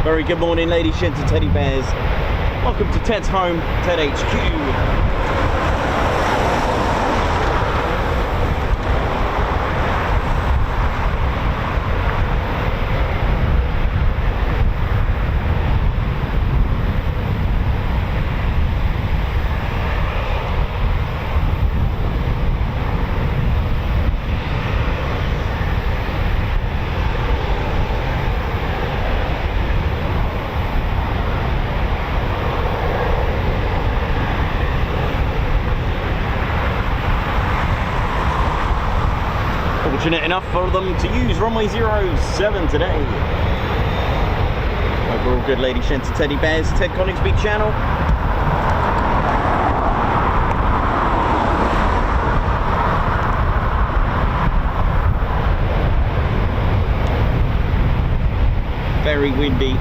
Very good morning, ladies, gents and teddy bears. Welcome to Ted's home, Ted HQ. Fortunate enough for them to use runway 07 today. Hope we're all good, ladies, gents and teddy bears. Ted Coningsby channel. Very windy.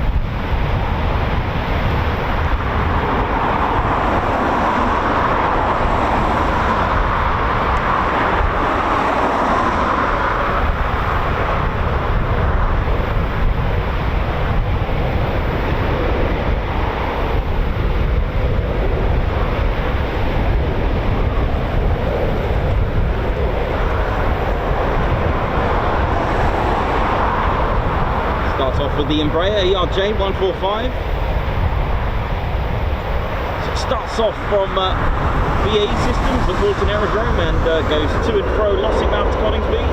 With the Embraer ERJ 145. So it starts off from BAE Systems at Walton Aerodrome and goes to and fro Lossingmouth to Coningsby.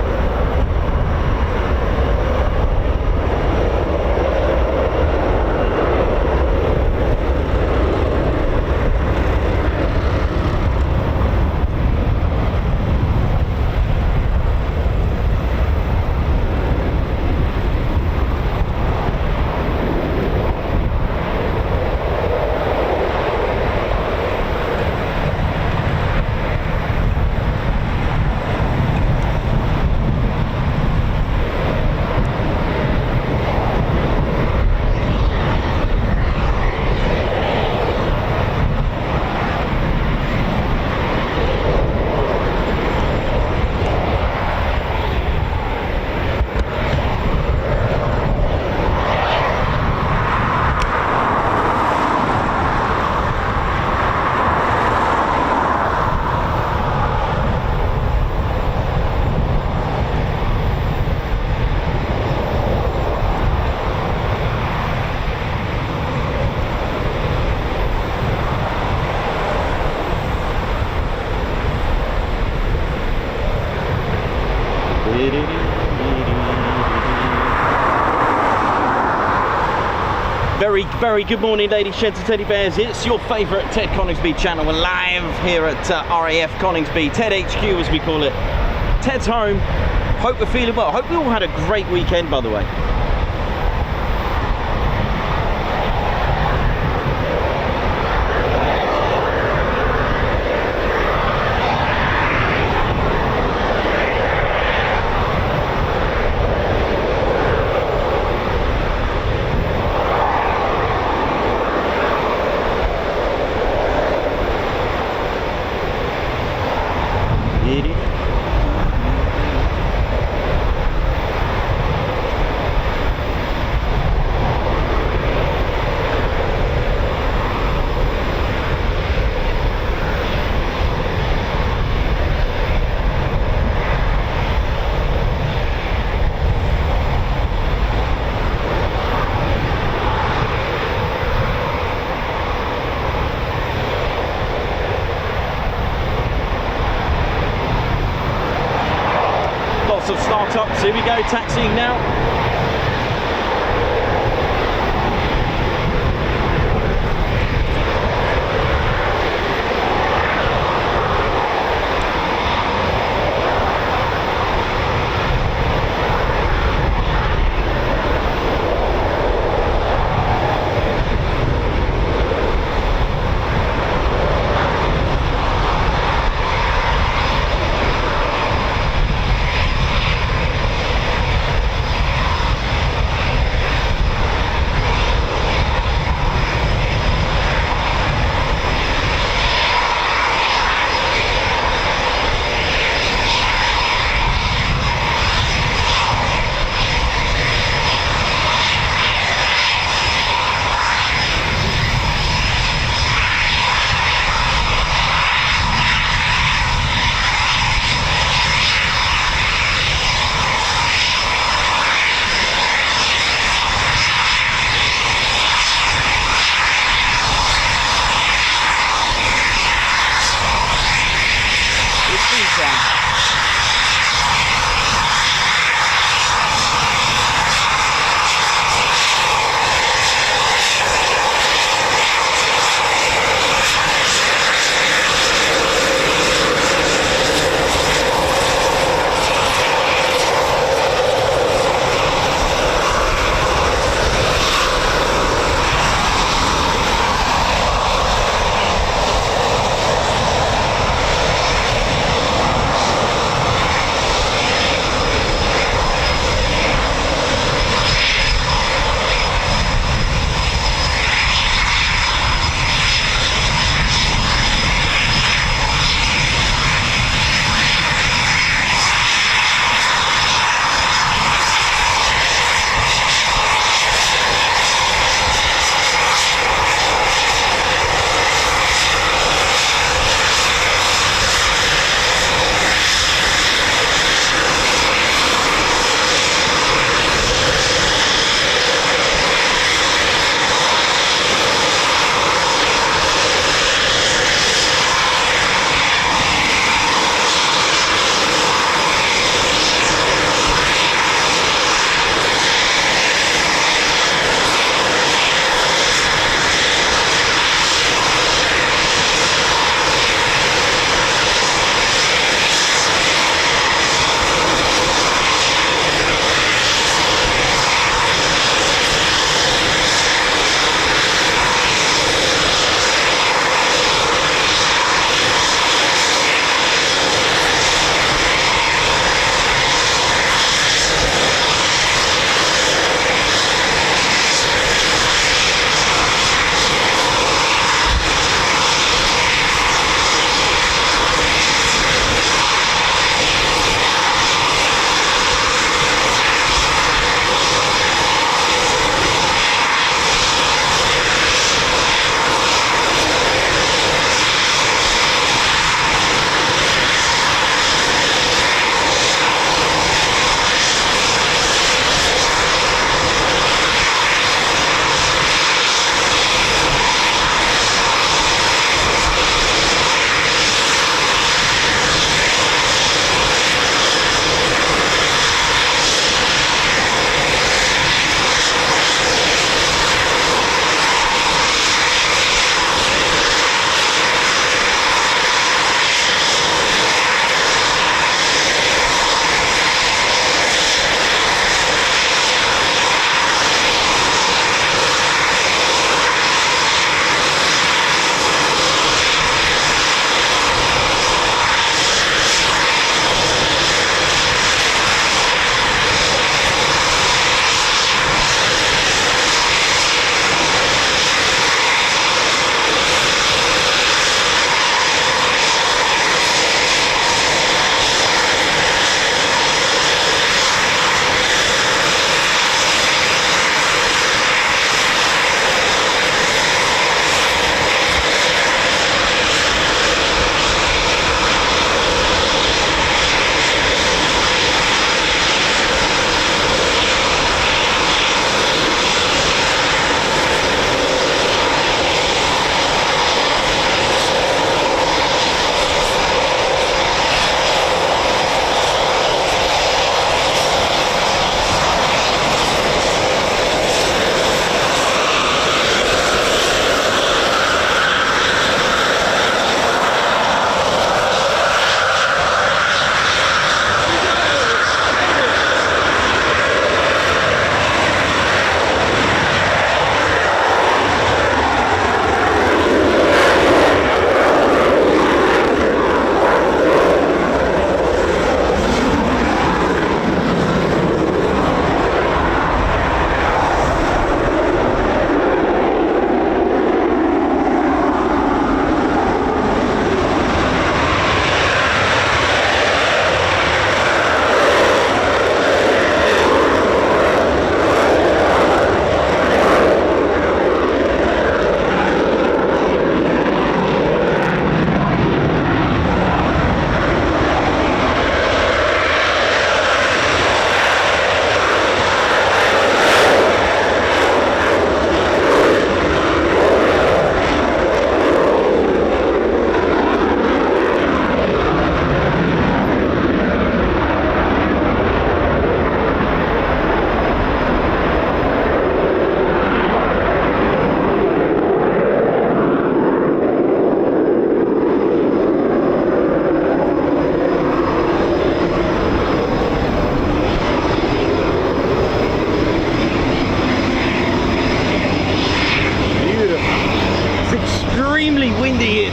Very good morning, ladies, gents and teddy bears. It's your favourite Ted Coningsby channel. We're live here at RAF Coningsby, Ted HQ as we call it. Ted's home. Hope we're feeling well. Hope we all had a great weekend, by the way. Of startups. Here we go, taxiing now.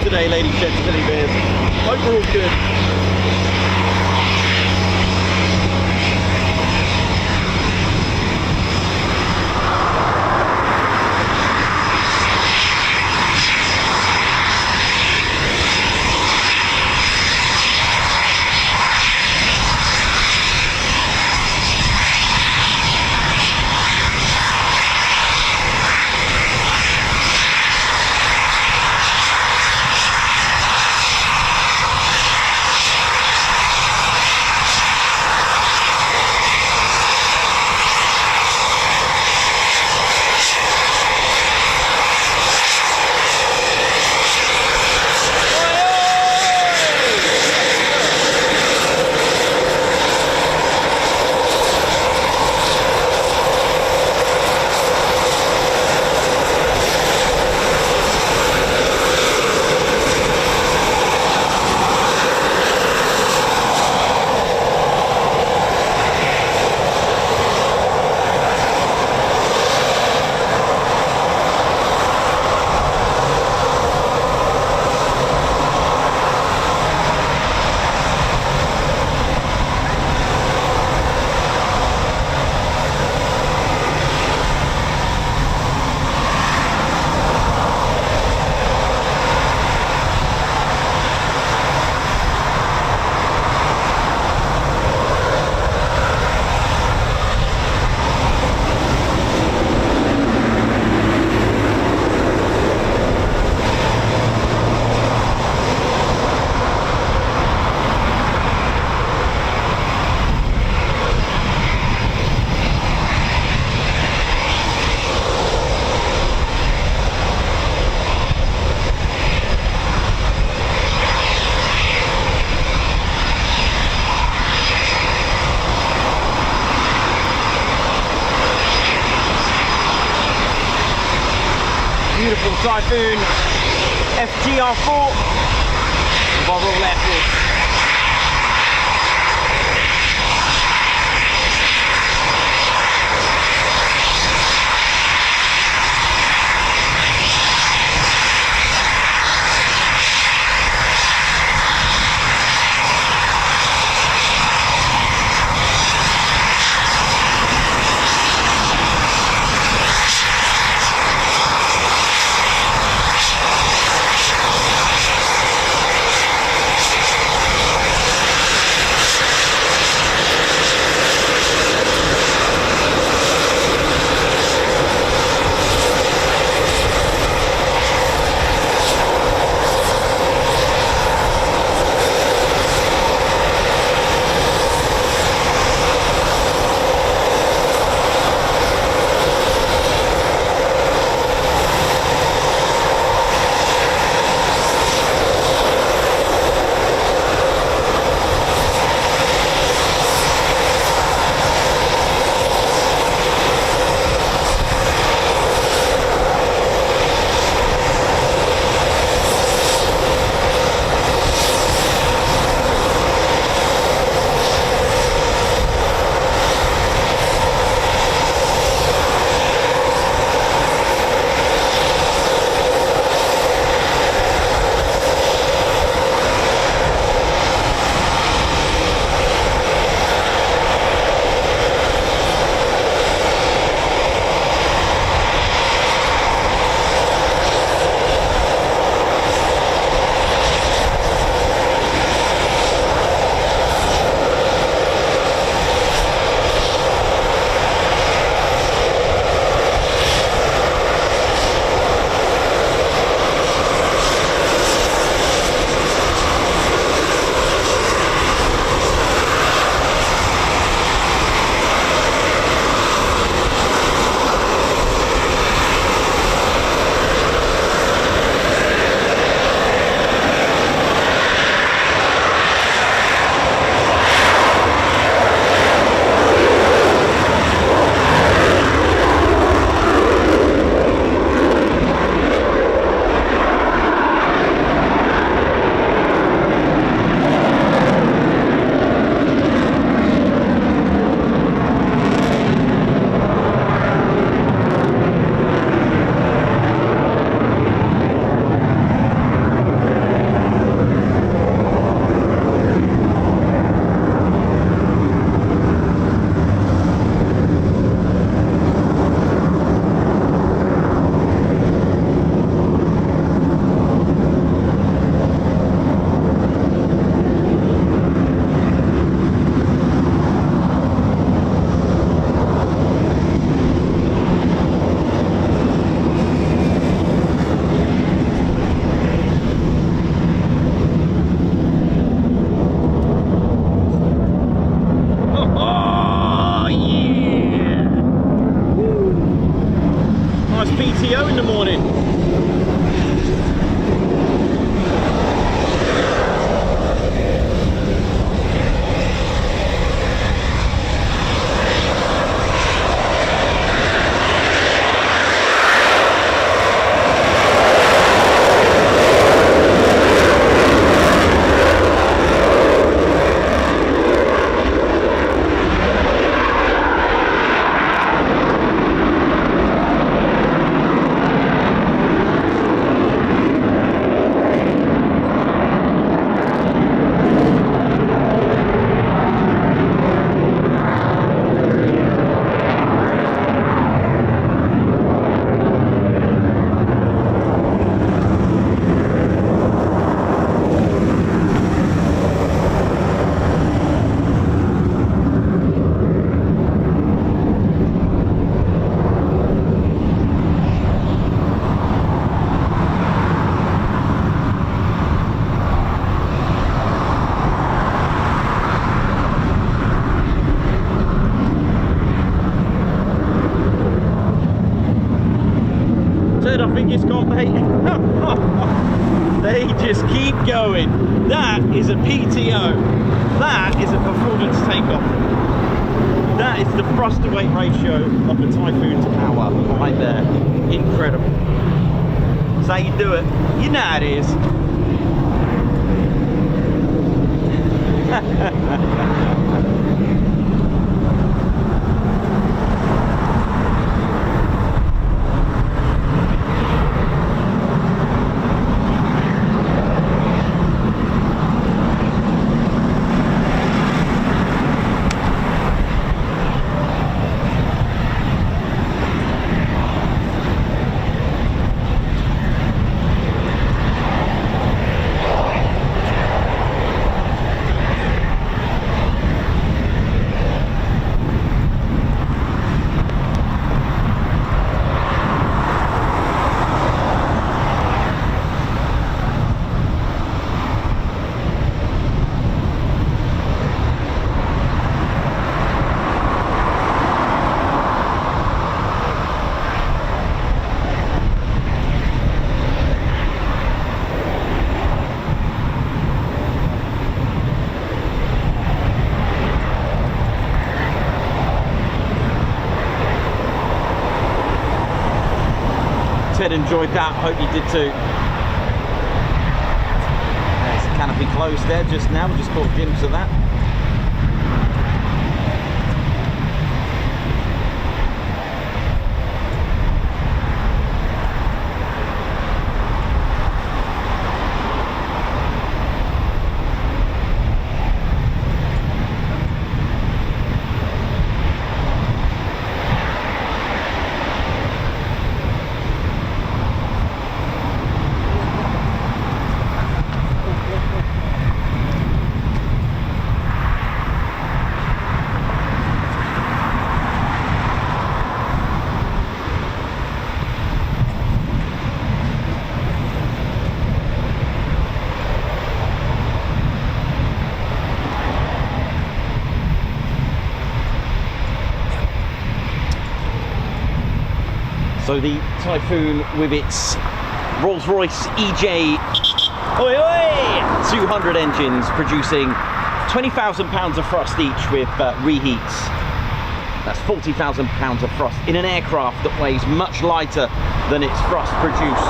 today, ladies, gents, and teddy bears. Hope we're all good. Beautiful Typhoon FGR4 of our Royal Air Force. They just keep going. That is a PTO. That is a performance takeoff. That is the thrust to weight ratio of the Typhoon to power right there. Incredible. That's how you do it. You know how it is. Ted enjoyed that, hope you did too. There's the canopy closed there just now, we just caught a glimpse of that. So the Typhoon with its Rolls-Royce EJ 200 engines producing 20,000 pounds of thrust each with reheats. That's 40,000 pounds of thrust in an aircraft that weighs much lighter than its thrust produced,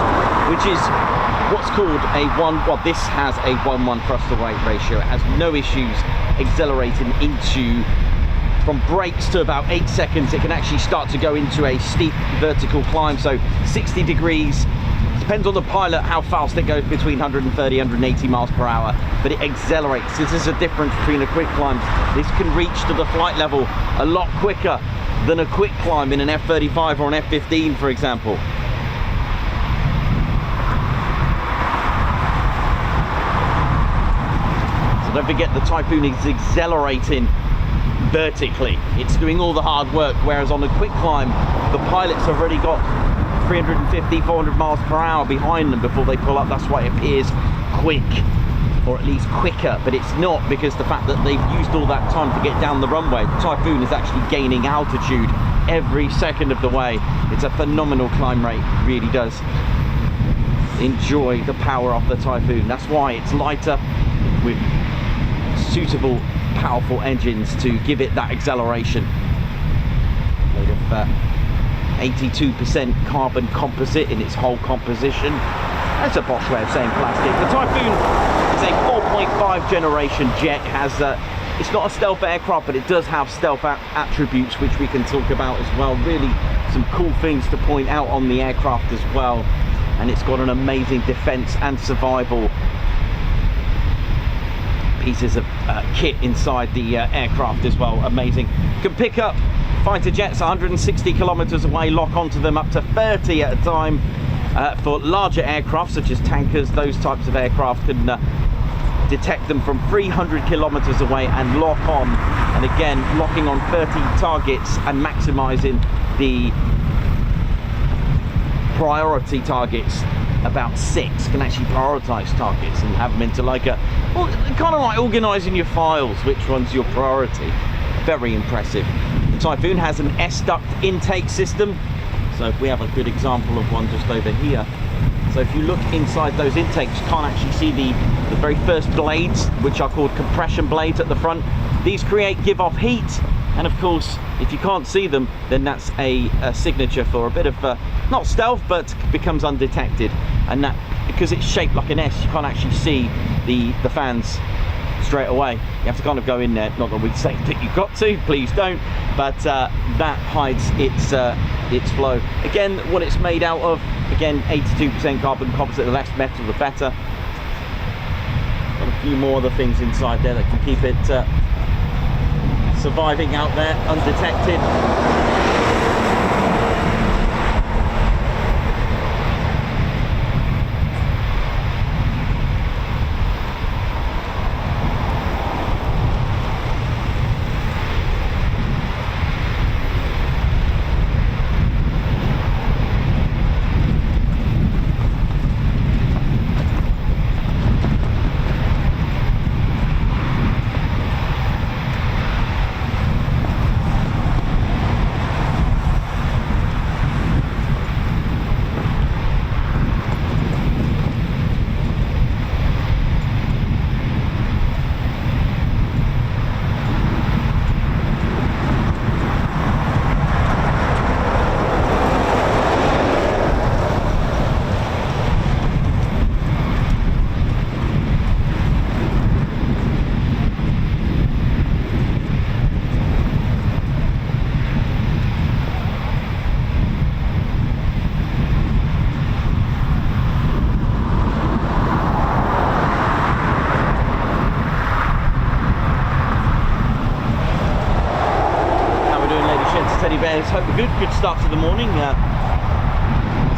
which is what's called a this has a 1:1 thrust to weight ratio. It has no issues accelerating into from brakes to about 8 seconds. It can actually start to go into a steep vertical climb, so 60 degrees. Depends on the pilot how fast it goes, between 130 180 miles per hour, but it accelerates. This is a difference between a quick climb. This can reach to the flight level a lot quicker than a quick climb in an F-35 or an F-15, for example. So don't forget, the Typhoon is accelerating vertically. It's doing all the hard work, whereas on a quick climb, the pilot's already got 350, 400 miles per hour behind them before they pull up. That's why it appears quick, or at least quicker, but it's not, because the fact that they've used all that time to get down the runway. The Typhoon is actually gaining altitude every second of the way. It's a phenomenal climb rate, it really does. Enjoy the power of the Typhoon. That's why it's lighter with suitable powerful engines to give it that acceleration. Made of 82% carbon composite in its whole composition. That's a posh way of saying plastic. The Typhoon is a 4.5 generation jet. It's not a stealth aircraft, but it does have stealth attributes, which we can talk about as well. Really some cool things to point out on the aircraft as well. And it's got an amazing defense and survival pieces of kit inside the aircraft as well. Amazing. Can pick up fighter jets 160 kilometers away, lock onto them up to 30 at a time. For larger aircraft such as tankers, those types of aircraft can detect them from 300 kilometers away and lock on, and again locking on 30 targets and maximizing the priority targets. About 6 can actually prioritize targets and have them into like a, well, kind of like organizing your files, which one's your priority. Very impressive. The Typhoon has an S-duct intake system, so if we have a good example of one just over here, So if you look inside those intakes, you can't actually see the very first blades, which are called compression blades at the front. These give off heat, and of course, if you can't see them, then that's a signature for a bit of, not stealth, but becomes undetected. And that, because it's shaped like an S, you can't actually see the fans straight away. You have to kind of go in there. Not that we say that you've got to, please don't, but that hides its flow. Again, what it's made out of, again, 82% carbon composite, the less metal the better. Got a few more other things inside there that can keep it surviving out there undetected. Hope we're good start to the morning. Let's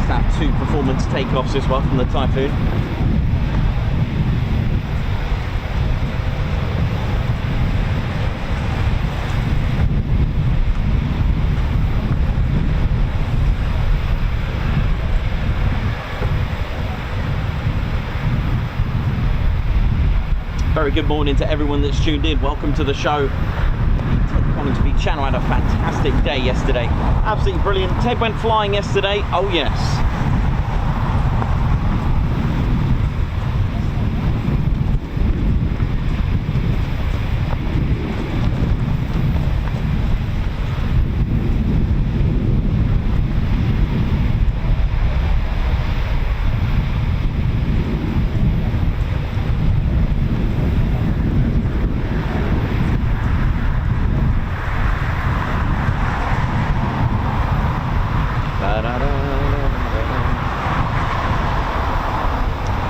have 2 performance takeoffs as well from the Typhoon. Very good morning to everyone that's tuned in. Welcome to the show. Coningsby channel had a fantastic day yesterday, absolutely brilliant. Ted went flying yesterday, oh yes.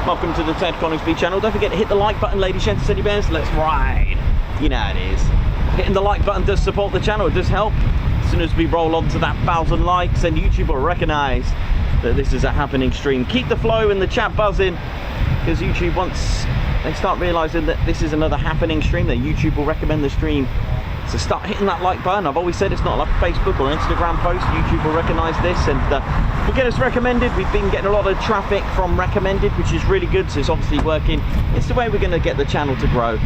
Welcome to the Ted Coningsby channel. Don't forget to hit the like button, ladies and teddy bears. Let's ride. You know how it is. Hitting the like button does support the channel. It does help. As soon as we roll on to that 1,000 likes, then YouTube will recognize that this is a happening stream. Keep the flow and the chat buzzing, because YouTube, once they start realizing that this is another happening stream, that YouTube will recommend the stream. So start hitting that like button. I've always said it's not like a Facebook or Instagram post. YouTube will recognize this and will get us recommended. We've been getting a lot of traffic from recommended, which is really good, so it's obviously working. It's the way we're going to get the channel to grow.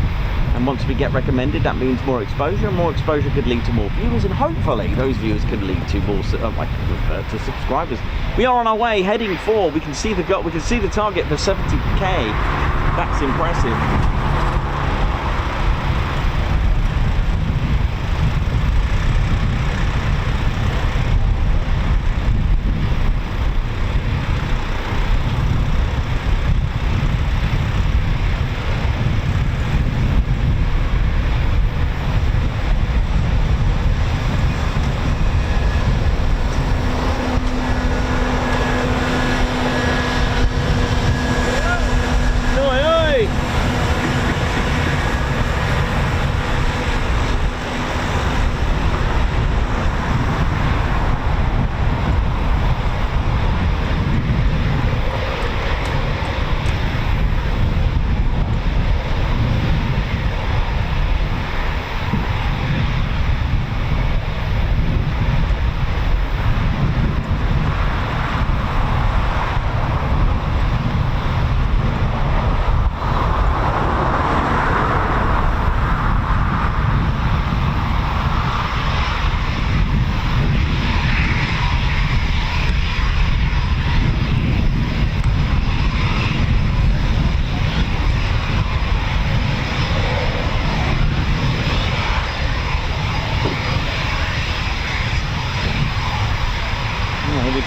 And once we get recommended, that means more exposure, and more exposure could lead to more viewers, and hopefully those viewers could lead to more to subscribers. We are on our way, heading for, we can see the target for 70k. That's impressive.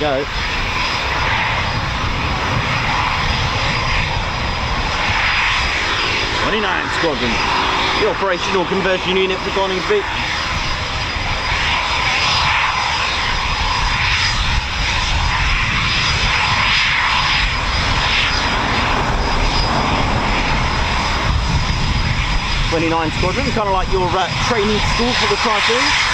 go. Squadron, the operational conversion unit for Coningsby. Squadron, kind of like your training school for the Typhoon.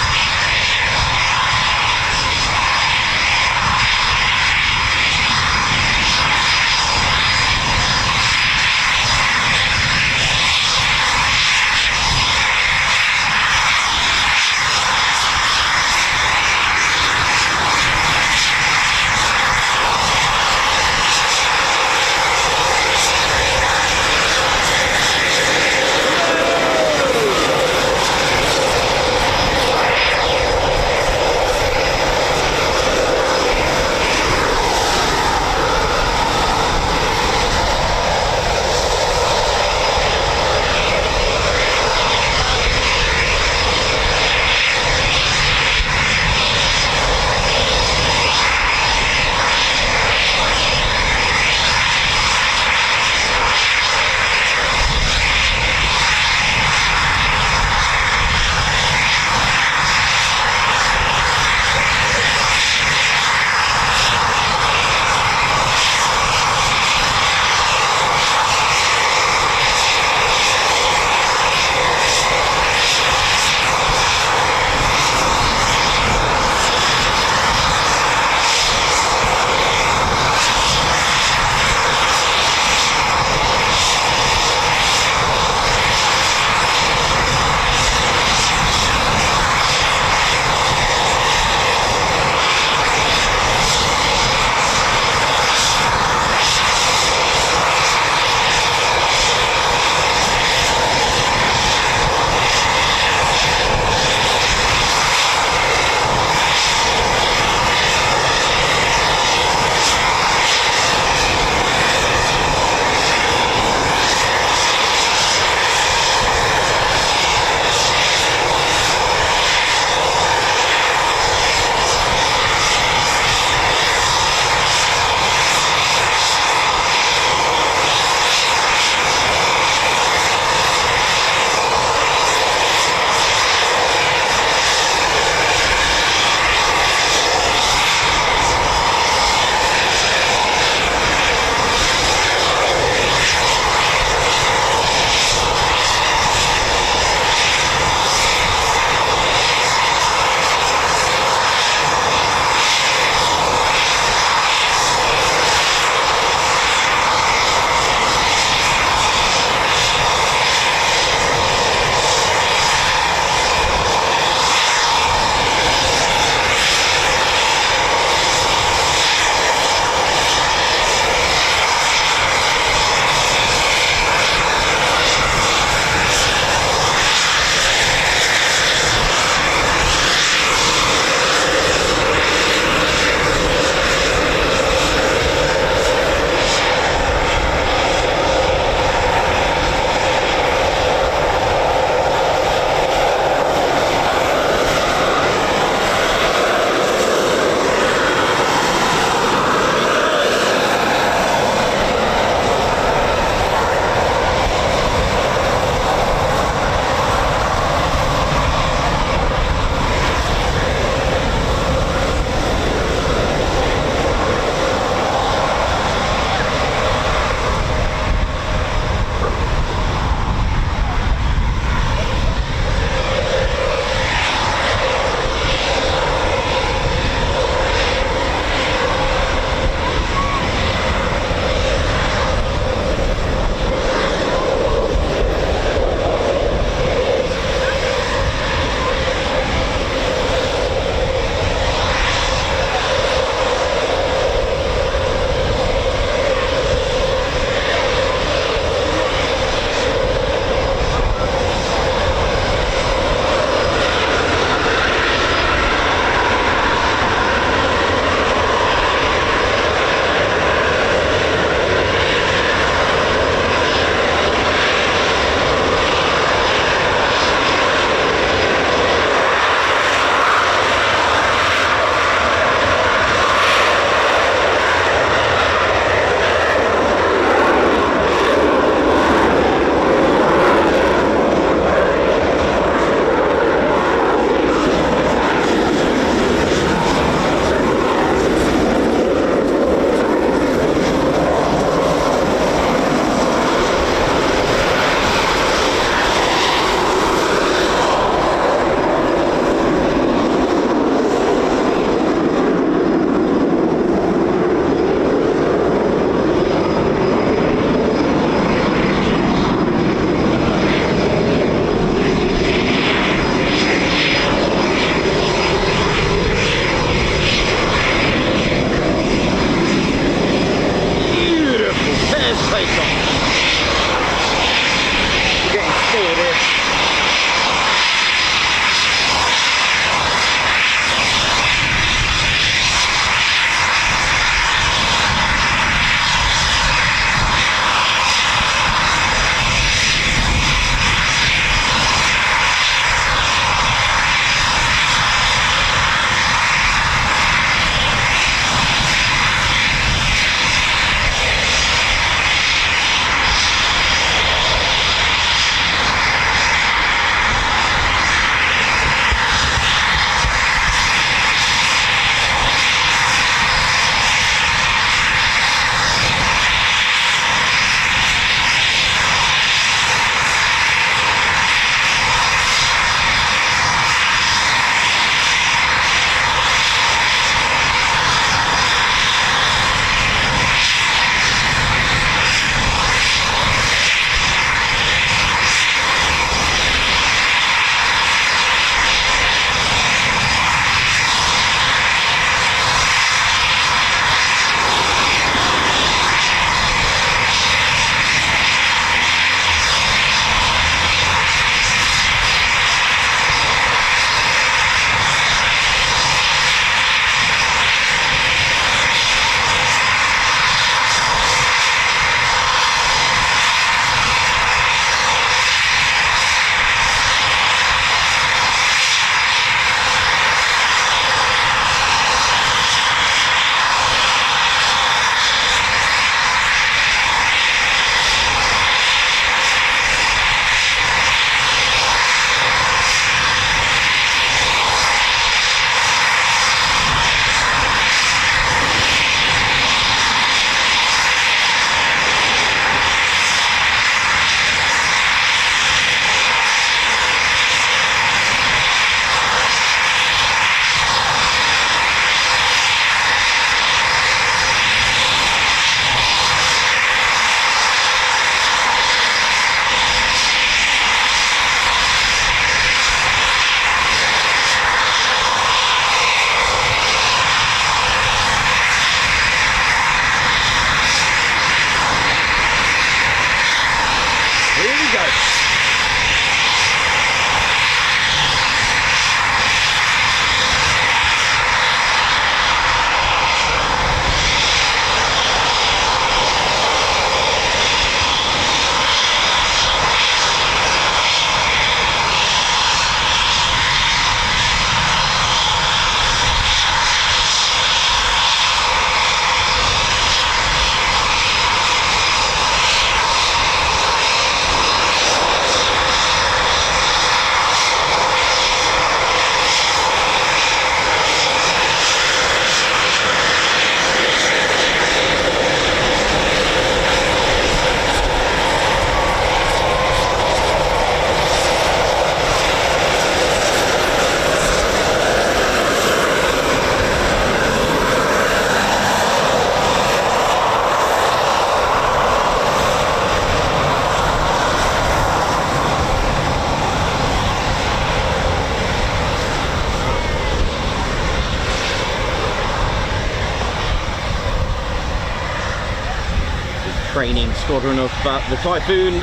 training squadron of the Typhoon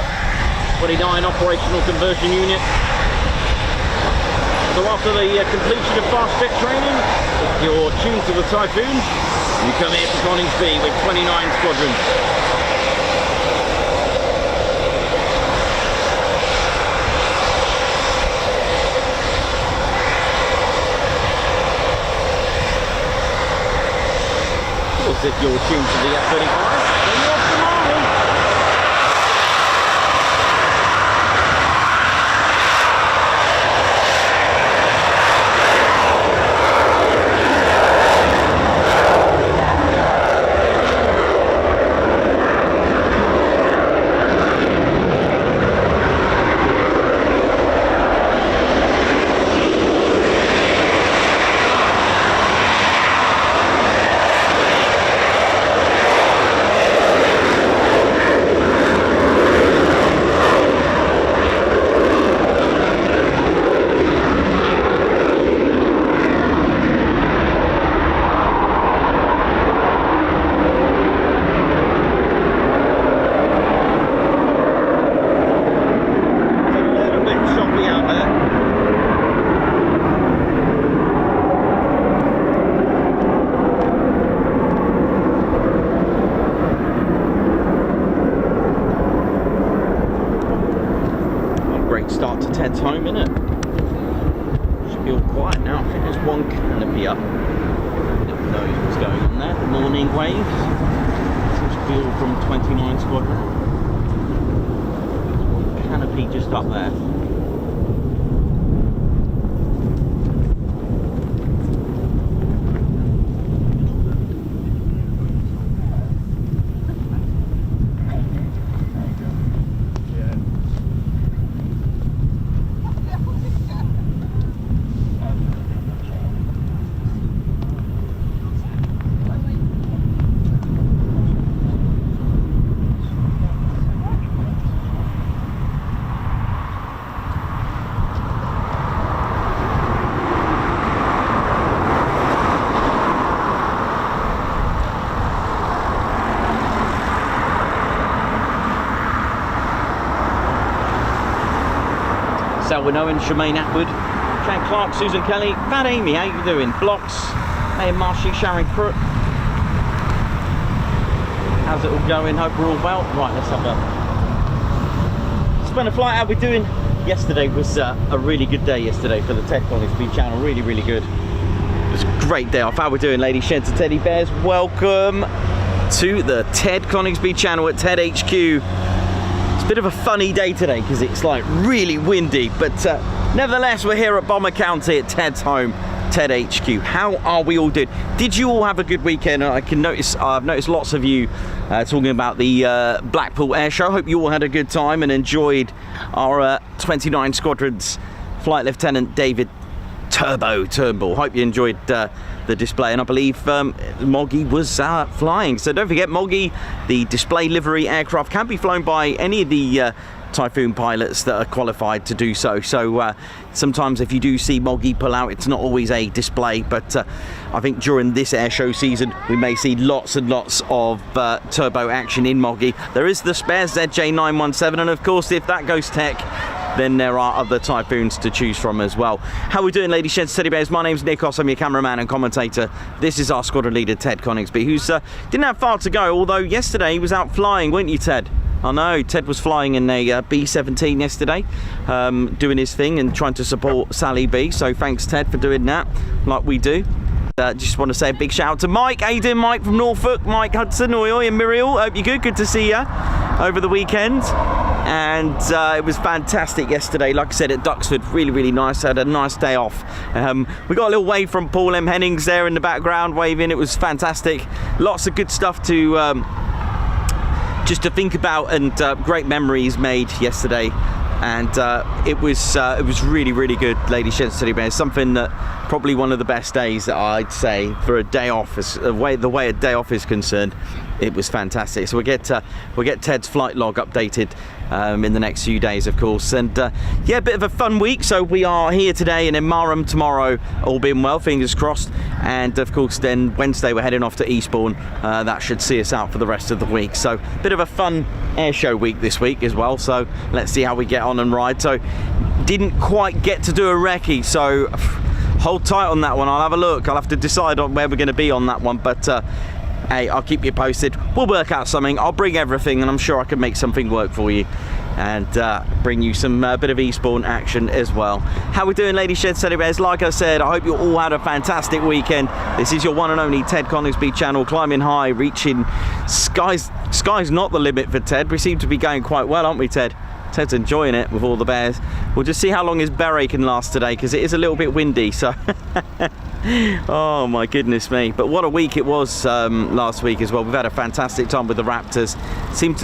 29 Operational Conversion Unit. So after the completion of fast jet training, if you're tuned to the Typhoon, you come here to Coningsby with 29 squadrons. Of course, if you're tuned to the F-35, then you're off to Marley. Start to Ted's home, innit? Should be all quiet now. I think there's one canopy up. Never knows what's going on there. The morning waves. Should be all from 29 Squadron. Canopy just up there. Selwyn Owen, Shemaine Atwood, Chad Clark, Susan Kelly, Fat Amy, how you doing? Blocks, hey Marshy, Sharon Crook. How's it all going? Hope we're all well. Right, let's have a spend a flight. How we doing? Yesterday was a really good day yesterday for the Ted Coningsby channel. Really, really good. It was a great day off. How we doing, ladies, gents and teddy bears? Welcome to the Ted Coningsby channel at Ted HQ. Bit of a funny day today because it's like really windy, but nevertheless we're here at Bomber County at Ted's home, Ted HQ. How are we all doing? Did you all have a good weekend? I've noticed lots of you talking about the Blackpool Air Show. Hope you all had a good time and enjoyed our 29 Squadron's Flight Lieutenant David Turbo Turnbull. Hope you enjoyed the display, and I believe Moggy was flying. So don't forget, Moggy, the display livery aircraft, can be flown by any of the Typhoon pilots that are qualified to do so. So sometimes if you do see Moggy pull out, it's not always a display, but I think during this air show season we may see lots and lots of turbo action in Moggy. There is the spare ZJ917, and of course if that goes tech, then there are other Typhoons to choose from as well. How are we doing, ladies, gents, teddy bears? My name's Nikos, I'm your cameraman and commentator. This is our squadron leader, Ted Coningsby, who's didn't have far to go, although yesterday he was out flying, weren't you, Ted? I know, Ted was flying in a B-17 yesterday, doing his thing and trying to support Sally B, so thanks, Ted, for doing that, like we do. Just want to say a big shout out to Mike. How you doing, Mike, from Norfolk? Mike Hudson, oi, and Muriel. Hope you're good. Good to see you over the weekend. And it was fantastic yesterday, like I said, at Duxford. Really, really nice. Had a nice day off. We got a little wave from Paul M. Hennings there in the background, waving. It was fantastic. Lots of good stuff to just to think about, and great memories made yesterday. And it was really, really good, ladies, gents, teddy bears. Something that probably one of the best days that I'd say for a day off, the way a day off is concerned. It was fantastic. So we'll get Ted's flight log updated in the next few days, of course. And yeah, a bit of a fun week. So we are here today and in Marham tomorrow, all being well, fingers crossed. And of course, then Wednesday we're heading off to Eastbourne. That should see us out for the rest of the week. So a bit of a fun air show week this week as well. So let's see how we get on and ride. So didn't quite get to do a recce, so hold tight on that one. I'll have a look. I'll have to decide on where we're going to be on that one, but hey, I'll keep you posted. We'll work out something. I'll bring everything, and I'm sure I can make something work for you, and bring you some bit of Eastbourne action as well. How we doing, ladies, gents, teddy bears? Like I said, I hope you all had a fantastic weekend. This is your one and only Ted Coningsby channel, climbing high, reaching sky's not the limit for Ted. We seem to be going quite well, aren't we, Ted? Ted's enjoying it with all the bears. We'll just see how long his beret can last today, because it is a little bit windy, so oh my goodness me. But what a week it was last week as well. We've had a fantastic time with the Raptors.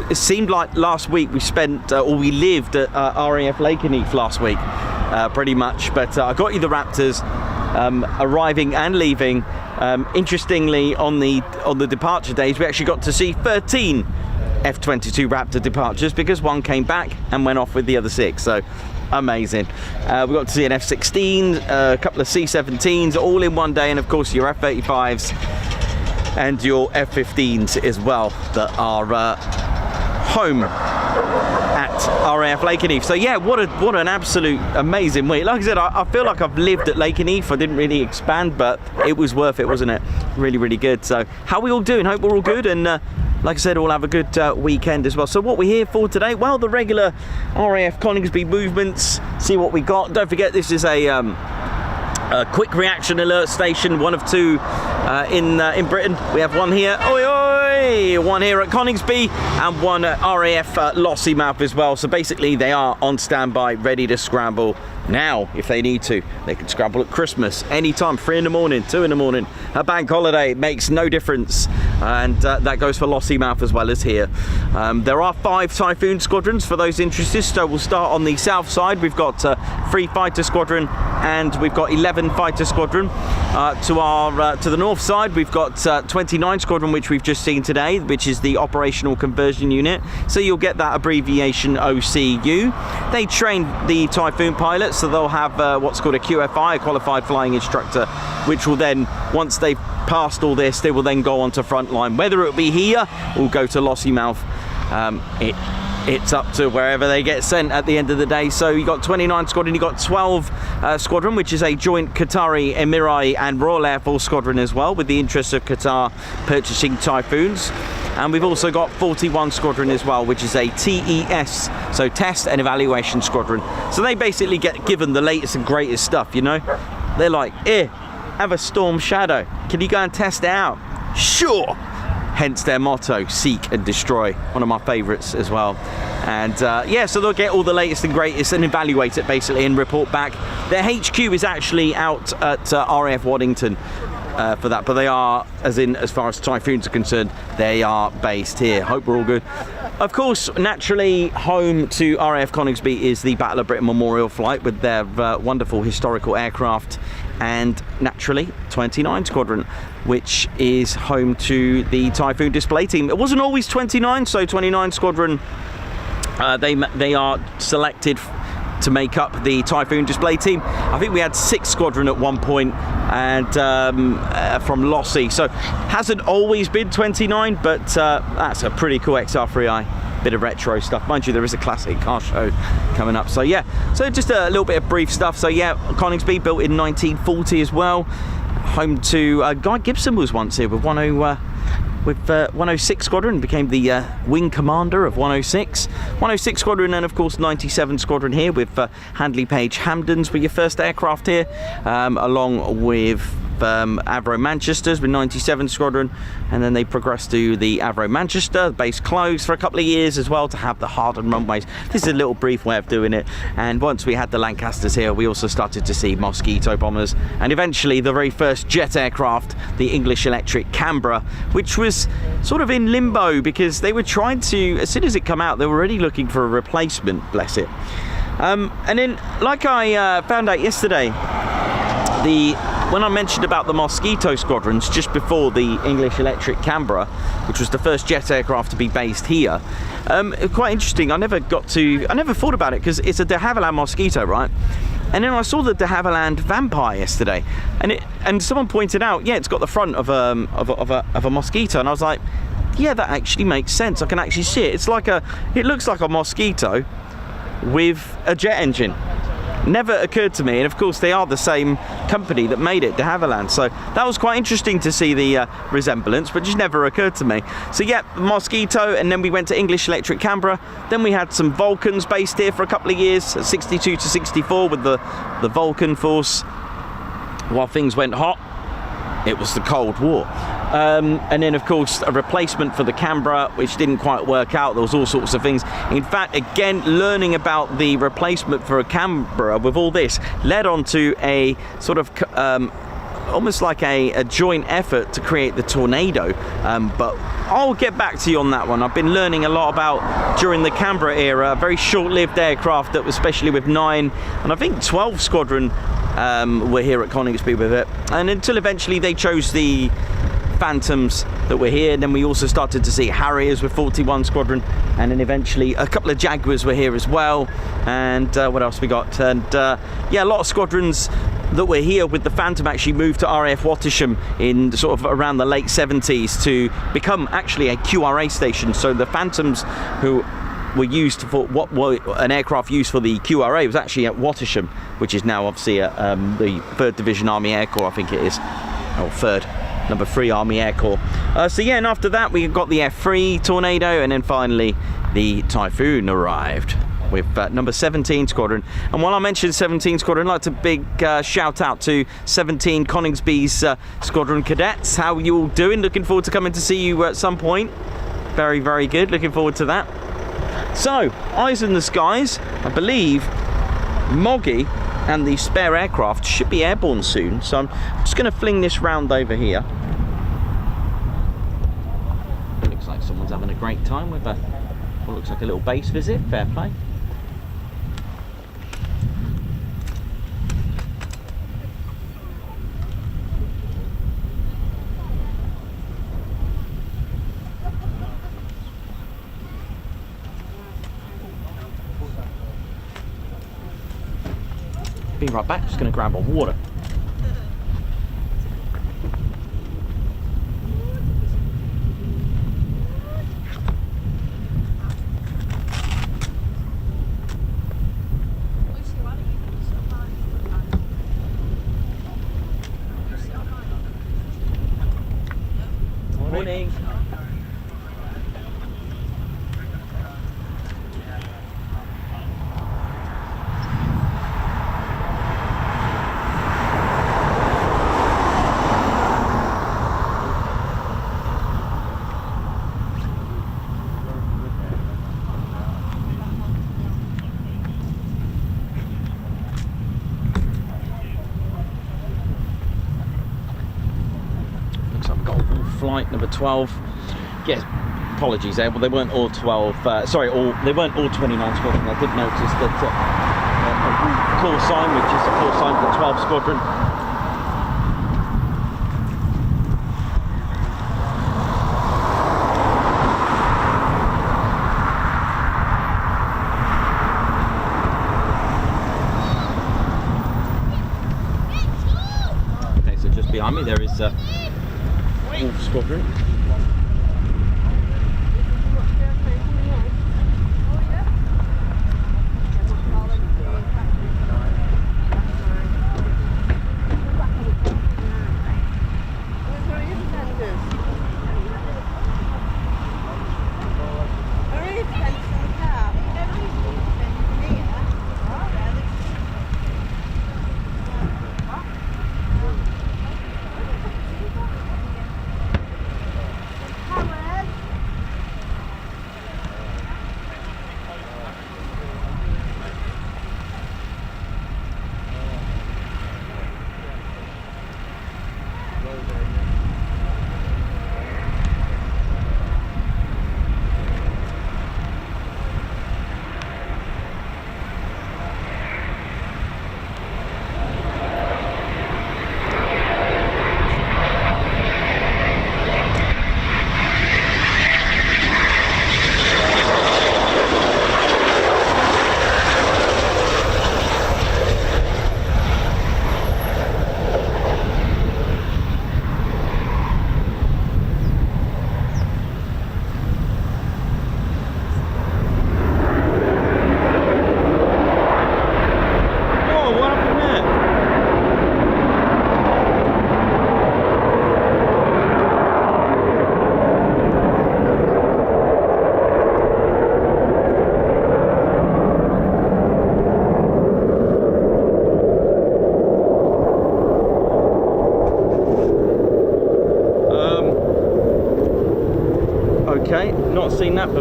It seemed like last week we spent or we lived at RAF Lakenheath last week, pretty much. But I got you the Raptors arriving and leaving. Interestingly, on the departure days, we actually got to see 13 F-22 Raptor departures, because one came back and went off with the other 6. So amazing. We got to see an F-16, a couple of C-17s all in one day, and of course your F-35s and your F-15s as well that are home at RAF Lakenheath. So yeah, what an absolute amazing week. Like I said, I feel like I've lived at Lakenheath. I didn't really expand, but it was worth it, wasn't it? Really, really good. So how are we all doing? Hope we're all good, and like I said, we'll have a good weekend as well. So what we're here for today, well, the regular RAF Coningsby movements. See what we got. Don't forget, this is a quick reaction alert station, one of 2 in Britain. We have one here, oi oi, one here at Coningsby, and one at RAF Lossiemouth as well. So basically, they are on standby, ready to scramble now if they need to. They can scramble at Christmas, anytime, 3 in the morning, 2 in the morning, a bank holiday, it makes no difference. And that goes for Lossiemouth as well as here. There are 5 Typhoon squadrons for those interested. So we'll start on the south side. We've got 3 fighter squadron, and we've got 11 fighter squadron. To the north side, we've got 29 squadron, which we've just seen today, which is the operational conversion unit. So you'll get that abbreviation OCU. They train the Typhoon pilots, so they'll have what's called a QFI, a qualified flying instructor, which will then, once they've passed all this, they will then go on to frontline. Whether it be here or go to Lossiemouth, it's up to wherever they get sent at the end of the day. So you got 29 squadron, you got 12 squadron, which is a joint Qatari, Emirati and Royal Air Force squadron as well, with the interests of Qatar purchasing Typhoons. And we've also got 41 squadron as well, which is a TES, so Test and Evaluation Squadron. So they basically get given the latest and greatest stuff, you know. They're like, here, have a Storm Shadow. Can you go and test it out? Sure. Hence their motto, seek and destroy. One of my favourites as well. And yeah, so they'll get all the latest and greatest and evaluate it basically and report back. Their HQ is actually out at RAF Waddington for that, but they are, as far as Typhoons are concerned, they are based here. Hope we're all good. Of course, naturally, home to RAF Coningsby is the Battle of Britain Memorial Flight with their wonderful historical aircraft, and naturally 29 Squadron, which is home to the Typhoon Display Team. It wasn't always 29, so 29 Squadron, they are selected to make up the Typhoon Display Team. I think we had 6 Squadron at one point, and from Lossie, so hasn't always been 29, but that's a pretty cool XR3i. Bit of retro stuff, mind you. There is a classic car show coming up, so yeah, so just a little bit of brief stuff. So yeah, Coningsby, built in 1940 as well, home to Guy Gibson was once here with 106 Squadron, became the wing commander of 106 Squadron, and of course 97 Squadron here with Handley Page Hamdens were your first aircraft here, along with Avro Manchester's with 97 Squadron, and then they progressed to the Avro Manchester. The base closed for a couple of years as well to have the hardened runways. This is a little brief way of doing it. And once we had the Lancasters here, we also started to see Mosquito bombers, and eventually the very first jet aircraft, the English Electric Canberra, which was sort of in limbo because they were trying to, as soon as it came out, they were already looking for a replacement, bless it. And then, like I found out yesterday, the when I mentioned about the Mosquito squadrons just before the English Electric Canberra, which was the first jet aircraft to be based here, quite interesting. I never thought about it because it's a de Havilland Mosquito, right? And then I saw the de Havilland Vampire yesterday, and someone pointed out, yeah, it's got the front of a Mosquito, and I was like, yeah, that actually makes sense. I can actually see it. It looks like a Mosquito with a jet engine. Never occurred to me, and of course they are the same company that made it, de Havilland, so that was quite interesting to see the resemblance, but just never occurred to me. So yeah, Mosquito, and then we went to English Electric Canberra. Then we had some Vulcans based here for a couple of years, 62 to 64 with the Vulcan force. While things went hot, it was the Cold War. And then of course a replacement for the Canberra, which didn't quite work out. There was all sorts of things. In fact, again, learning about the replacement for a Canberra with all this led on to a sort of almost like a joint effort to create the Tornado, but I'll get back to you on that one. I've been learning a lot about, during the Canberra era, a very short-lived aircraft that was, especially with 9 and I think 12 squadron were here at Coningsby with it, and until eventually they chose the Phantoms that were here. And then we also started to see Harriers with 41 squadron, and then eventually a couple of Jaguars were here as well. And what else we got? And yeah, a lot of squadrons that were here with the Phantom actually moved to RAF Wattisham in sort of around the late 70s to become actually a QRA station. So the Phantoms, who were used for what were an aircraft used for the QRA, was actually at Wattisham, which is now obviously at the 3rd Division Army Air Corps, I think it is, or 3rd. Number 3 Army Air Corps. So yeah, and after that we got the F3 Tornado, and then finally the Typhoon arrived with number 17 Squadron. And while I mentioned 17 Squadron, I'd like to big shout out to 17 Coningsby's Squadron Cadets. How are you all doing? Looking forward to coming to see you at some point. Very, very good. Looking forward to that. So, eyes in the skies. I believe Moggy and the spare aircraft should be airborne soon, so I'm just going to fling this round over here. Looks like someone's having a great time with what looks like a little base visit. Fair play. Be right back, just going to grab my water. Morning. Flight number 12. Yes, apologies there. Well, they weren't all 12. They weren't all 29 squadron. I did notice that a call sign, which is a call sign for 12 squadron. Okay, so just behind me there is Wolf Squadron.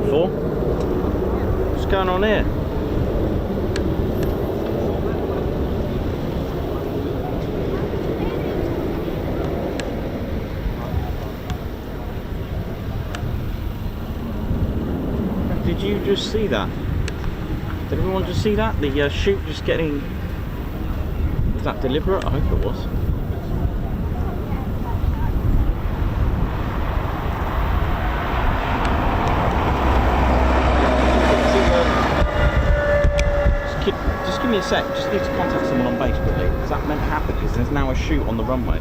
before. What's going on here? Did you just see that? Did everyone just see that? The chute just getting... Was that deliberate? I hope it was. Just give me a sec. Just need to contact someone on base quickly. Is that meant to happen? Because there's now a chute on the runway.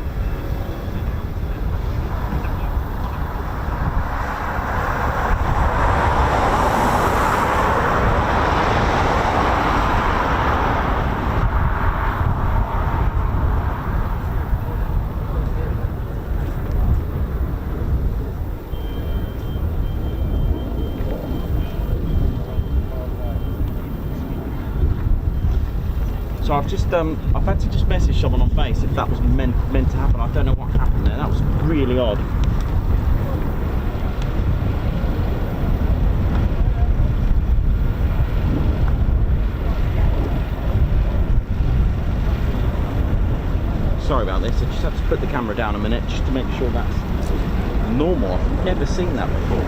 So I've just I've had to just message someone on base if that was meant to happen. I don't know what happened there. That was really odd. Sorry about this. I just have to put the camera down a minute just to make sure that's normal. I've never seen that before.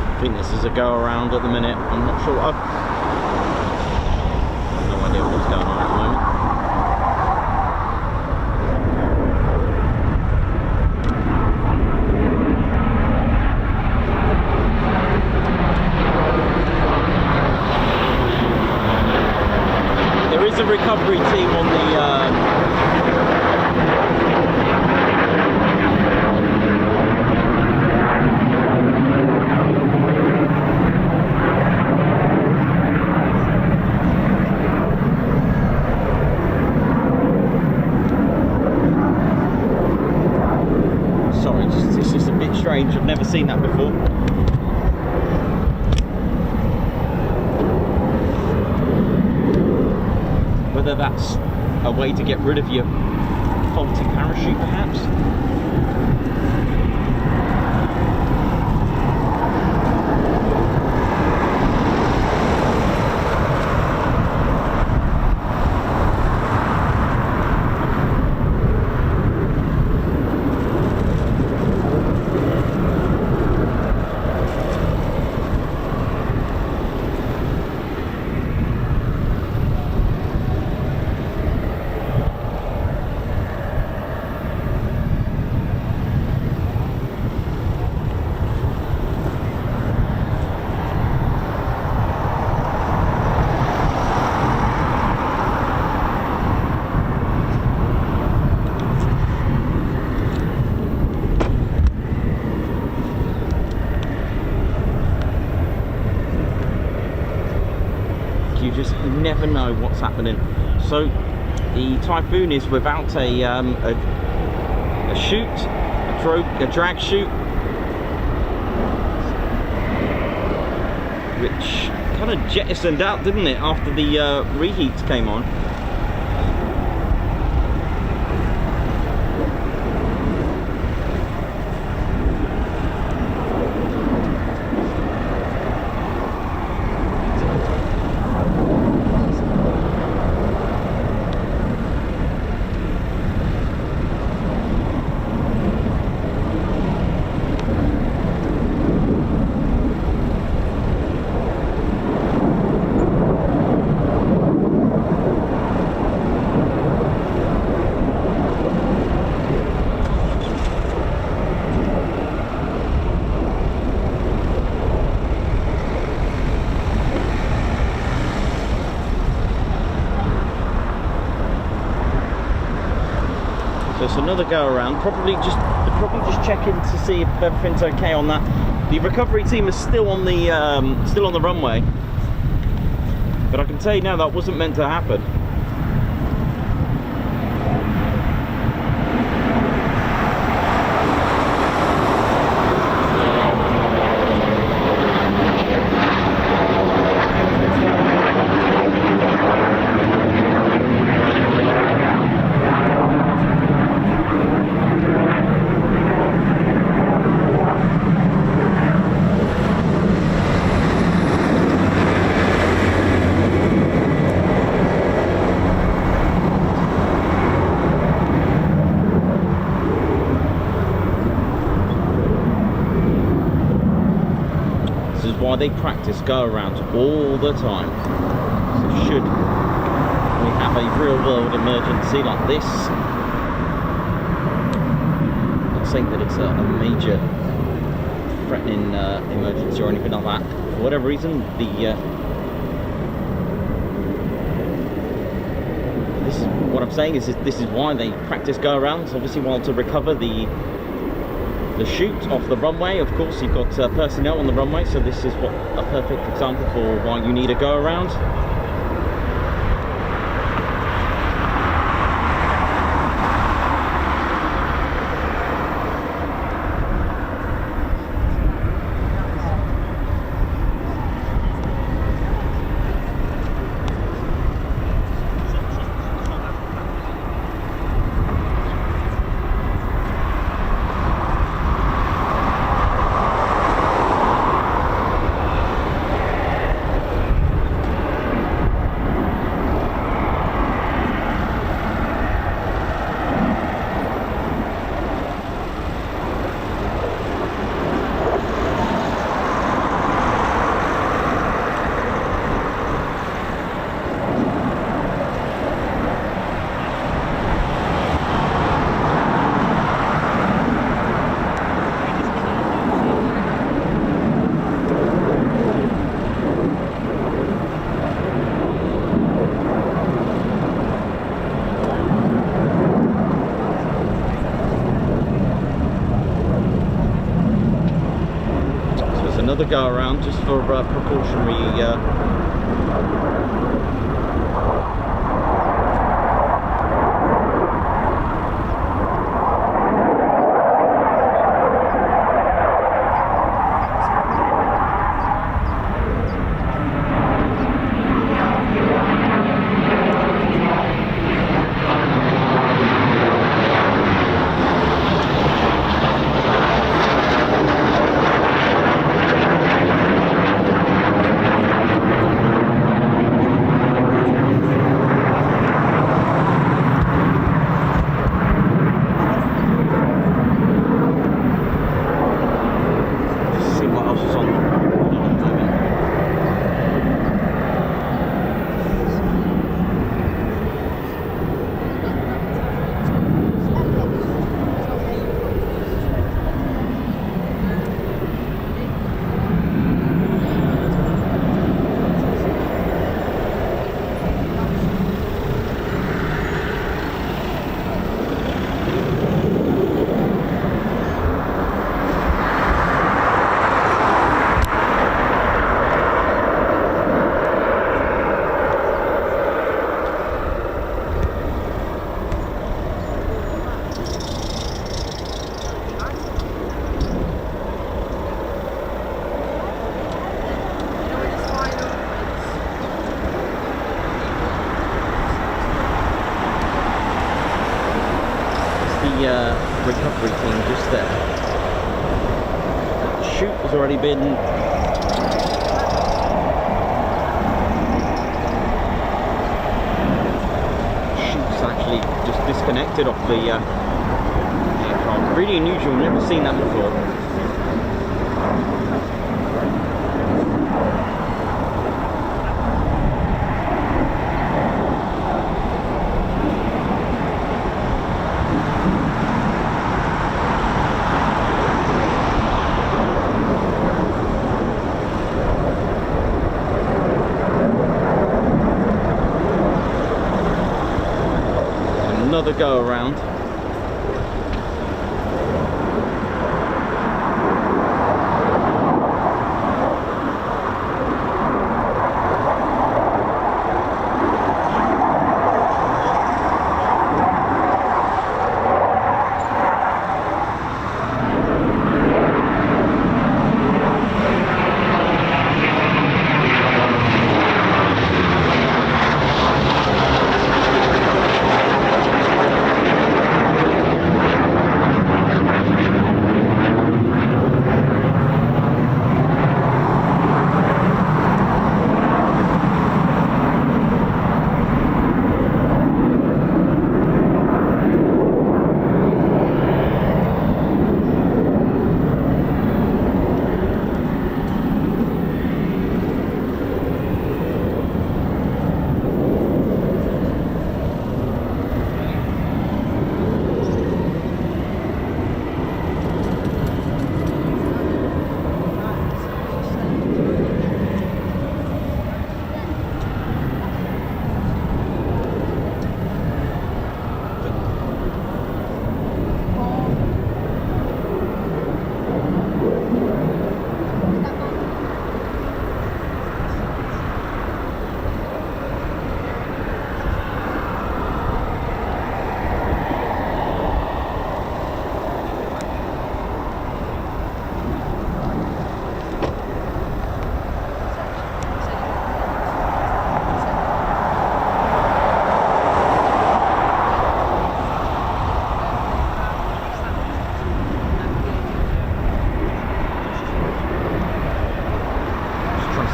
I think this is a go around at the minute. I'm not sure. I've no idea what's going on at the moment. There is a recovery team on the I've never seen that before. Whether that's a way to get rid of your faulty parachute, perhaps. You just never know what's happening. So the Typhoon is without a chute, a drag chute, which kind of jettisoned out, didn't it, after the reheats came on. So another go around, probably just checking to see if everything's okay on that. The recovery team is still on the runway, but I can tell you now that wasn't meant to happen. Why they practice go-arounds all the time. So should we have a real-world emergency like this, not saying that it's a major threatening emergency or anything like that, for whatever reason, this is what I'm saying is this is why they practice go-arounds. Obviously, while to recover the chute off the runway, of course, you've got personnel on the runway, so this is a perfect example for why you need a go-around. Another go around just for precautionary recovery team just there. The chute has already been chute's actually just disconnected off the aircraft. Really unusual, never seen that before. Another go around.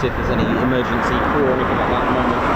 see if there's any emergency crew or anything like that at the moment.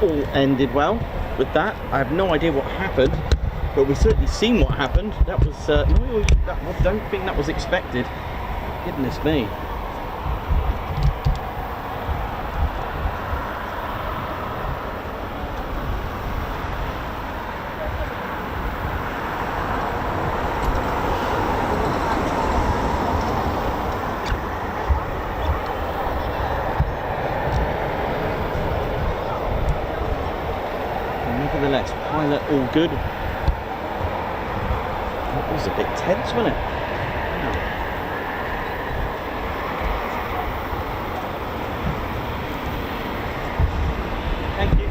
all ended well with that. I have no idea what happened, but we've certainly seen what happened. That was, I don't think that was expected. Goodness me. Nevertheless, pilot all good. That was a bit tense, wasn't it? Wow. Thank you.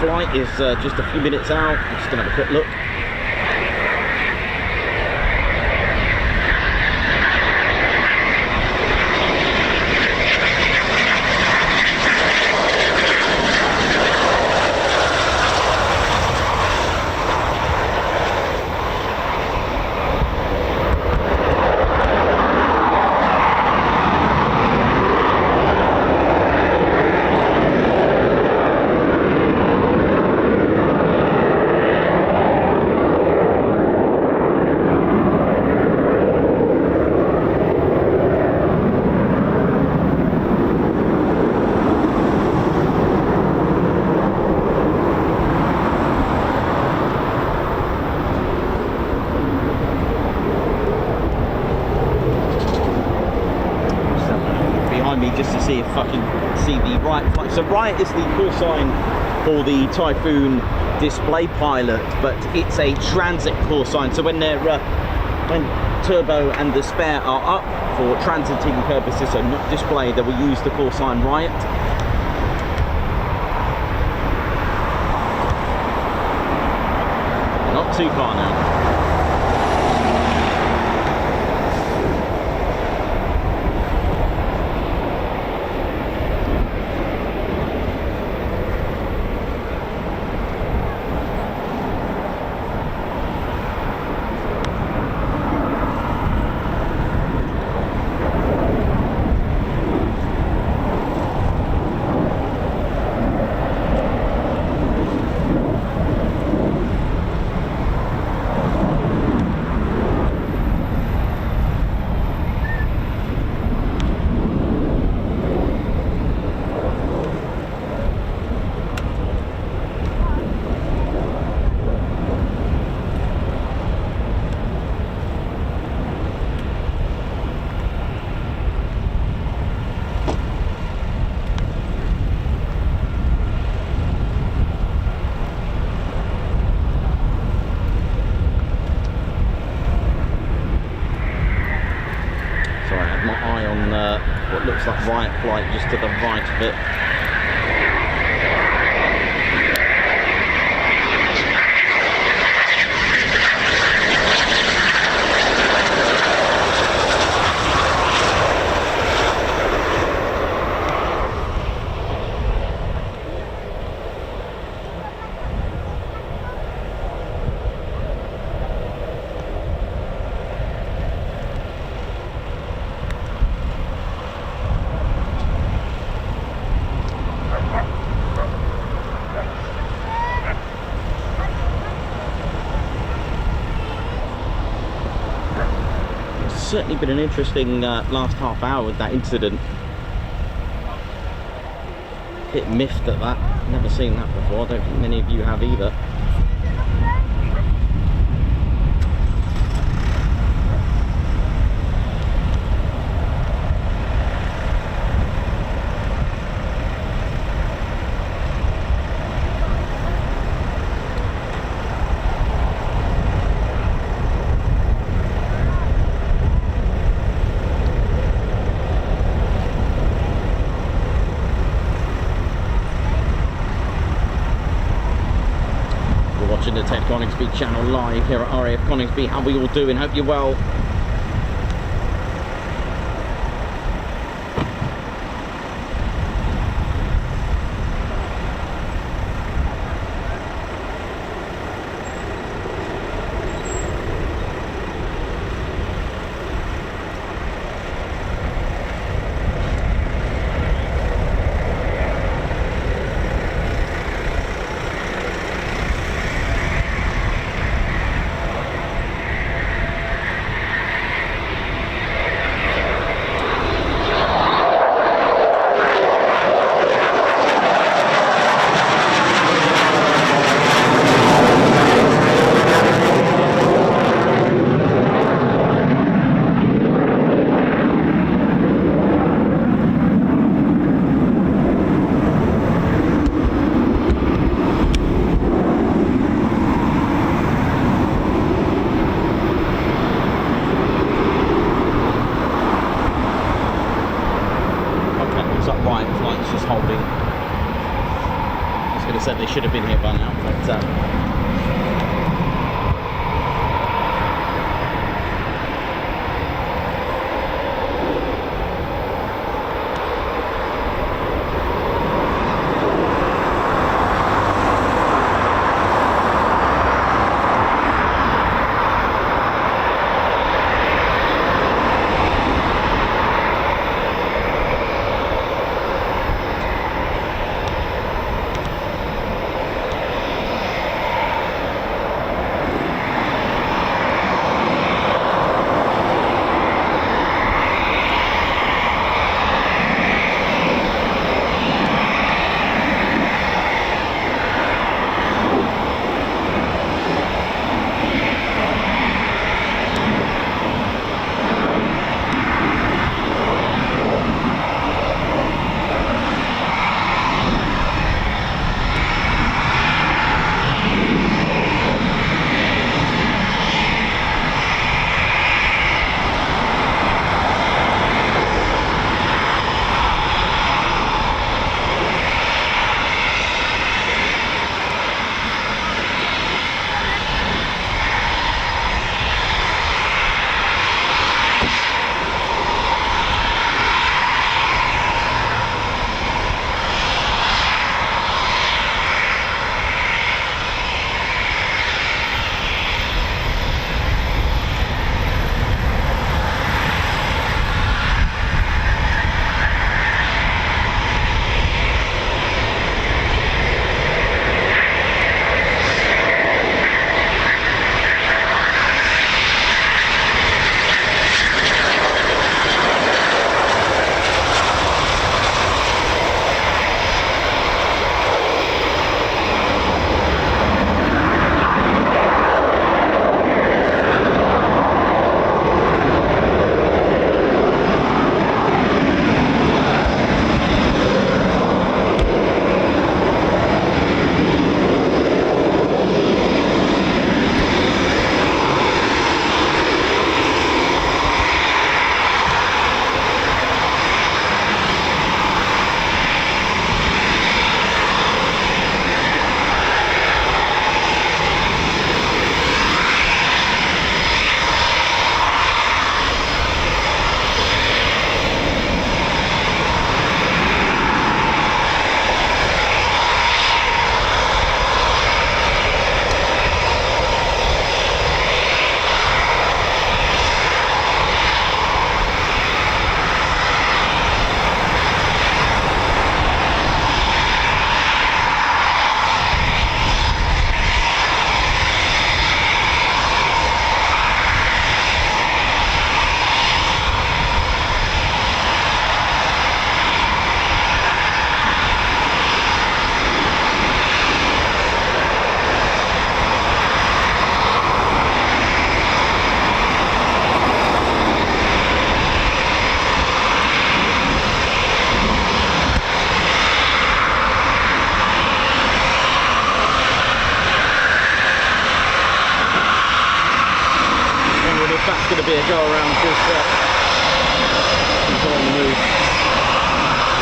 flight is just a few minutes out. I'm just going to have a quick look. Just to see if I can see the right flight. So right is the call sign for the Typhoon Display Pilot, but it's a transit call sign. So when they're when turbo and the spare are up for transiting purposes, so not display, they will use the call sign right. Not too far now. What looks like right flight just to the right of it. Certainly been an interesting last half hour with that incident. Bit miffed at that. Never seen that before. I don't think many of you have either. The Ted Coningsby channel live here at RAF Coningsby. How are we all doing? Hope you're well. said they should have been here by now, but that's going to be a go around because it's on the move.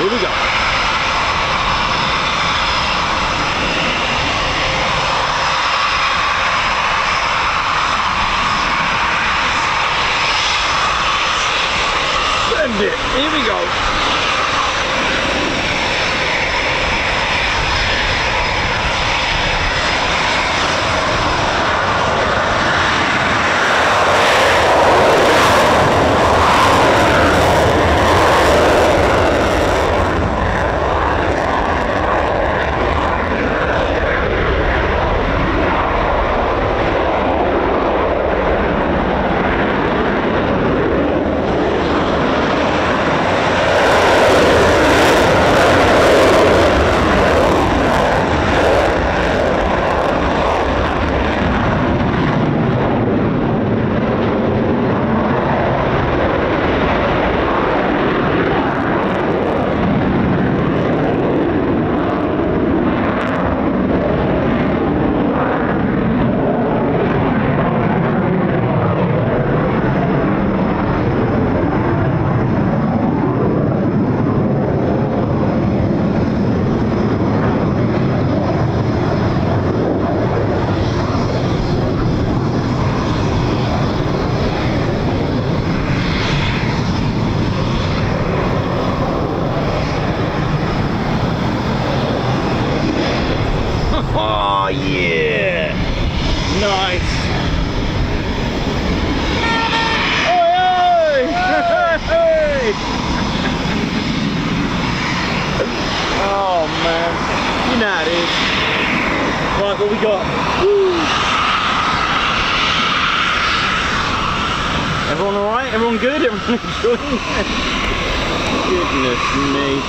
Here we go. Send it. Here we go. Everyone alright? Everyone good? Everyone enjoying? Goodness me.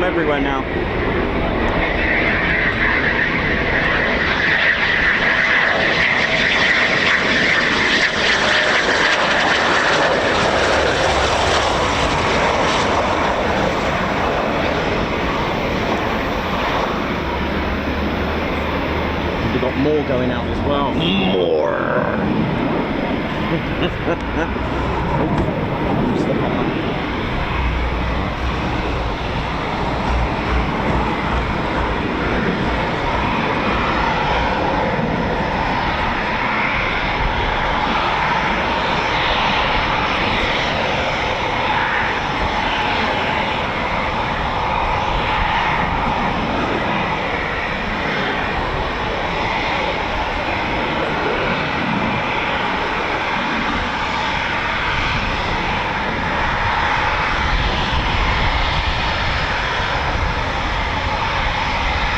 Everywhere now. We've got more going out as well. More. Slip on that.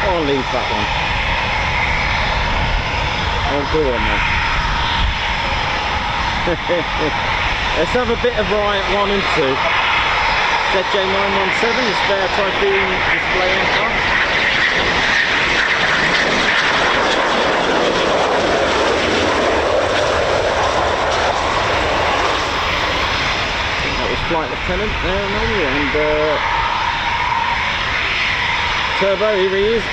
I'll leave that one. Oh, go on then. Let's have a bit of Riot 1 and 2. ZJ917, the spare Typhoon Display Team. That was Flight Lieutenant there, maybe, and Turbo, here he is.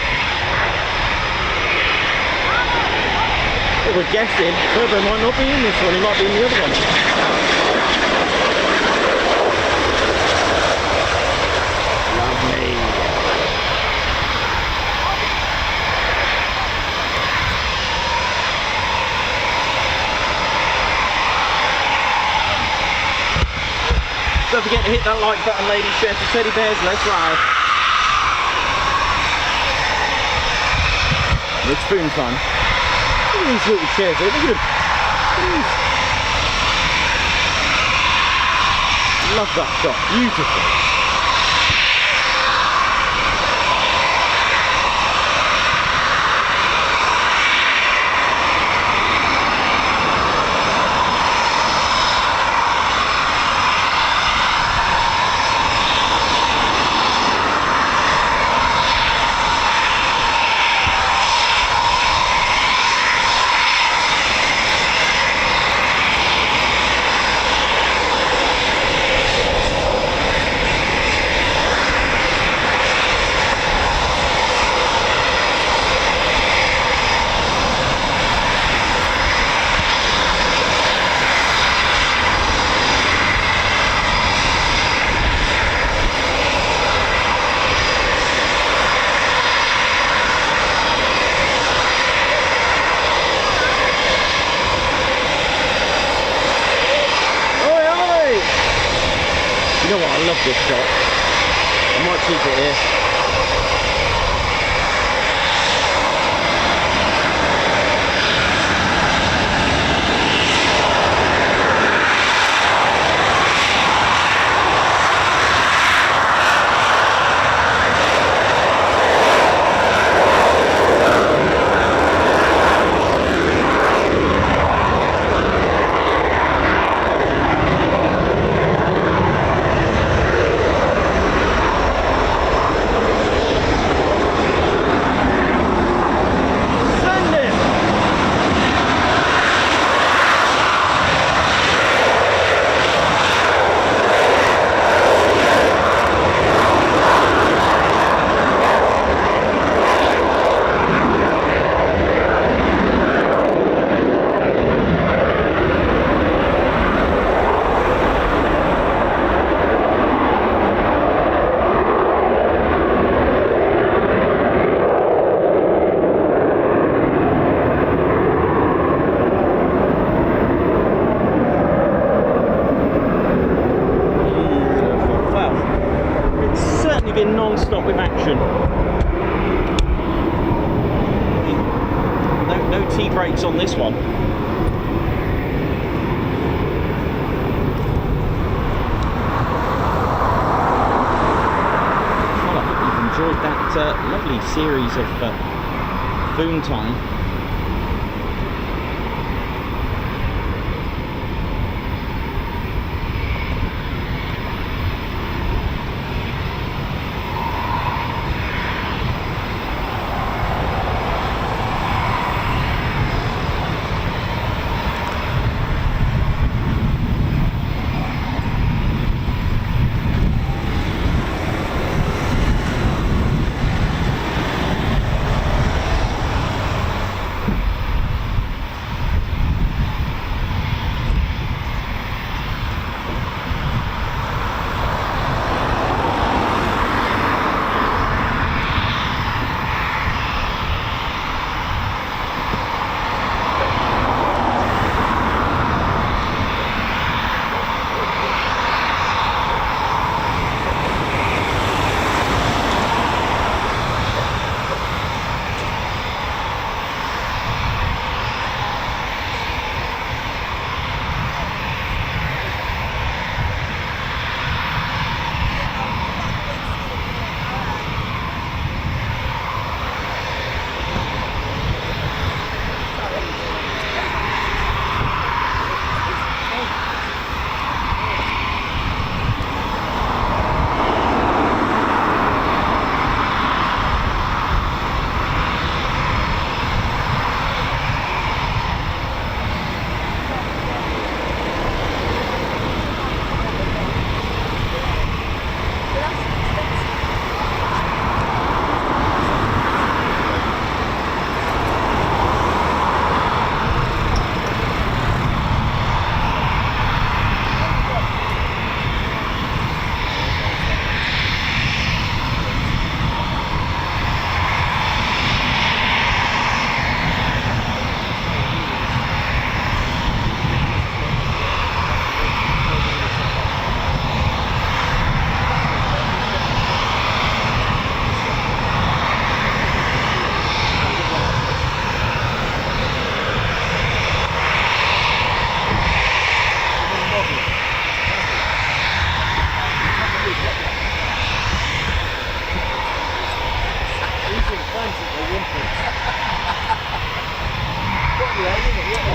Well, we're guessing Turbo might not be in this one, he might be in the other one. Lovely. Don't forget to hit that like button, ladies, share to teddy bears, let's ride. It's spoon time. Look at these little chairs here, look at them. Love that shot, beautiful. You know what, I love this shot. I might keep it here. knee brakes on this one. Well, I hope you've enjoyed that lovely series of Typhoon time.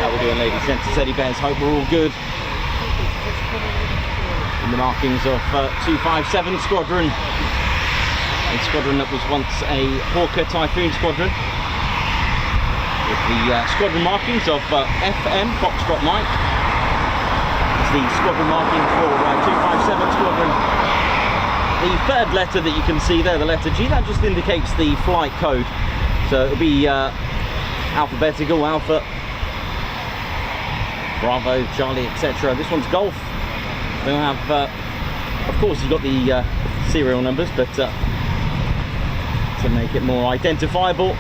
How we doing, ladies and gents? Teddy bears, hope we're all good. In the markings of 257 Squadron, a squadron that was once a Hawker Typhoon Squadron, with the squadron markings of FM, Foxtrot Mike. It's the squadron marking for 257 Squadron. The third letter that you can see there, the letter G, that just indicates the flight code. So it'll be alphabetical, Alpha, Bravo, Charlie, etc. This one's Golf. They'll have, of course, you've got the serial numbers, but to make it more identifiable,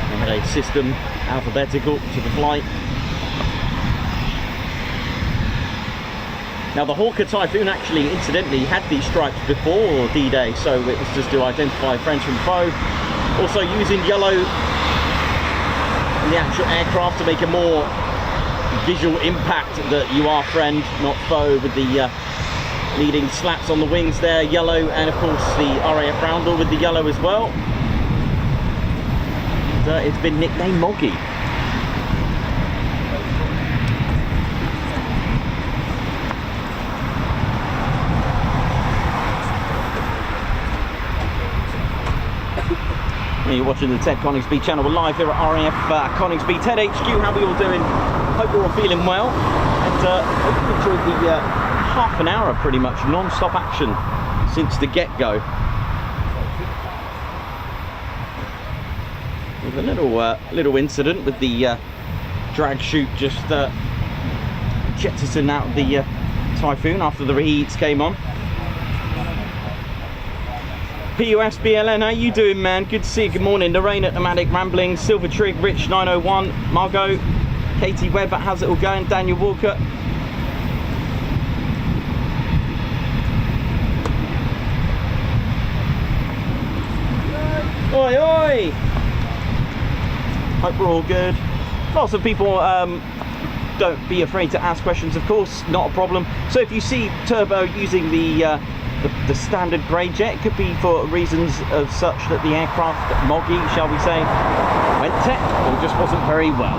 and a system alphabetical to the flight. Now the Hawker Typhoon actually, incidentally, had these stripes before D-Day, so it was just to identify friends from foe. Also using yellow in the actual aircraft to make a more visual impact that you are friend, not foe, with the leading slats on the wings there, yellow, and of course the RAF roundel with the yellow as well. And, it's been nicknamed Moggy. You're watching the Ted Coningsby channel. We're live here at RAF Coningsby, Ted HQ. How are we all doing? Hope we're all feeling well. And hope you enjoyed the half an hour of pretty much non-stop action since the get-go. With a little incident with the drag chute just jettisoning out of the Typhoon after the reheats came on. PUS BLN, how you doing, man? Good to see you. Good morning. Lorraine at Nomadic Ramblings, Silver Trig, Rich 901, Margot, Katie Webber, how's it all going? Daniel Walker. Oi, oi! Hope we're all good. Lots of people, don't be afraid to ask questions, of course, not a problem. So if you see Turbo using the standard grey jet, it could be for reasons of such that the aircraft, Moggy, shall we say, went tech or just wasn't very well.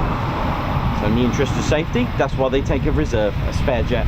So in the interest of safety, that's why they take a reserve, a spare jet.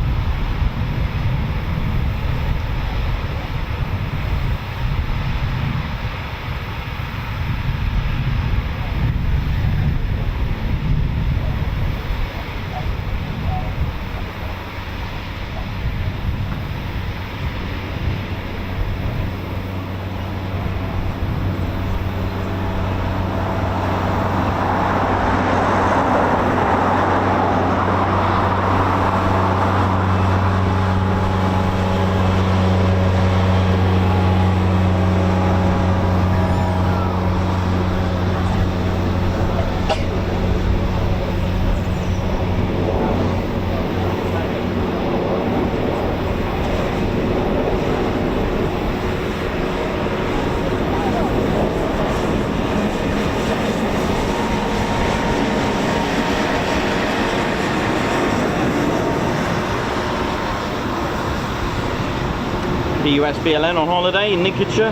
USBLN on holiday in Lincolnshire,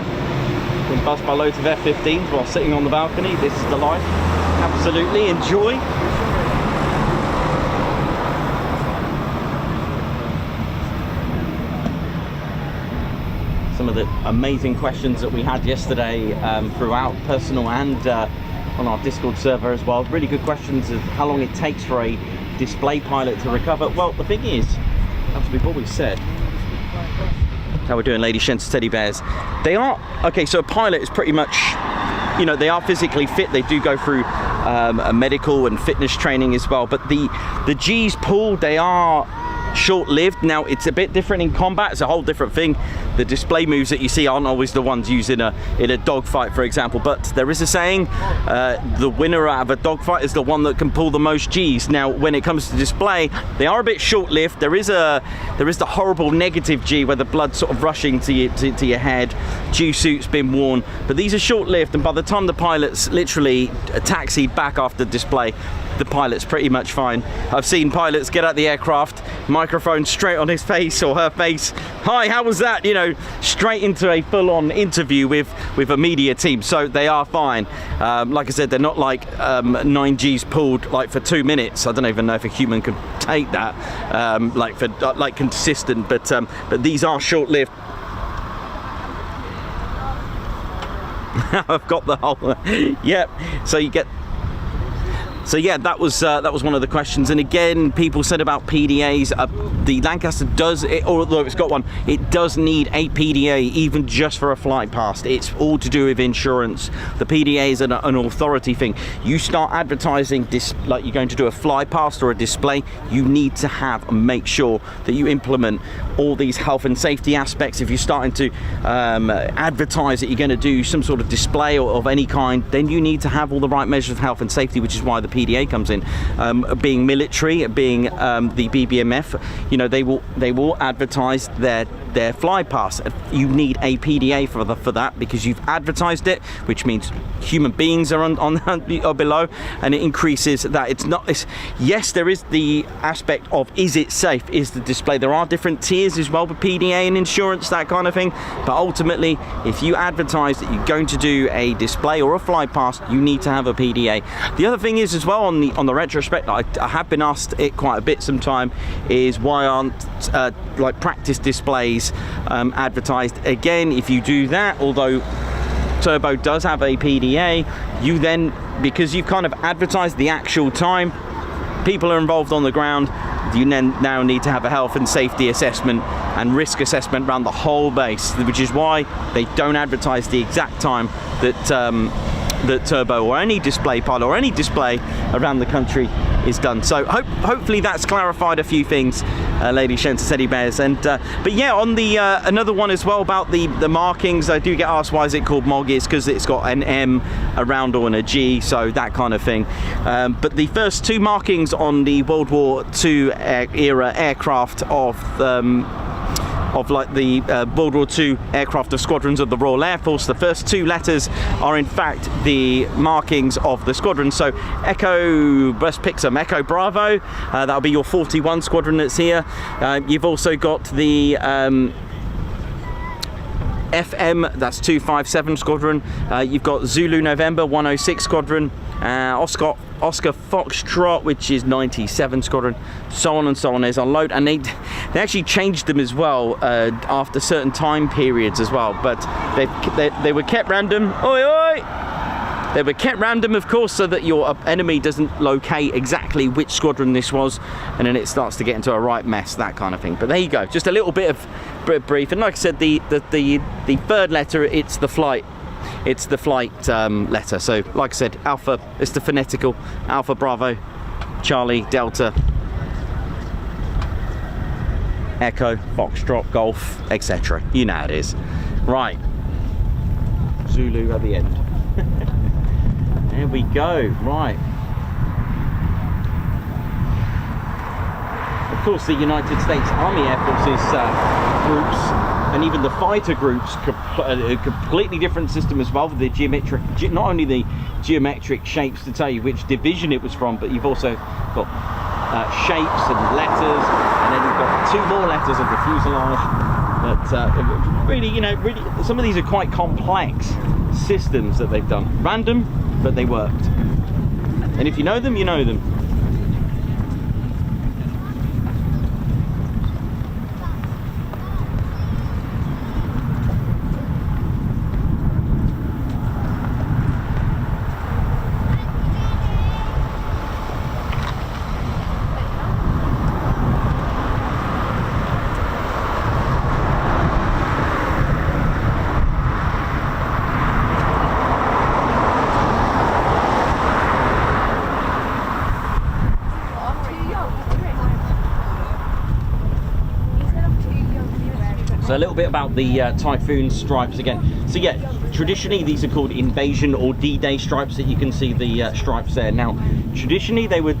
been buzzed by loads of F-15s while sitting on the balcony. This is the life. Absolutely enjoy. Some of the amazing questions that we had yesterday throughout personal and on our Discord server as well. Really good questions of how long it takes for a display pilot to recover. Well, the thing is, as we've always said, how we're doing, lady sheds, teddy bears. They are, okay, so a pilot is pretty much, you know, they are physically fit. They do go through a medical and fitness training as well. But the G's pulled, they are short-lived. Now, it's a bit different in combat. It's a whole different thing. The display moves that you see aren't always the ones used in a dogfight, for example. But there is a saying, the winner out of a dogfight is the one that can pull the most G's. Now, when it comes to display, they are a bit short-lived. There is the horrible negative G where the blood's sort of rushing to your head. G suit's been worn, but these are short-lived. And by the time the pilot's literally taxied back after display, the pilot's pretty much fine. I've seen pilots get out the aircraft, microphone straight on his face or her face. Hi, how was that? You know, straight into a full-on interview with a media team. So they are fine. Like I said, they're not like 9Gs pulled like for 2 minutes. I don't even know if a human could take that, like consistent. But these are short-lived. I've got the whole. Yep. So you get. So yeah, that was one of the questions. And again, people said about PDAs. The Lancaster does, although it's got one, it does need a PDA, even just for a flight past. It's all to do with insurance. The PDA is an authority thing. You start advertising this like you're going to do a fly past or a display, you need to have and make sure that you implement all these health and safety aspects. If you're starting to advertise that you're going to do some sort of display or of any kind, then you need to have all the right measures of health and safety, which is why the PDA comes in. Being military, being the BBMF, you know, they will advertise their fly pass. You need a PDA for that because you've advertised it, which means human beings are on or below, and it increases that. Yes, there is the aspect of, is it safe? Is the display? There are different tiers as well with PDA and insurance, that kind of thing. But ultimately, if you advertise that you're going to do a display or a fly past, you need to have a PDA. The other thing is as well on the retrospect, I have been asked it quite a bit sometime, is why aren't like practice displays advertised? Again, if you do that, although Turbo does have a PDA, you then, because you've kind of advertised the actual time, people are involved on the ground, you now need to have a health and safety assessment and risk assessment around the whole base, which is why they don't advertise the exact time that Turbo or any display pilot or any display around the country is done. So hopefully that's clarified a few things, lady sheds, teddy bears. And but yeah, on the another one as well about the markings, I do get asked why is it called Moggy. It's because it's got an M, a roundel and a G, so that kind of thing. But the first two markings on the World War II era aircraft of of like the World War II aircraft of squadrons of the Royal Air Force. The first 2 letters are in fact the markings of the squadron. So Echo, let's pick some, Echo Bravo, that'll be your 41 squadron that's here. You've also got the FM, that's 257 squadron. You've got Zulu November 106 squadron, Oscar Foxtrot, which is 97 squadron, so on and so on. There's a load, and they actually changed them as well after certain time periods as well, but they were kept random. Oi, oi! They were kept random, of course, so that your enemy doesn't locate exactly which squadron this was, and then it starts to get into a right mess, that kind of thing. But there you go, just a little bit of brief. And like I said, the third letter, it's the flight. It's the flight letter. So, like I said, Alpha, it's the phonetical. Alpha, Bravo, Charlie, Delta, Echo, Foxtrot, Golf, etc. You know how it is. Right. Zulu at the end. There we go. Right. Of course, the United States Army Air Force's groups, and even the fighter groups, a completely different system as well. The geometric, not only the geometric shapes to tell you which division it was from, but you've also got shapes and letters, and then you've got 2 more letters of the fuselage. But really, you know, really, some of these are quite complex systems that they've done. Random, but they worked. And if you know them, you know them. So a little bit about the Typhoon stripes again. So yeah, traditionally these are called invasion or D-Day stripes, that you can see the stripes there. Now, traditionally they were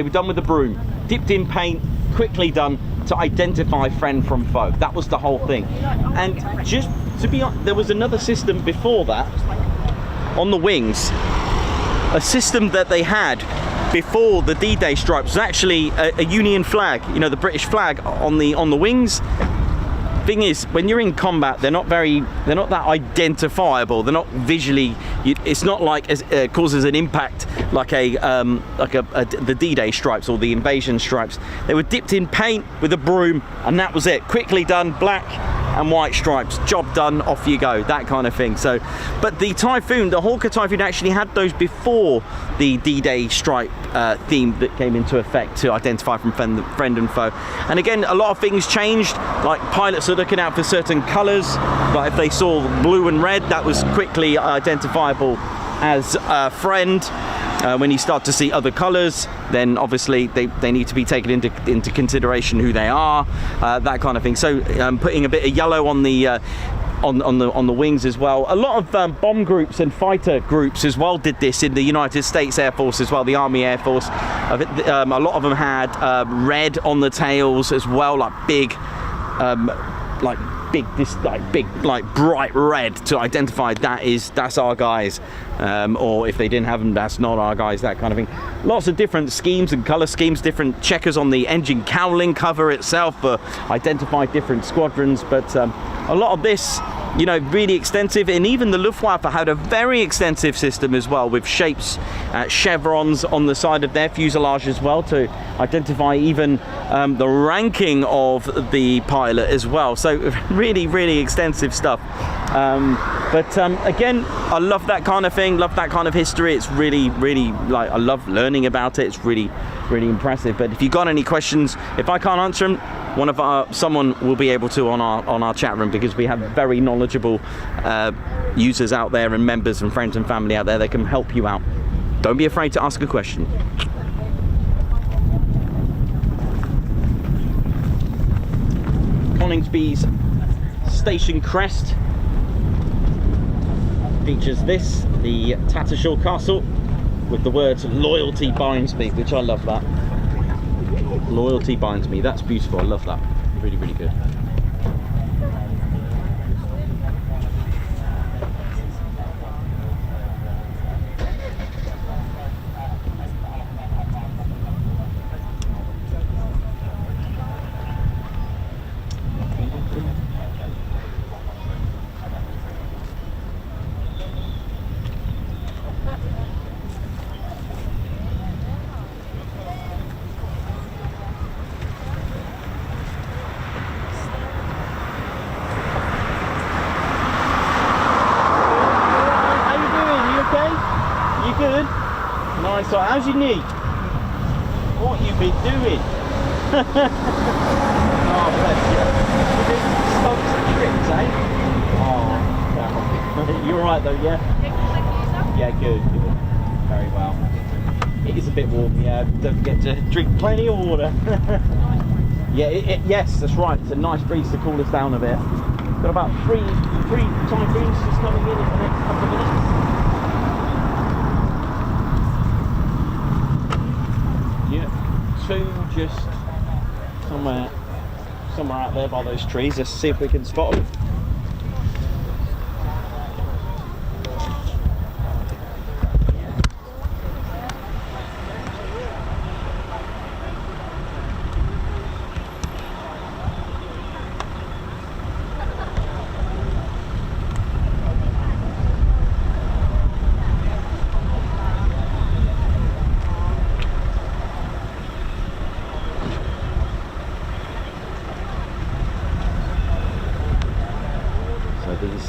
done with a broom, dipped in paint, quickly done to identify friend from foe. That was the whole thing. And just to be honest, there was another system before that on the wings. A system that they had before the D-Day stripes was actually a Union flag, you know, the British flag on the wings. Thing is, when you're in combat, they're not that identifiable. They're not visually. It's not like it causes an impact like the D-Day stripes or the invasion stripes. They were dipped in paint with a broom, and that was it. Quickly done, black and white stripes. Job done. Off you go. That kind of thing. So, but the Typhoon, the Hawker Typhoon, actually had those before the D-Day stripe theme that came into effect to identify from friend and foe. And again, a lot of things changed. Like pilots are looking out for certain colours. Like if they saw blue and red, that was quickly identifiable as a friend. When you start to see other colours, then obviously they need to be taken into consideration who they are, that kind of thing. So putting a bit of yellow on the on the wings as well. A lot of bomb groups and fighter groups as well did this in the United States Air Force as well, the Army Air Force. A lot of them had red on the tails as well, like big bright red to identify that's our guys, or if they didn't have them, that's not our guys, that kind of thing. Lots of different schemes and color schemes, different checkers on the engine cowling cover itself for identify different squadrons. But a lot of this, you know, really extensive, and even the Luftwaffe had a very extensive system as well, with shapes, chevrons on the side of their fuselage as well, to identify even the ranking of the pilot as well. So really, really extensive stuff. But again, I love that kind of thing, love that kind of history. It's really, really, like, I love learning about it. It's really, really impressive. But if you've got any questions, if I can't answer them, someone will be able to on our chat room, because we have very knowledgeable users out there, and members and friends and family out there that can help you out. Don't be afraid to ask a question. Coningsby's station crest features this, the Tattershall Castle, with the words "Loyalty binds me," which I love that. Loyalty binds me. That's beautiful. I love that. Really, really good. How's your knee? What you been doing? Oh, bless you. You doing some stunts and tricks, eh? Oh, you're alright though, yeah? Yeah, good. Very well. It is a bit warm, yeah. Don't forget to drink plenty of water. Yeah, yes, that's right. It's a nice breeze to cool us down a bit. Got about three typhoons just coming in the next couple of minutes. Yeah, two just somewhere out there by those trees. Let's see if we can spot them.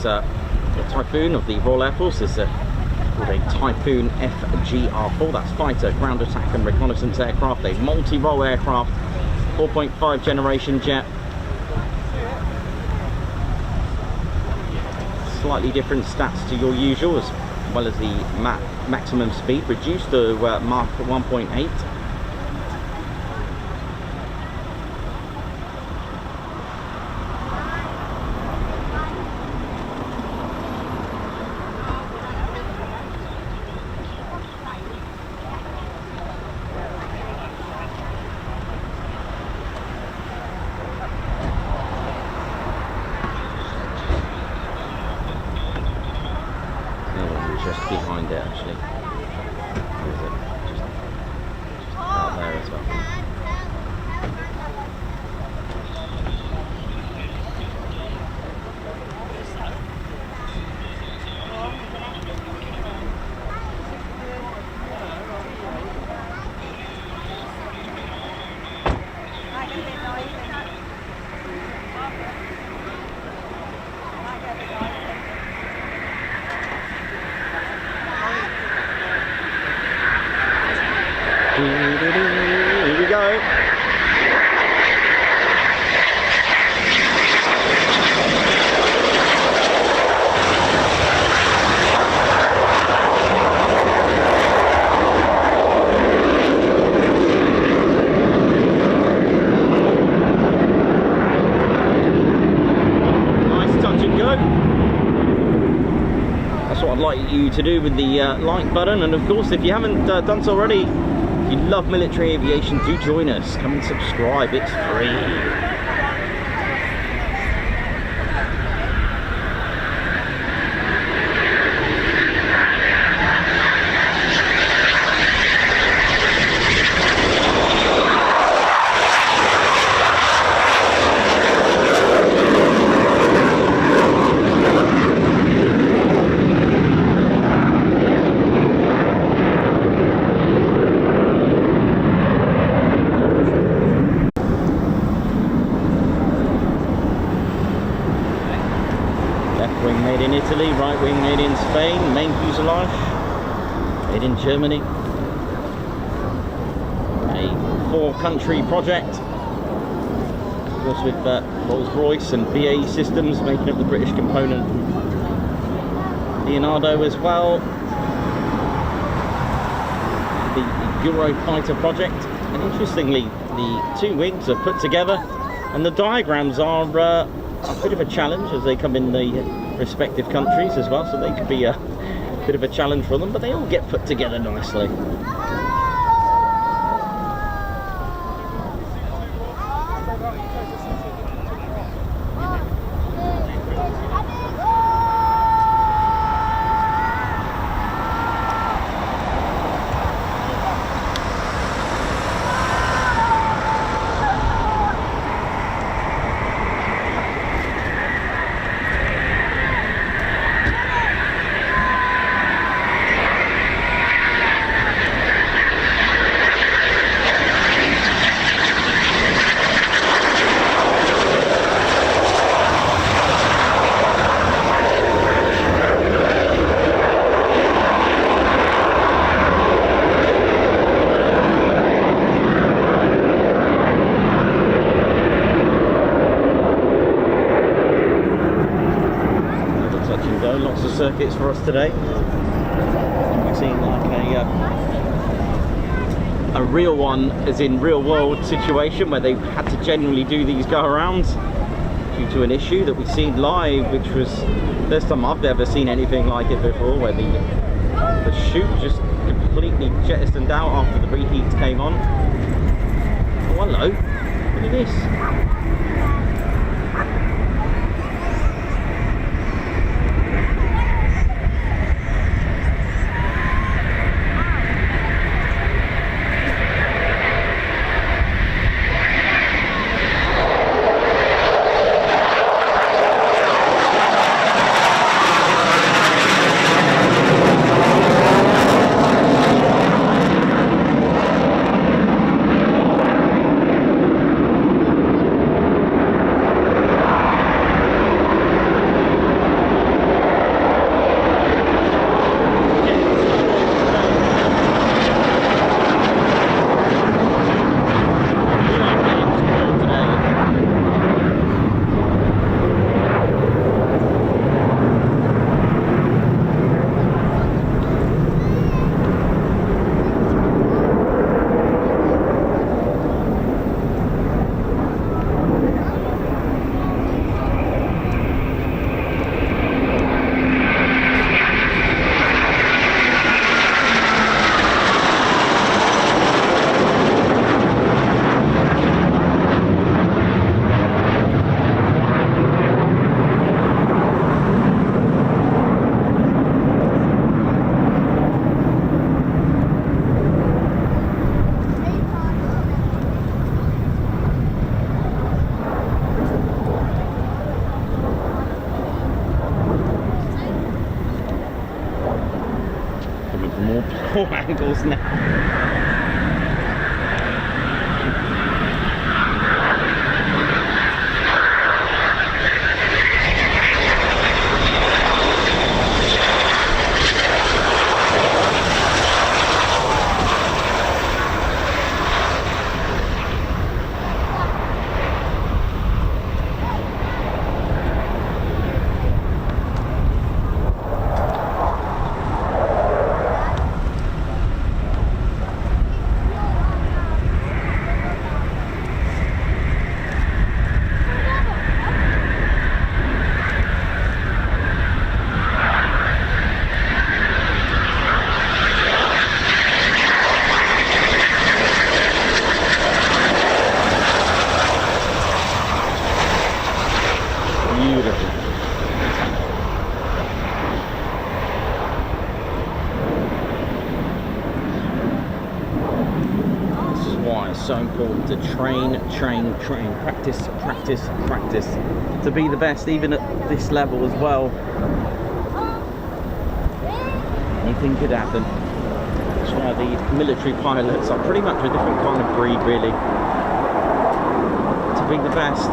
The Typhoon of the Royal Air Force is called a Typhoon FGR4. That's fighter, ground attack and reconnaissance aircraft, a multi-role aircraft, 4.5 generation jet. Slightly different stats to your usual, as well as the maximum speed reduced to Mach 1.8. Just behind it, actually. Or is it just out there as well? Here we go. Nice touch and go. That's what I'd like you to do with the like button, and of course if you haven't done so already, if you love military aviation, do join us. Come and subscribe, it's free. Wing made in Italy, right wing made in Spain, main fuselage made in Germany. A 4-country project, of course, with Rolls-Royce and BAE Systems making up the British component. Leonardo as well. The Eurofighter project, and interestingly, the 2 wings are put together, and the diagrams are a bit of a challenge as they come in the respective countries as well, so they could be a bit of a challenge for them, but they all get put together nicely. circuits for us today. We've seen like a real one, as in real world situation, where they had to genuinely do these go-arounds due to an issue that we've seen live, which was the first time I've ever seen anything like it before, where the chute just completely jettisoned out after the reheats came on. Oh, hello, look at this. More angles now. So important to train, practice to be the best, even at this level as well. Anything could happen. That's why the military pilots are pretty much a different kind of breed, really, to be the best.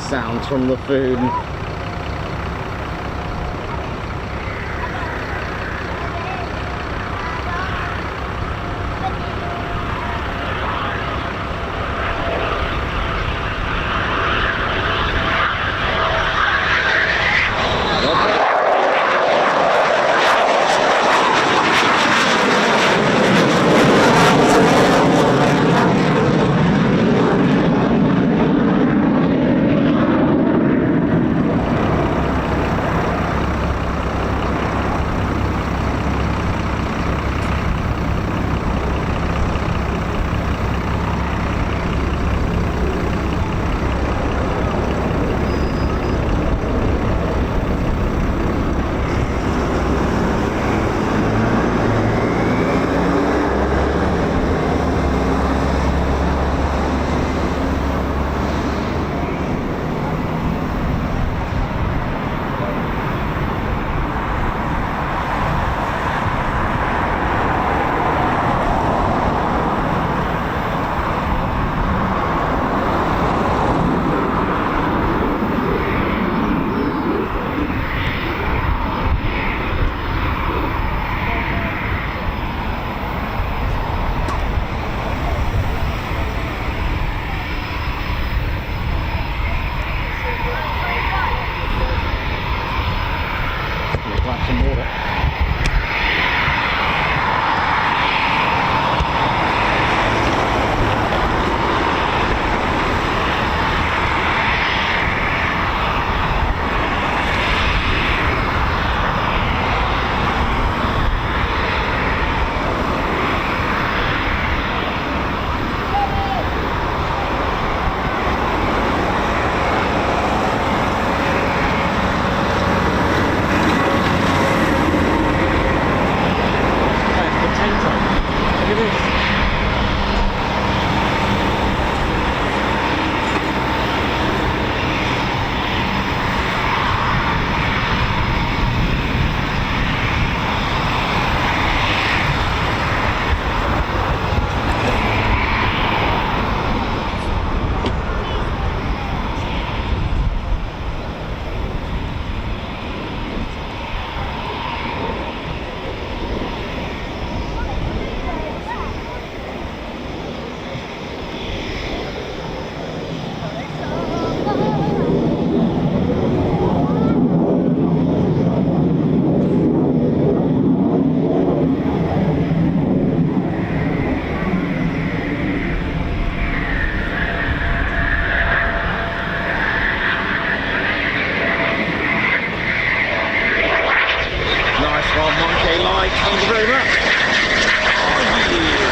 sounds from the food. Thank you very much. Oh, yeah.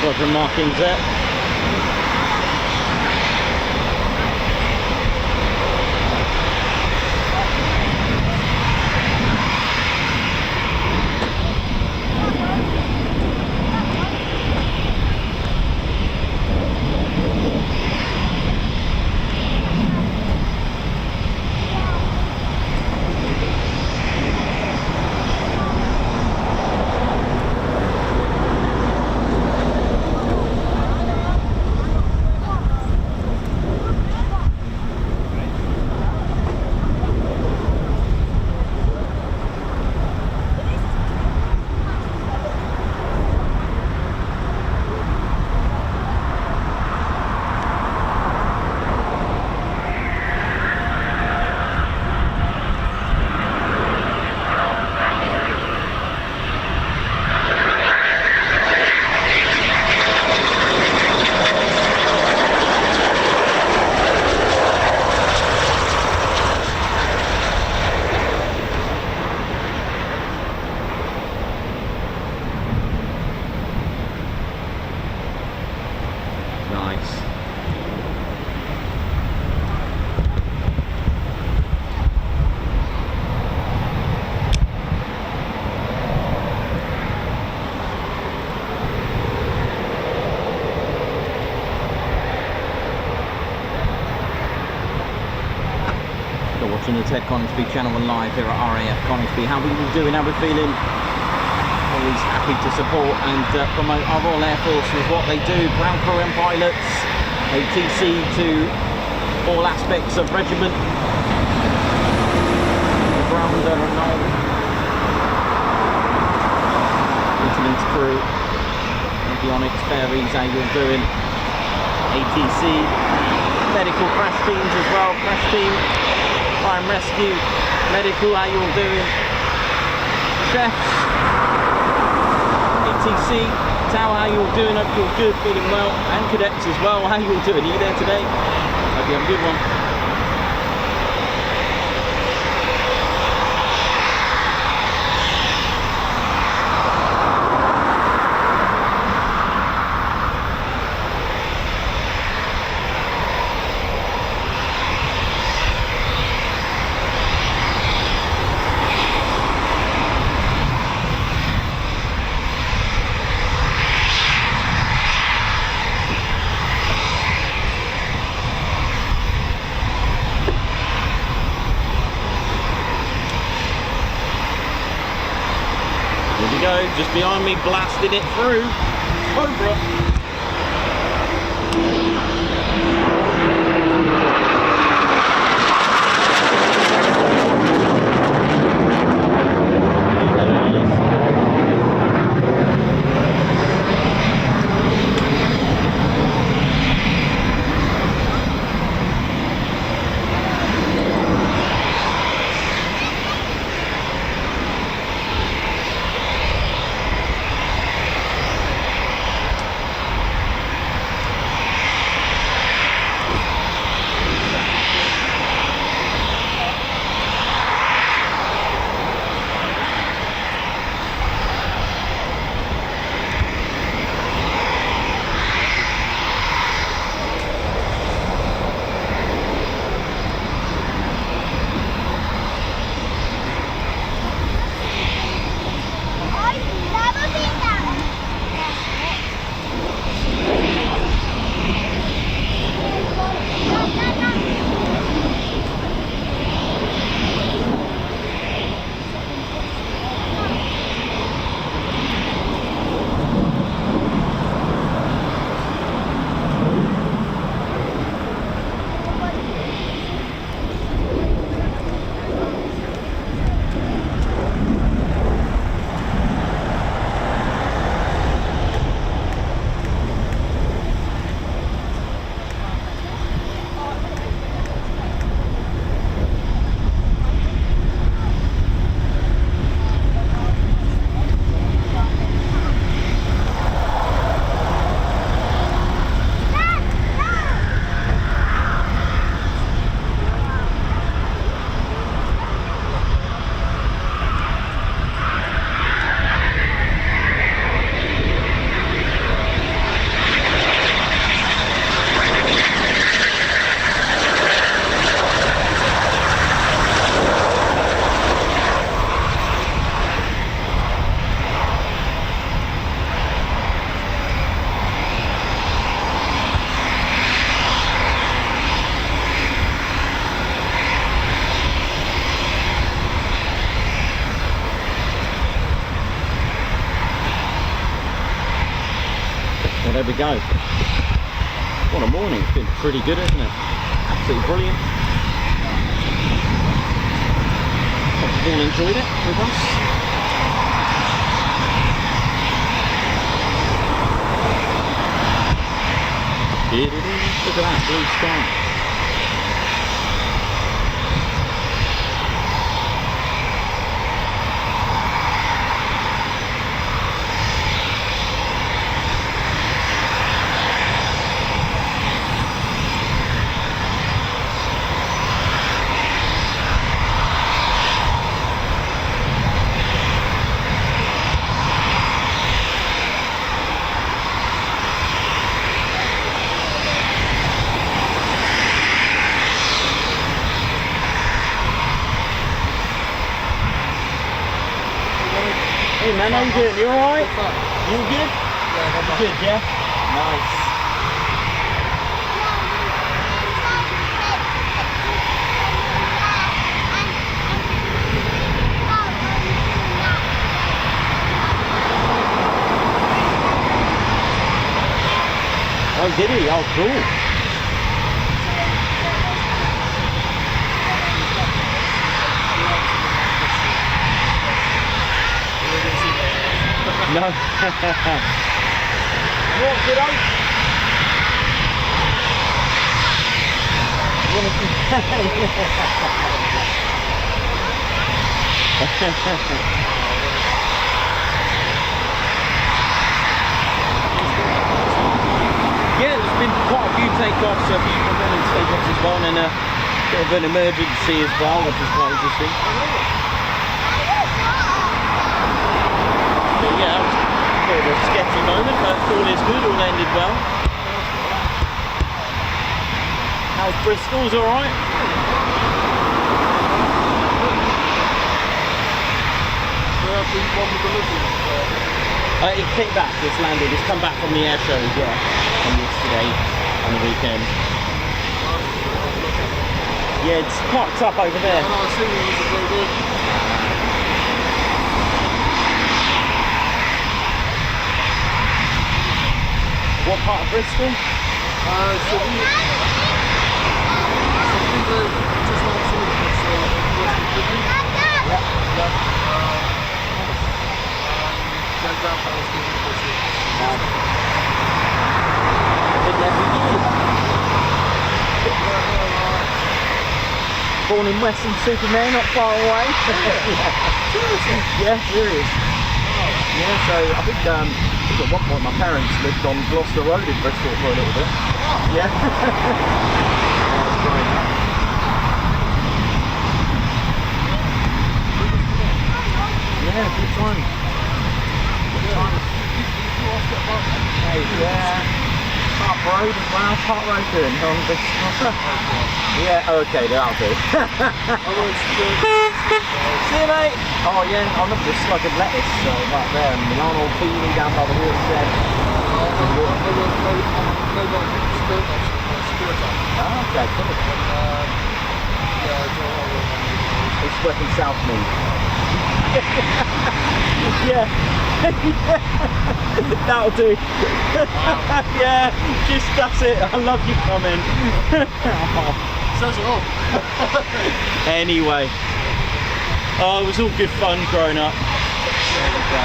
Squadron markings there. watching the Ted Coningsby channel and live here at RAF Coningsby. How are we all doing? How are we feeling? Always happy to support and promote our Royal Air Force with what they do. Ground crew and pilots, ATC to all aspects of regiment. The grounder and all. Maintenance crew, avionics, ferries, how you all doing? ATC, medical crash teams as well, crash team, fire and rescue, medical, how you all doing? Chefs, ATC, tower, how you all doing? Hope you're all good, feeling well, and cadets as well, how you all doing? Are you there today? Hope you have a good one. Just behind me, blasting it through. Cobra. There we go. What a morning. It's been pretty good, hasn't it? Absolutely brilliant. Hope you've all enjoyed it with us. Look at that blue sky. Hey man, how you doing? You alright? You all good? Yeah, you good, yeah? Nice. did he? Oh, cool. No. What, kiddo? Yeah, there's been quite a few takeoffs, a few performance takeoffs as well, and a bit of an emergency as well, which is quite interesting. But yeah, it was a bit of a sketchy moment, but all is good, all ended well. How's Bristol's alright? It came back, it's landed, it's come back from the air show as well, on yesterday, on the weekend. Yeah, it's parked up over there. What part of Bristol? Born in Western Superman, not far away. Yeah, serious. Yeah, so I think at one point my parents lived on Gloucester Road in Bristol for a little bit. Yeah. Yeah, good time. Good time. Hey, yeah. Park Road as well, Park Road doing on this. Yeah, okay, that'll do. See you, mate. Oh yeah, I remember the slug of lettuce right there, and the Arnold feeding down by the watershed. Oh, okay, cool. It's working South Mead. Yeah. That'll do. Yeah, just that's it. I love you coming. Says it all. Anyway. Oh, it was all good fun growing up. There we go.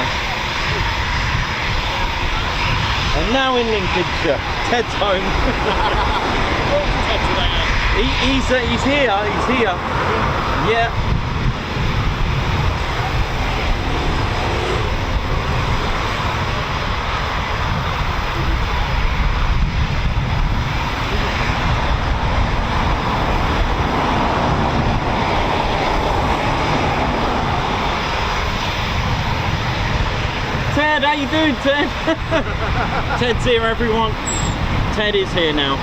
And now in Lincolnshire, Ted's home. He's here. He's here. Yeah. Ted, how you doing, Ted? Ted's here, everyone. Ted is here now.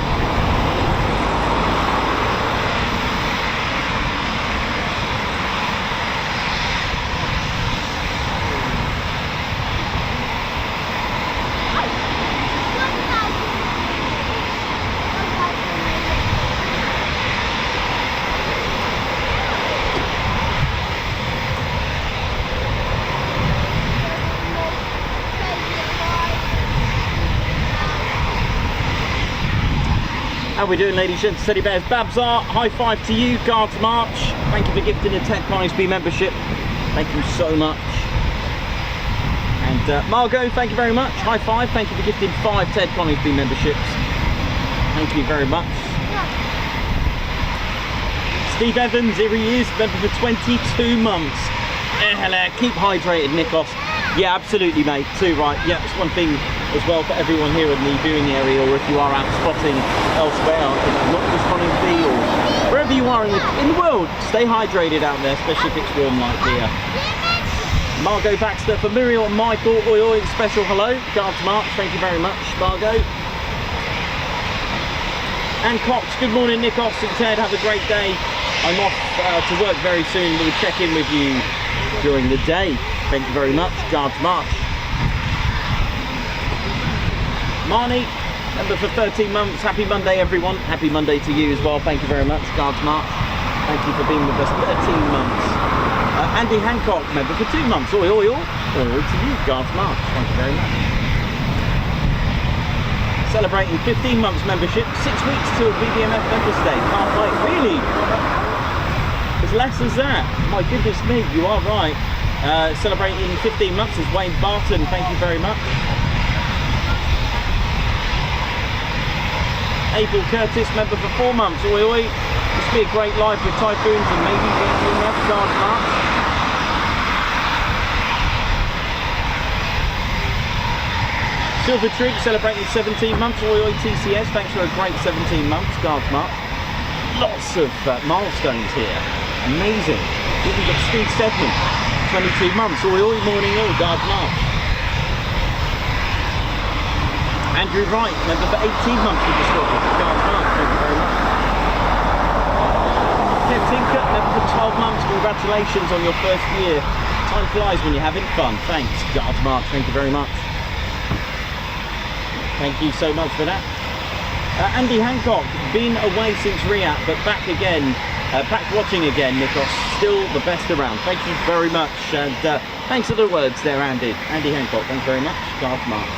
How we doing, ladies, gents, teddy bears, Babsar? High five to you, Guards March. Thank you for gifting a Ted Coningsby membership. Thank you so much. And Margot, thank you very much. High five. Thank you for gifting 5 Ted Coningsby memberships. Thank you very much. Steve Evans, here he is, member for 22 months. Hello, keep hydrated, Nikos. Yeah, absolutely, mate. Too right. Yeah, it's one thing as well for everyone here in the viewing area, or if you are out spotting elsewhere, not just Coningsby or wherever you are in the world, stay hydrated out there, especially if it's warm like here. Margot Baxter for Muriel and Michael. Oi, oi, special hello. Guards March, thank you very much, Margot. And Cox, good morning, Nikos and Ted. Have a great day. I'm off to work very soon. We'll check in with you during the day. Thank you very much, Guards March. Marnie, member for 13 months. Happy Monday, everyone. Happy Monday to you as well. Thank you very much, Guards March. Thank you for being with us 13 months. Andy Hancock, member for 2 months. Oi, oi, oi. Oi to you, Guards March. Thank you very much. Celebrating 15 months membership, 6 weeks to a BBMF member stay. Can't wait. Really? As less as that? My goodness me, you are right. Celebrating 15 months is Wayne Barton. Thank you very much. Abel Curtis, member for 4 months. Oi oi. This will be a great life with Typhoons and maybe BBMF Guard March. Silver Trig celebrating 17 months. Oi oi TCS. Thanks for a great 17 months Guards March. Lots of milestones here. Amazing. We've got Steve Sedman, 22 months. Oi oi morning all Guards March. Andrew Wright, member for 18 months with the squadron. Guards March, thank you very much. Kev Tinker, member for 12 months. Congratulations on your first year. Time flies when you're having fun. Thanks, Guards March, thank you very much. Thank you so much for that. Andy Hancock, been away since RIAT, but back again. Back watching again, Nikos. Still the best around. Thank you very much. And thanks for the words there, Andy. Andy Hancock, thanks very much. Guards March.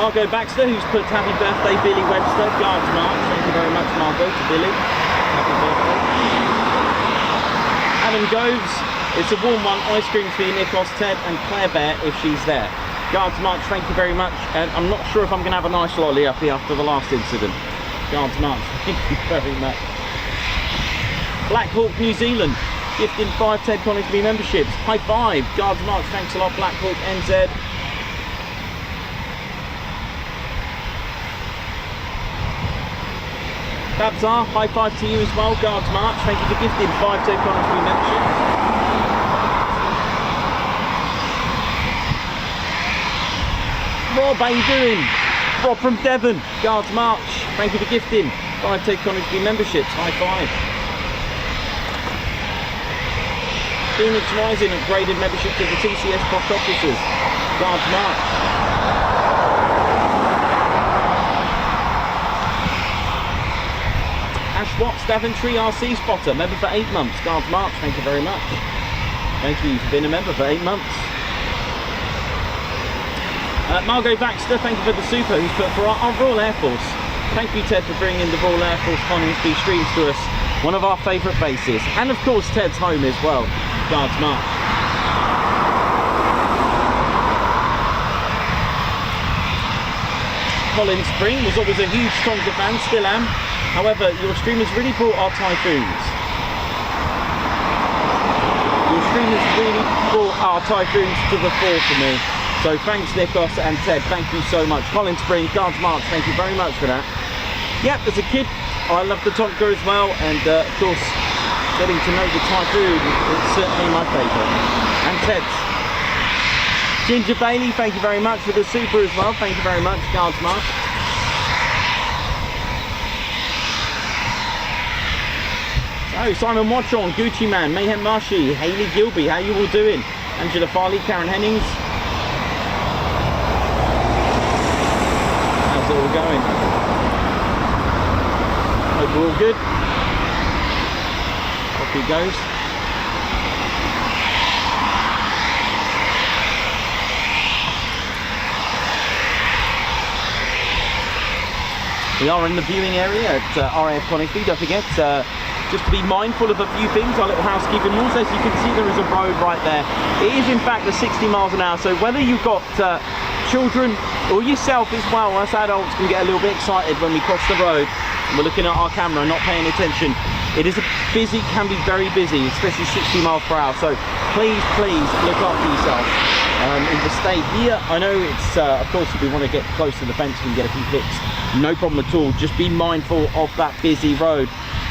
Margot Baxter, who's put happy birthday, Billy Webster, Guards March. Thank you very much, Margot, to Billy. Happy birthday. Adam Goves, it's a warm one. Ice creams for you, Nikos, Ted, and Claire Bear if she's there. Guards March, thank you very much. And I'm not sure if I'm going to have a nice lolly up here after the last incident. Guards March, thank you very much. Black Hawk New Zealand, gifting 5 Ted Coningsby memberships. High five, Guards March, thanks a lot, Black Hawk NZ. Babsar, high five to you as well, Guards March. Thank you for gifting 5 Ted Coningsby memberships. Rob, how you doing? Rob from Devon, Guards March. Thank you for gifting 5 Ted Coningsby memberships. High five. Phoenix Rising upgraded membership to the TCS Post Officers. Guards March. Ash Watts, Daventry RC Spotter, member for 8 months. Guards March, thank you very much. Thank you for being a member for 8 months. Margot Baxter, thank you for the super who's put for our Royal Air Force. Thank you, Ted, for bringing the Royal Air Force Coningsby streams to us. One of our favourite bases. And of course, Ted's home as well. Guards March. Colin Spring was always a huge Tonga fan, still am. However, your stream has really brought our Typhoons. Your stream has really brought our Typhoons to the fore for me. So thanks Nikos and Ted, thank you so much. Colin Spring, Guards March, thank you very much for that. Yep, as a kid, I loved the Tonka as well, and of course, getting to know the Typhoon is certainly my favourite. And Ted's. Ginger Bailey, thank you very much for the super as well, thank you very much, Guards March. So, Simon Watchon, Gucci Man, Mayhem Marshy, Hayley Gilby, how you all doing? Angela Farley, Karen Hennings. How's it all going? Hope we're all good. Off he goes. We are in the viewing area at RAF Coningsby. Don't forget, just to be mindful of a few things, our little housekeeping rules. As you can see, there is a road right there. It is in fact the 60 miles an hour, so whether you've got children or yourself as well, us adults can get a little bit excited when we cross the road and we're looking at our camera and not paying attention. It is busy, can be very busy, especially 60 miles per hour, so please look after yourself. In the state here, I know it's of course if we want to get close to the fence we can get a few pics, no problem at all. Just be mindful of that busy road.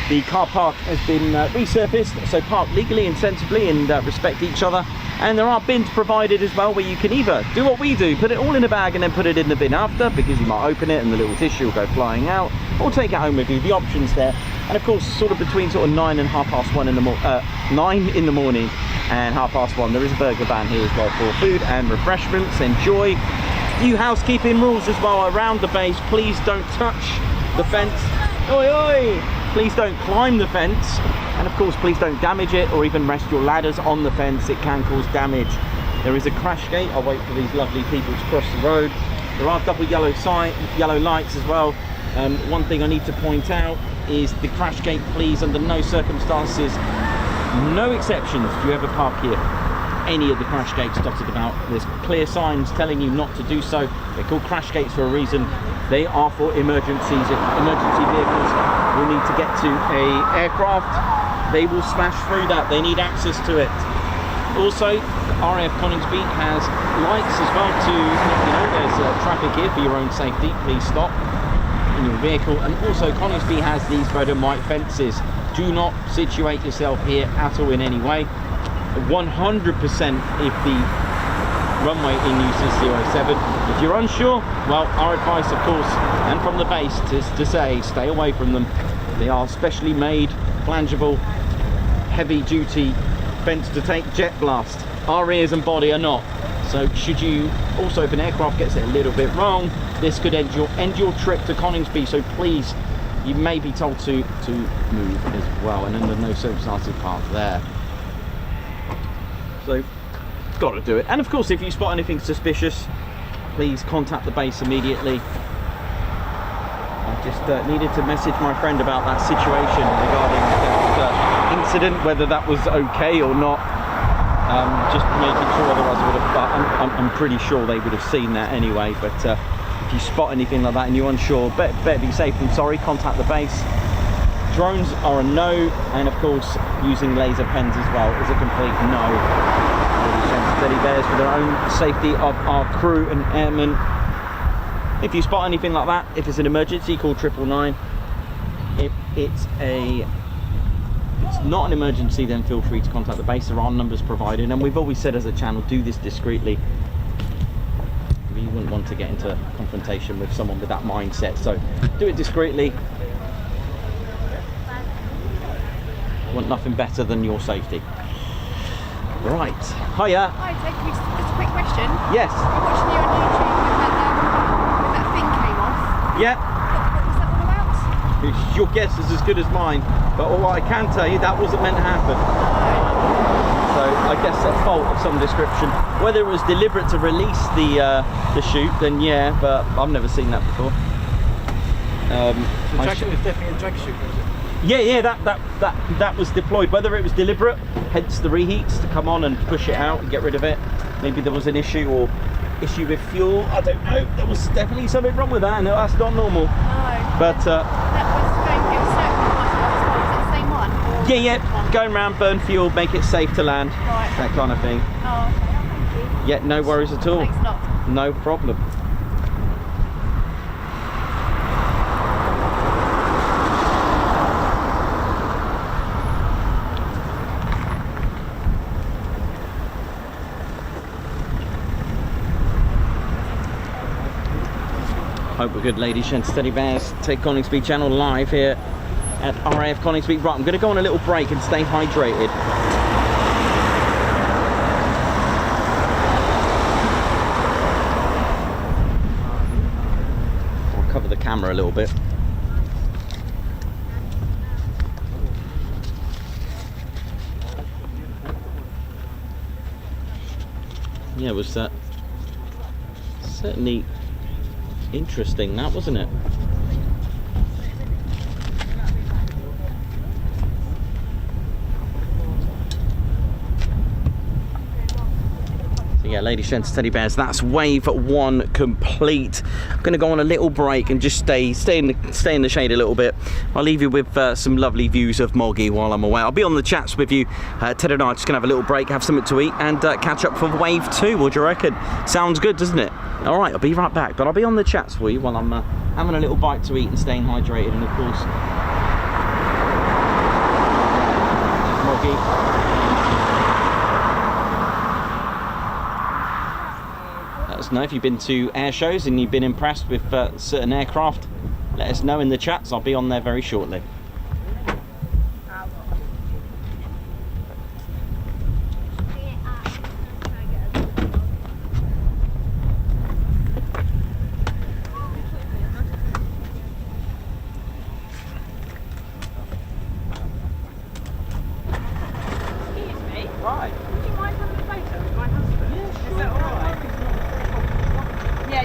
The car park has been resurfaced, so park legally and sensibly and respect each other. And there are bins provided as well, where you can either do what we do, put it all in a bag and then put it in the bin after, because you might open it and the little tissue will go flying out, or take it home with you. The options there. And of course, sort of between sort of 9 and 1:30 in the 9 in the morning and 1:30, there is a burger van here as well for food and refreshments. Enjoy. Few housekeeping rules as well around the base. Please don't touch the fence. Oi oi! Please don't climb the fence, and of course please don't damage it or even rest your ladders on the fence. It can cause damage. There is a crash gate. I'll wait for these lovely people to cross the road. There are double yellow lights as well. One thing I need to point out is the crash gate, please, under no circumstances, no exceptions, do you ever park here. Any of the crash gates dotted about. There's clear signs telling you not to do so. They're called crash gates for a reason. They are for emergencies. If emergency vehicles will need to get to a aircraft, they will smash through that. They need access to it. Also, RAF Coningsby has lights as well to let you know there's traffic here for your own safety. Please stop in your vehicle. And also, Coningsby has these red and white fences. Do not situate yourself here at all in any way. 100% if the runway in use is 07. If you're unsure, well, our advice, of course, and from the base, is to say stay away from them. They are specially made, flangeable, heavy-duty fence to take jet blast. Our ears and body are not. So should you, also if an aircraft gets it a little bit wrong, this could end your trip to Coningsby. So please, you may be told to move as well, and under no circumstances park there. So, got to do it. And of course, if you spot anything suspicious, please contact the base immediately. I just needed to message my friend about that situation regarding that incident, whether that was okay or not. Just making sure, otherwise I would have. I'm pretty sure they would have seen that anyway. But if you spot anything like that and you're unsure, better be safe than sorry. Contact the base. Drones are a no, and of course using laser pens as well is a complete no. Teddy bears for their own safety of our crew and airmen. If you spot anything like that, if it's an emergency, call 999. If it's not an emergency, then feel free to contact the base. There are numbers provided, and we've always said as a channel, do this discreetly. You wouldn't want to get into confrontation with someone with that mindset, so do it discreetly. Want nothing better than your safety. Right. Hiya. Hi, Ted. Just a quick question. Yes. I'm watching you on YouTube with that thing came off. Yeah. What was that all about? Your guess is as good as mine, but all I can tell you, that wasn't meant to happen. So I guess a fault of some description. Whether it was deliberate to release the chute, then yeah, but I've never seen that before. The track was definitely a drag chute, was it? Yeah, that was deployed. Whether it was deliberate, hence the reheats to come on and push it out and get rid of it. Maybe there was an issue or issue with fuel. I don't know. There was definitely something wrong with that, and that's not normal. No. But that was going to be was it the same one? yeah, going around, burn fuel, make it safe to land. Right. That kind of thing. Oh, okay. Thank you. Yeah, no worries at all. Thanks a lot. No problem. Hope we're good, ladies, gents, teddy bears. Ted Coningsby channel live here at RAF Coningsby. Right, I'm going to go on a little break and stay hydrated. I'll cover the camera a little bit. Yeah, it was certainly interesting, that, wasn't it? So yeah, ladies, gents, teddy bears, that's wave one complete. I'm going to go on a little break and just stay in the shade a little bit. I'll leave you with some lovely views of Moggy while I'm away. I'll be on the chats with you. Ted and I are just going to have a little break, have something to eat, and catch up for wave two. What do you reckon? Sounds good, doesn't it? All right, I'll be right back, but I'll be on the chats for you while I'm having a little bite to eat and staying hydrated, and of course, Moggy. Let us know if you've been to air shows and you've been impressed with certain aircraft. Let us know in the chats. I'll be on there very shortly.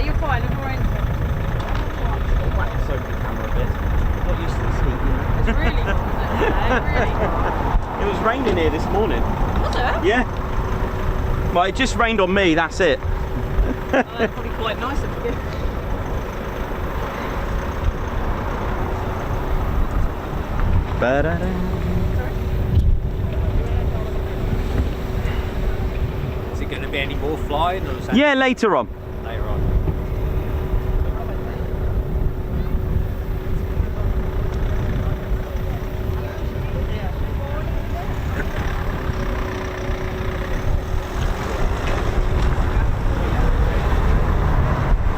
you're fine. I'm alright. Whack the soap camera a bit. Not used to this heat, you know. It's really hot today, really. It was raining here this morning. Was it? Yeah. Well, it just rained on me, that's it. Oh, that's probably quite nice of you. Ba-da-da. Is it going to be any more flying, or is that Yeah, later on. later on?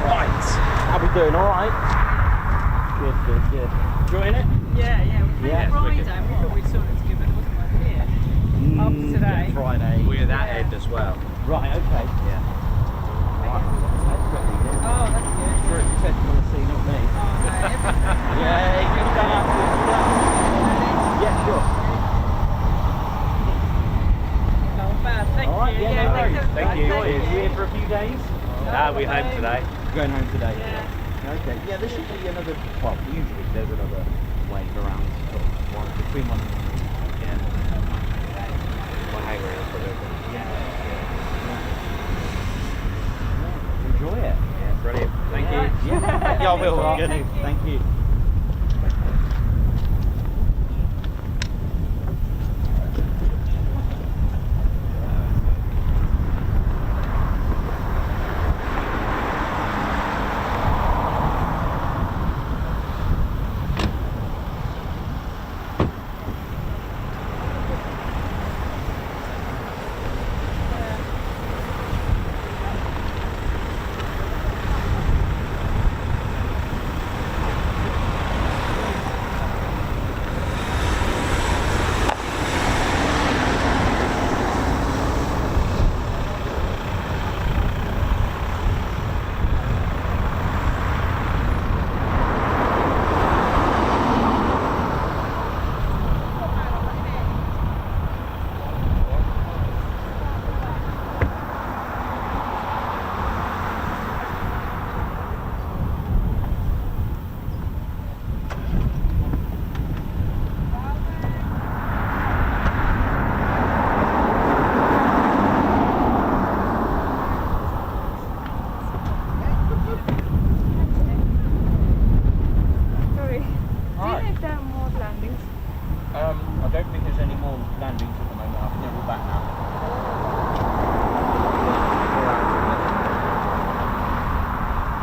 Right. How we doing? All right. Good, good, good. Enjoying it? Yeah, yeah. We Yeah, came Friday. wicked. We thought we'd sort it together, wasn't we? Here. After today. Friday. We're that Yeah. end as well. Right. Okay. Yeah. Right. Oh, that's good. You're at Ted on the scene, not me. Oh, no, everything. Yeah, you can stand up to it. Yeah, sure. Not bad. Thank All right, you. yeah, no worries. thanks. Thank you. You here for a few days? We're home today. Going home today. Yeah. Okay. Yeah, there should be another. Well, usually there's another wave around. One between one. Yeah. One hangar is for Enjoy it. Yeah, brilliant. Thank you. Yeah, I will. Good. Thank you. Sorry. Do you know if there are more landings? I don't think there's any more landings at the moment. I think they're all back now.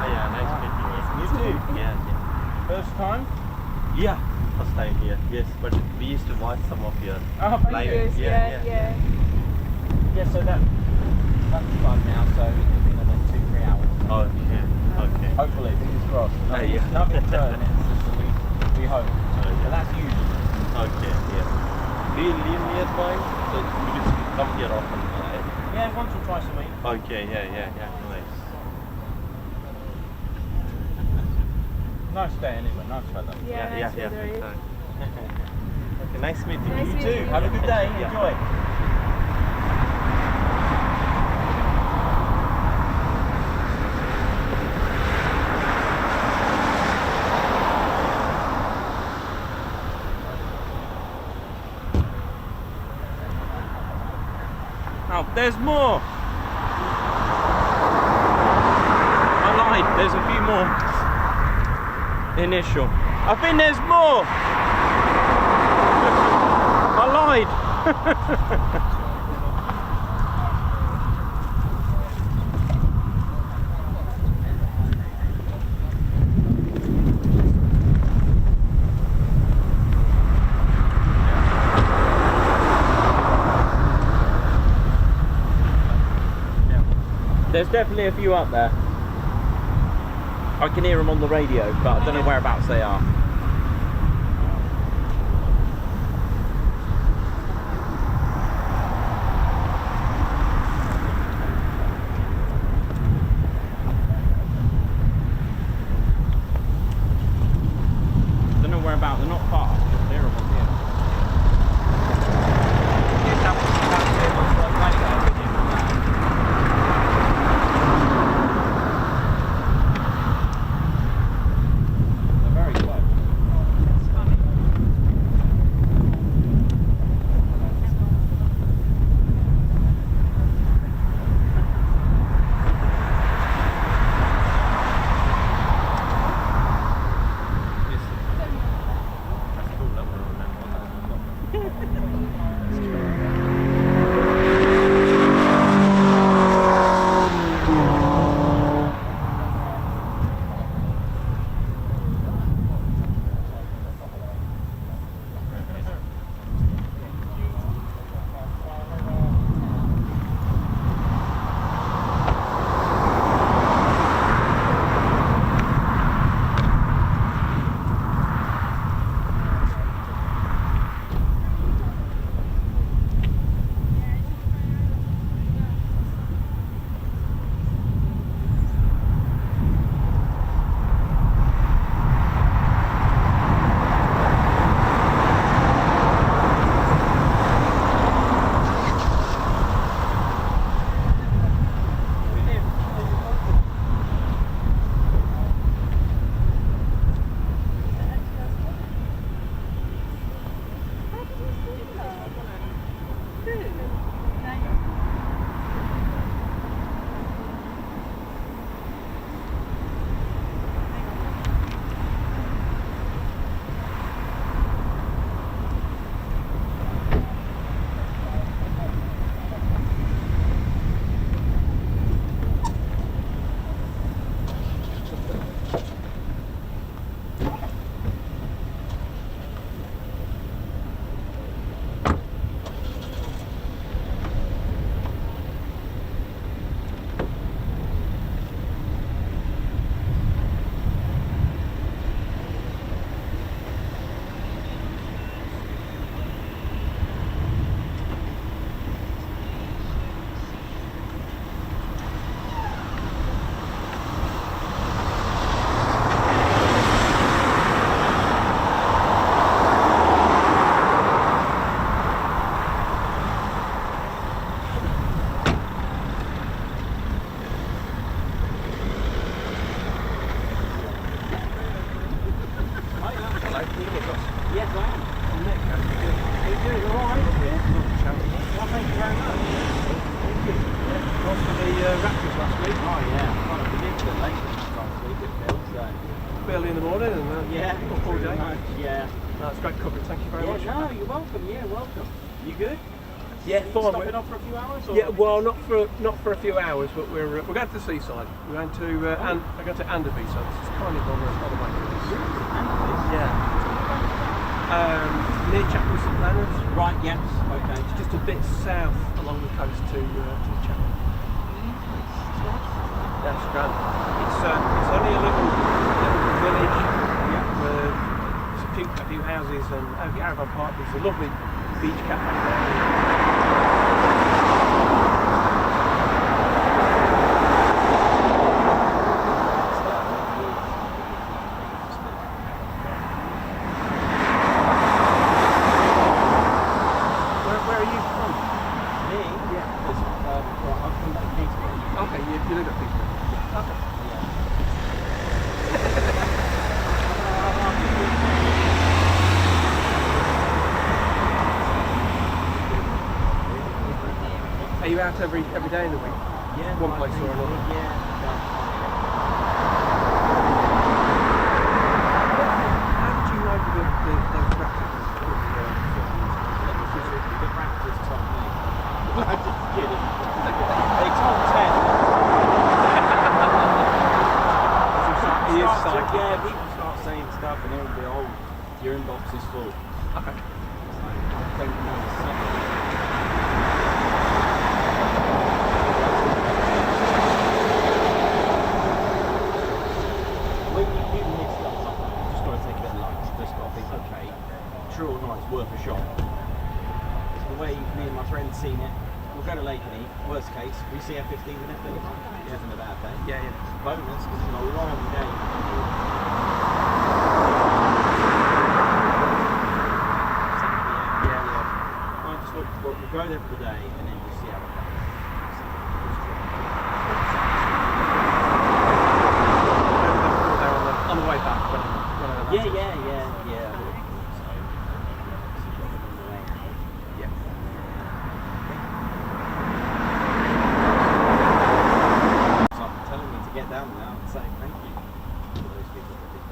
Oh yeah, nice meeting you. You too? Yeah, First time? yeah. First time here. Yes, but we used to watch some of your Oh, thank live. you. Yeah. Yeah, so that's fun now, so it could be another 2-3 hours. Okay. Okay. Hopefully, fingers crossed. Yeah. Nothing certain, it's just we hope. But that's usual. Okay. Yeah. Do you live nearby? So you just come here often, right? Yeah, once or twice a week. Okay. Yeah. Nice. Nice day anyway, nice weather. Yeah. Yeah. there is. Okay. Nice meeting Nice you. meeting You too. Have a good day. Yeah. Enjoy. Oh, there's more. I lied. There's a few more. Initial. I think there's more. I lied. There's definitely a few up there. I can hear them on the radio, but I don't know whereabouts they are. Don't know whereabouts. They're not far. Just hear them on here. Raptors last week. Oh yeah, kind of ridiculous late last week it feels so. Early in the morning and Yeah, up all day. much, yeah. That's great coverage, thank you very much. No, you're welcome, yeah, welcome. You good? Yeah, You fine. stopping off for a few hours? Or? Yeah, well, not for a few hours, but we're going to the seaside. We're going to we're going to Anderby, so it's kind of on the way to this. Yeah. Near Chapel St Leonard's. Right, yes, okay. It's just a bit south along the coast to Chapel. That's grand. It's only a little village. Yeah. Where there's a few houses and Aravan Park. There's a lovely beach cafe there. Are you out every day in the week? Yeah. One place or another? Yeah. How did you know those Raptors? The Raptors told me. I'm just kidding. They told Ted. Yeah, people start saying stuff and they'll be, oh, your inbox is full. Okay. So, I don't know. Okay, true or not, it's worth a shot. The way me and my friends seen it, we'll go to Layla. Worst case, we see F-15 and F-35. It isn't a bad day. Yeah, yeah. Bonus, because it's a long day. Yeah. I just look, we'll go there for the day and then just see how it goes. On the way back. Yeah. Get down now and say thank you to those people that did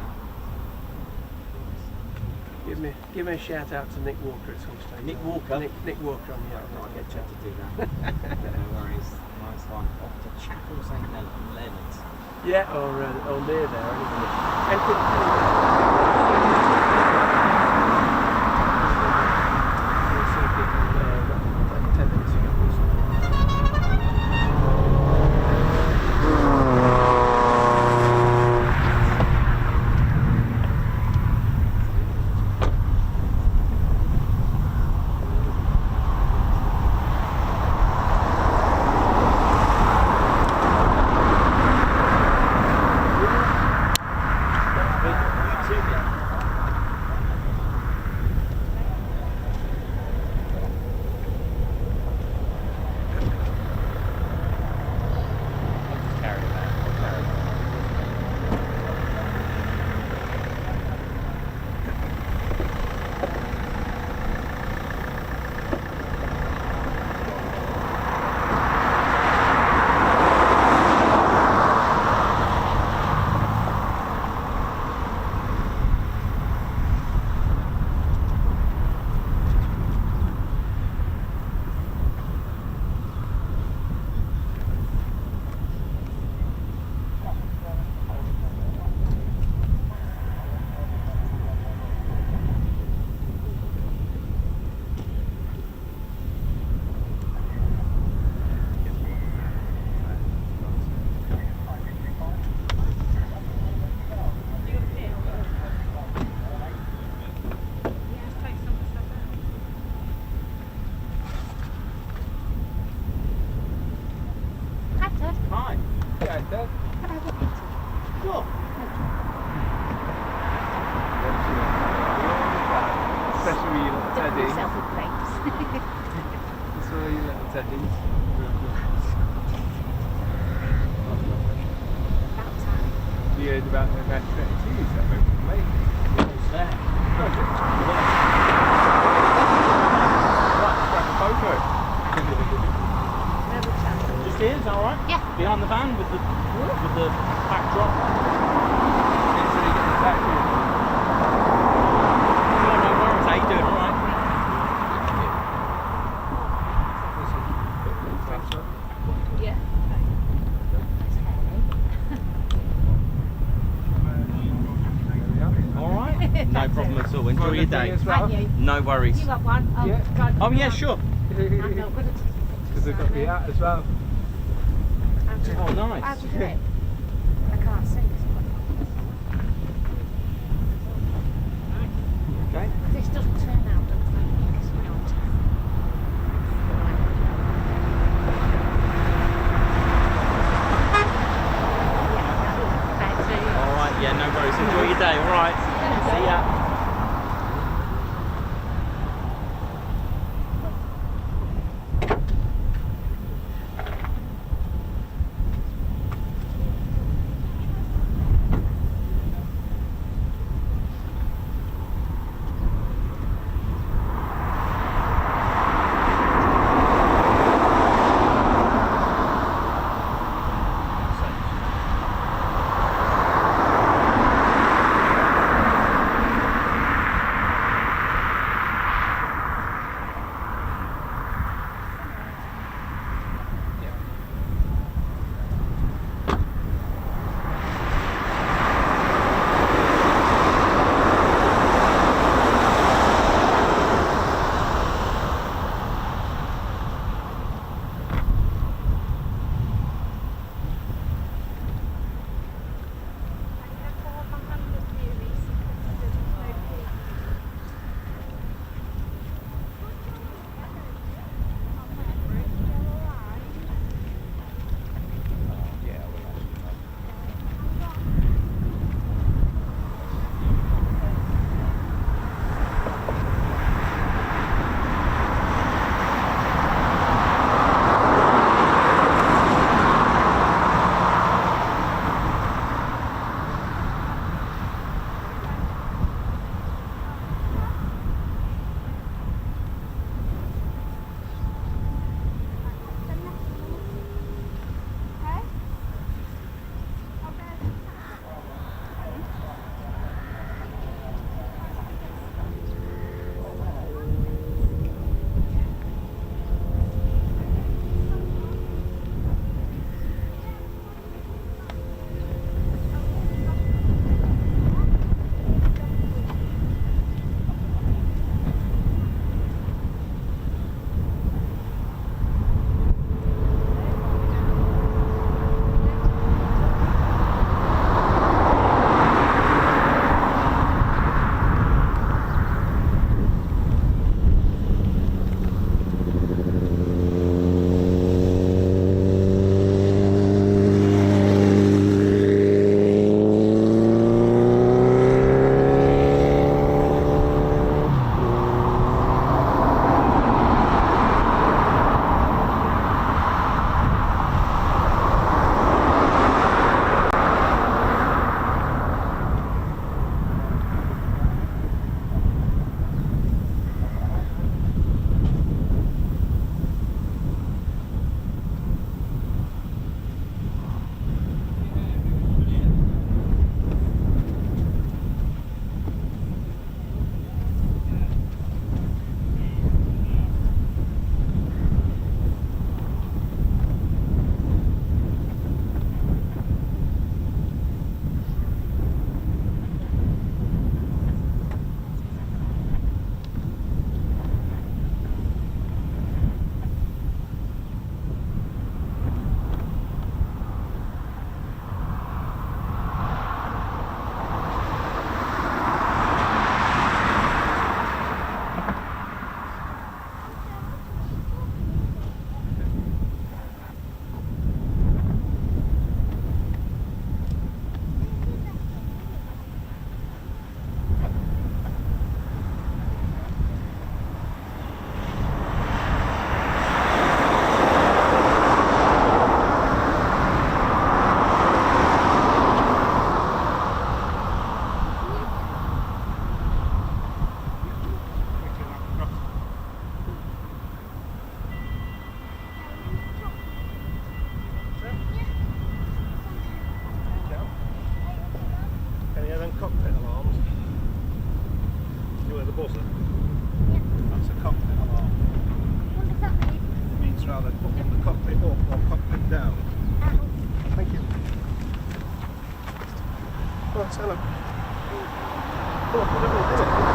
that. Give me a shout out to Nick Walker at some stage. Nick Walker? Nick Walker on the I'll get Chute to do that. No worries. Nice one. Off to Chapel St Leonard's. Yeah, or near there. Cheers, all right. Yeah. Behind the van with the backdrop. Make sure you get the back here. No worries. How you doing? All right. Yeah. All right. No problem at all. Enjoy your day. And you. No worries. You got one? Oh, Yeah. God, Oh you yeah, want- sure. I'm not good at it. Because they've got the out as well. How do you- Oh, nice. How do you do it? I can't see. Okay. This doesn't turn out, does it? It's not. Thank you. All right. Yeah, no worries. Enjoy your day. All right. See ya. Tell him. Come on, come on, come on.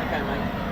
Okay, mate.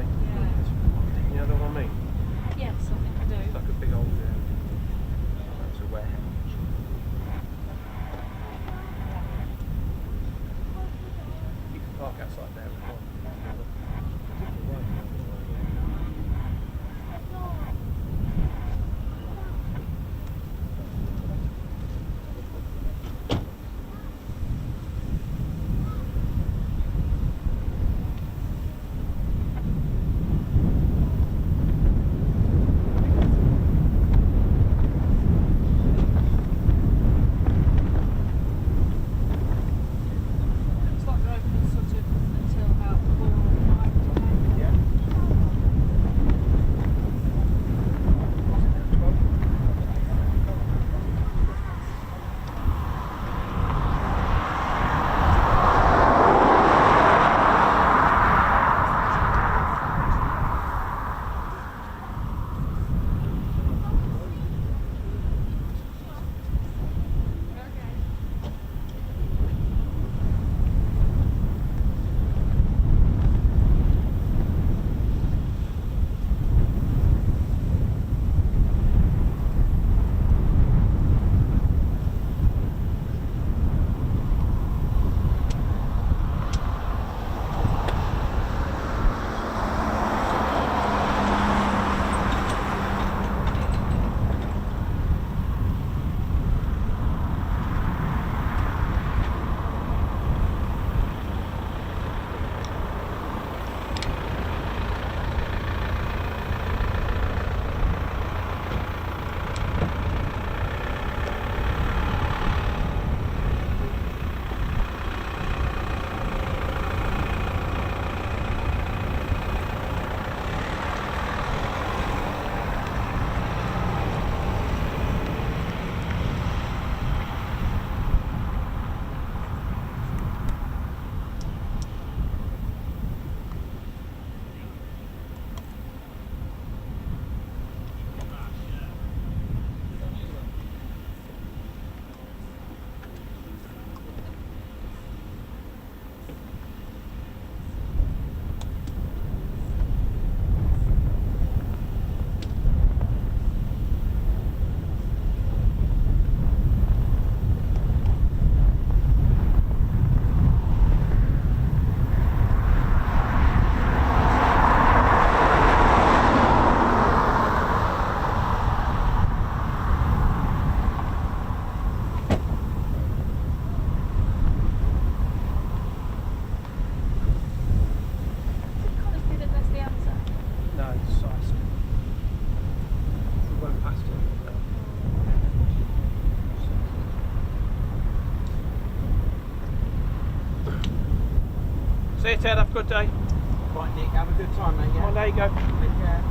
they? Yeah. You know what I mean? Yes, I think I do. It's like a big old. That's a warehouse. You can park outside there as well. It's like they're open sort of until about 4 or 5 today. Yeah. Coningsby that that's the answer. No, it's size. We went past it. See you, Ted. Have a good day. Right, Nick, have a good time, mate. Well, there you go. Take care.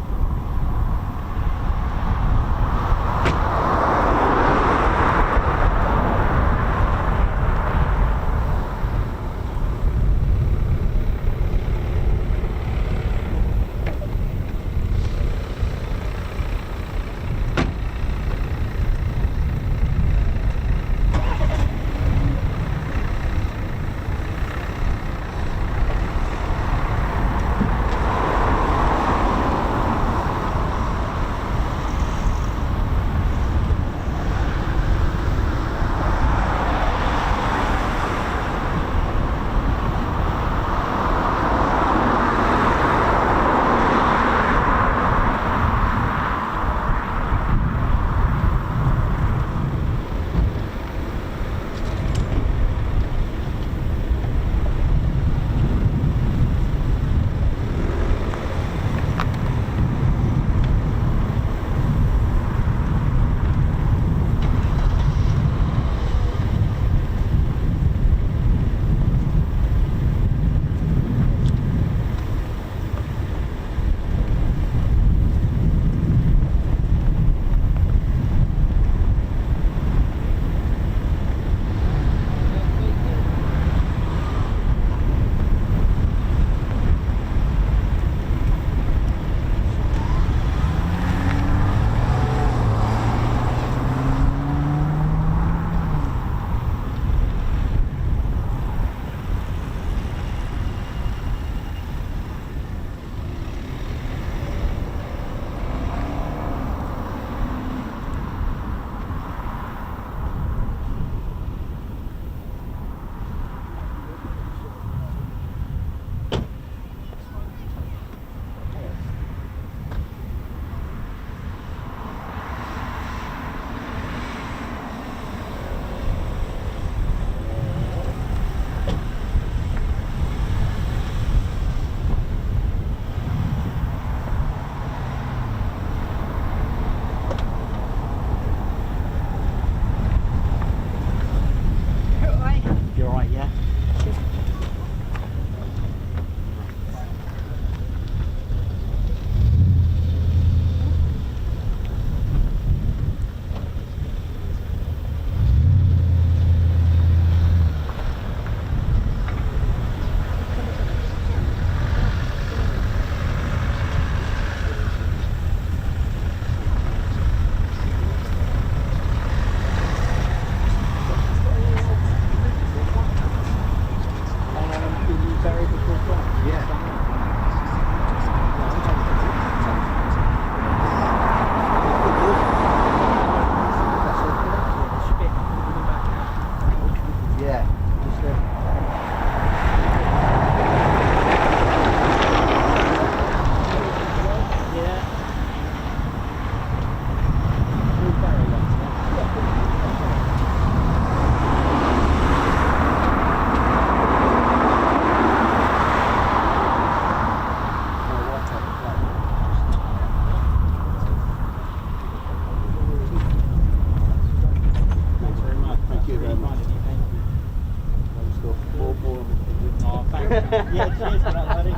Yeah, cheers for that, buddy.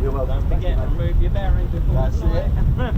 You're welcome. Don't forget to remove your bearings before That's flying. it.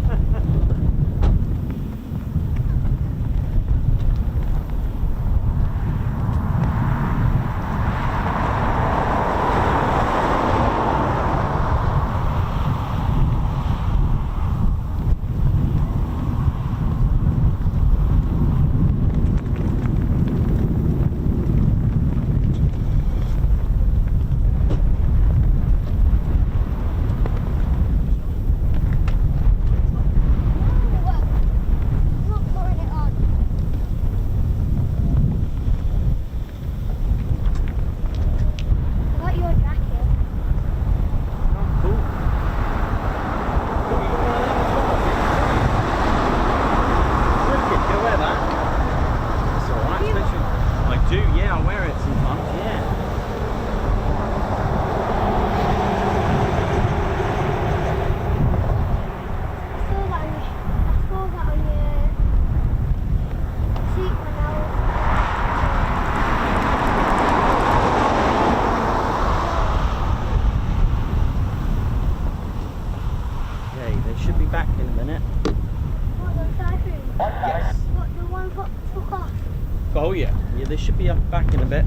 Oh yeah, they should be up back in a bit.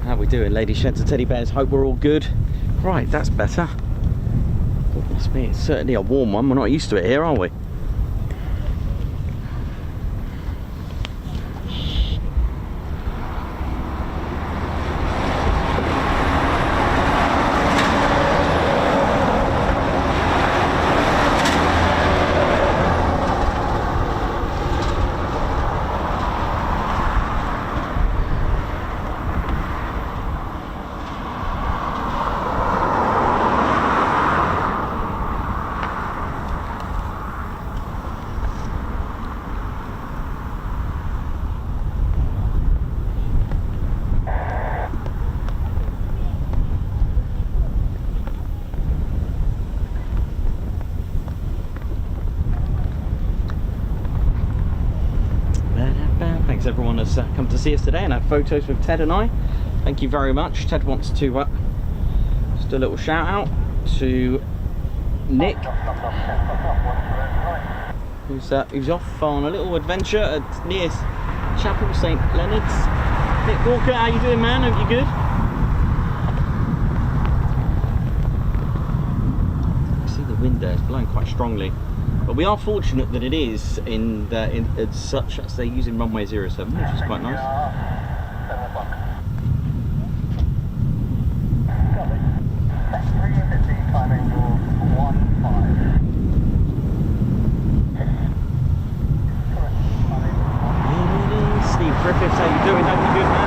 How we doing, ladies, gents and teddy bears? Hope we're all good. Right, that's better. Goodness me, it's certainly a warm one. We're not used to it here, are we? Thanks everyone has come to see us today and had photos with Ted and I. Thank you very much. Ted wants to just a little shout out to Nick, who's off on a little adventure at near Chapel St Leonard's. Nick Walker, how you doing, man? Hope you're good. See the wind there, it's blowing quite strongly. But we are fortunate that it is in such as they're using runway 07, which is quite nice. Steve Griffiths, how you doing? Hope you're good, man.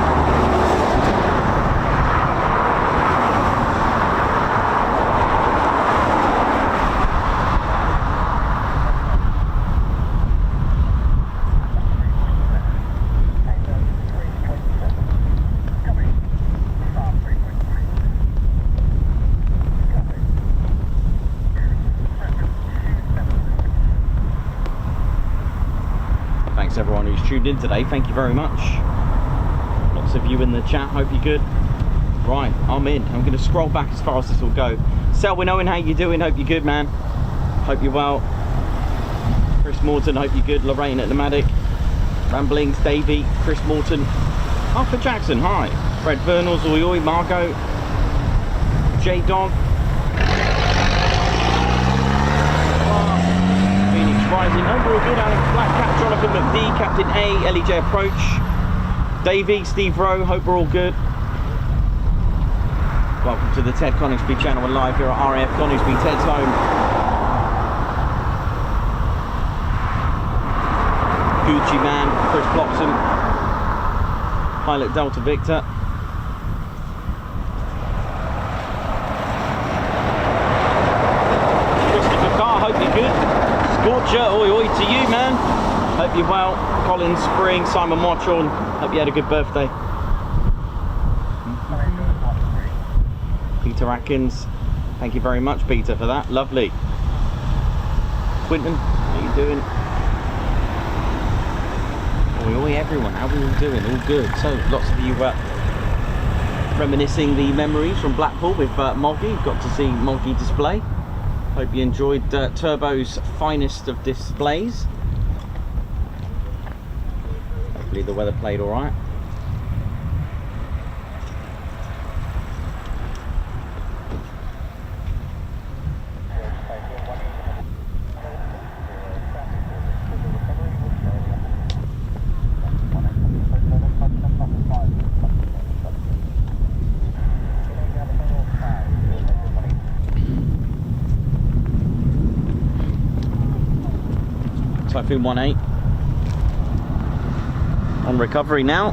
Everyone who's tuned in today, thank you very much. Lots of you in the chat, hope you're good. Right, I'm in. I'm going to scroll back as far as this will go. Selwyn Owen, how you doing? Hope you're good, man. Hope you're well. Chris Morton, hope you're good. Lorraine at the Matic. Ramblings, Davey, Chris Morton. Arthur Jackson, hi. Fred Vernals, oi oi, Margot. J Dog. Rising, overall good. Alex Black Cat, Jonathan McD, Captain A, LEJ Approach, Davey, Steve Rowe, hope we're all good. Welcome to the Ted Coningsby channel. We're live here at RAF Coningsby, Ted's home. Gucci Man, Chris Bloxham, Pilot Delta Victor. Christopher Carr, hope you're good. Scorcher, oi oi to you, man. Hope you're well. Colin Spring, Simon Watchorn, hope you had a good birthday. Peter Atkins, thank you very much, Peter, for that. Lovely. Quinton, how you doing? Oi oi everyone, how are we all doing? All good. So lots of you reminiscing the memories from Blackpool with Moggy. Got to see Moggy display. Hope you enjoyed Turbo's finest of displays. Hopefully the weather played all right. Typhoon 18 on recovery now.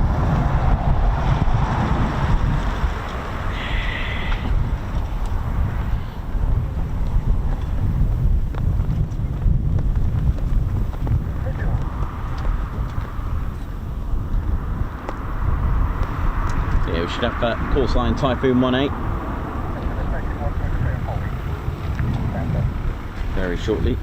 Yeah, we should have course line Typhoon 18 very shortly.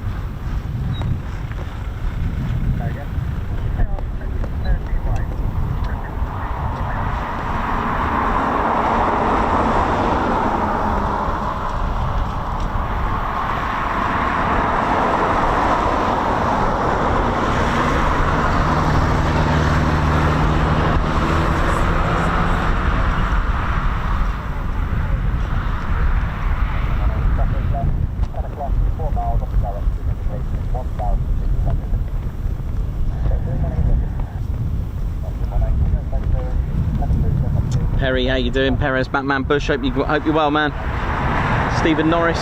Perry, how you doing? Perez, Batman Bush, hope you're well, man. Stephen Norris.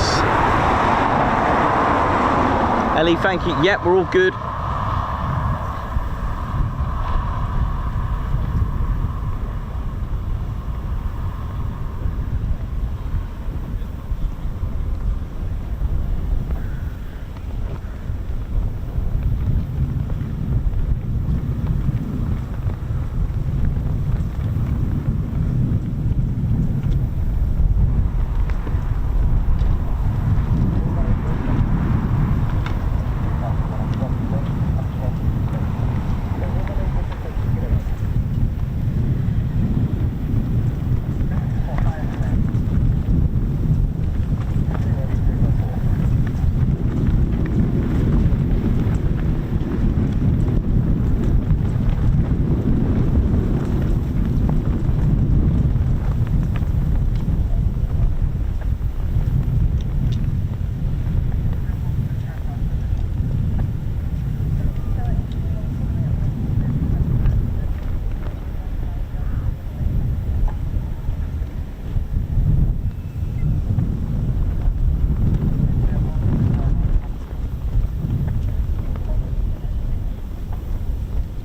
Ellie, thank you. Yep, we're all good.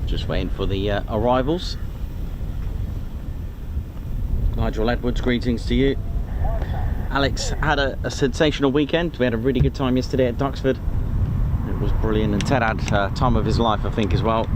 Just waiting for the arrivals. Nigel Edwards, greetings to you. Alex had a sensational weekend. We had a really good time yesterday at Duxford. It was brilliant, and Ted had time of his life, I think, as well.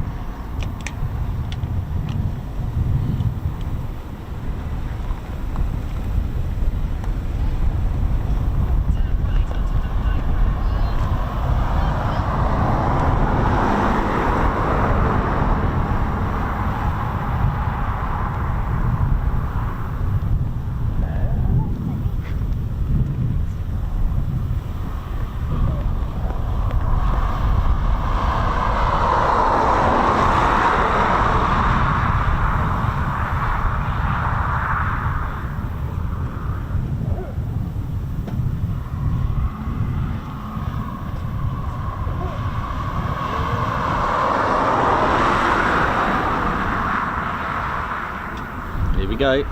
Go.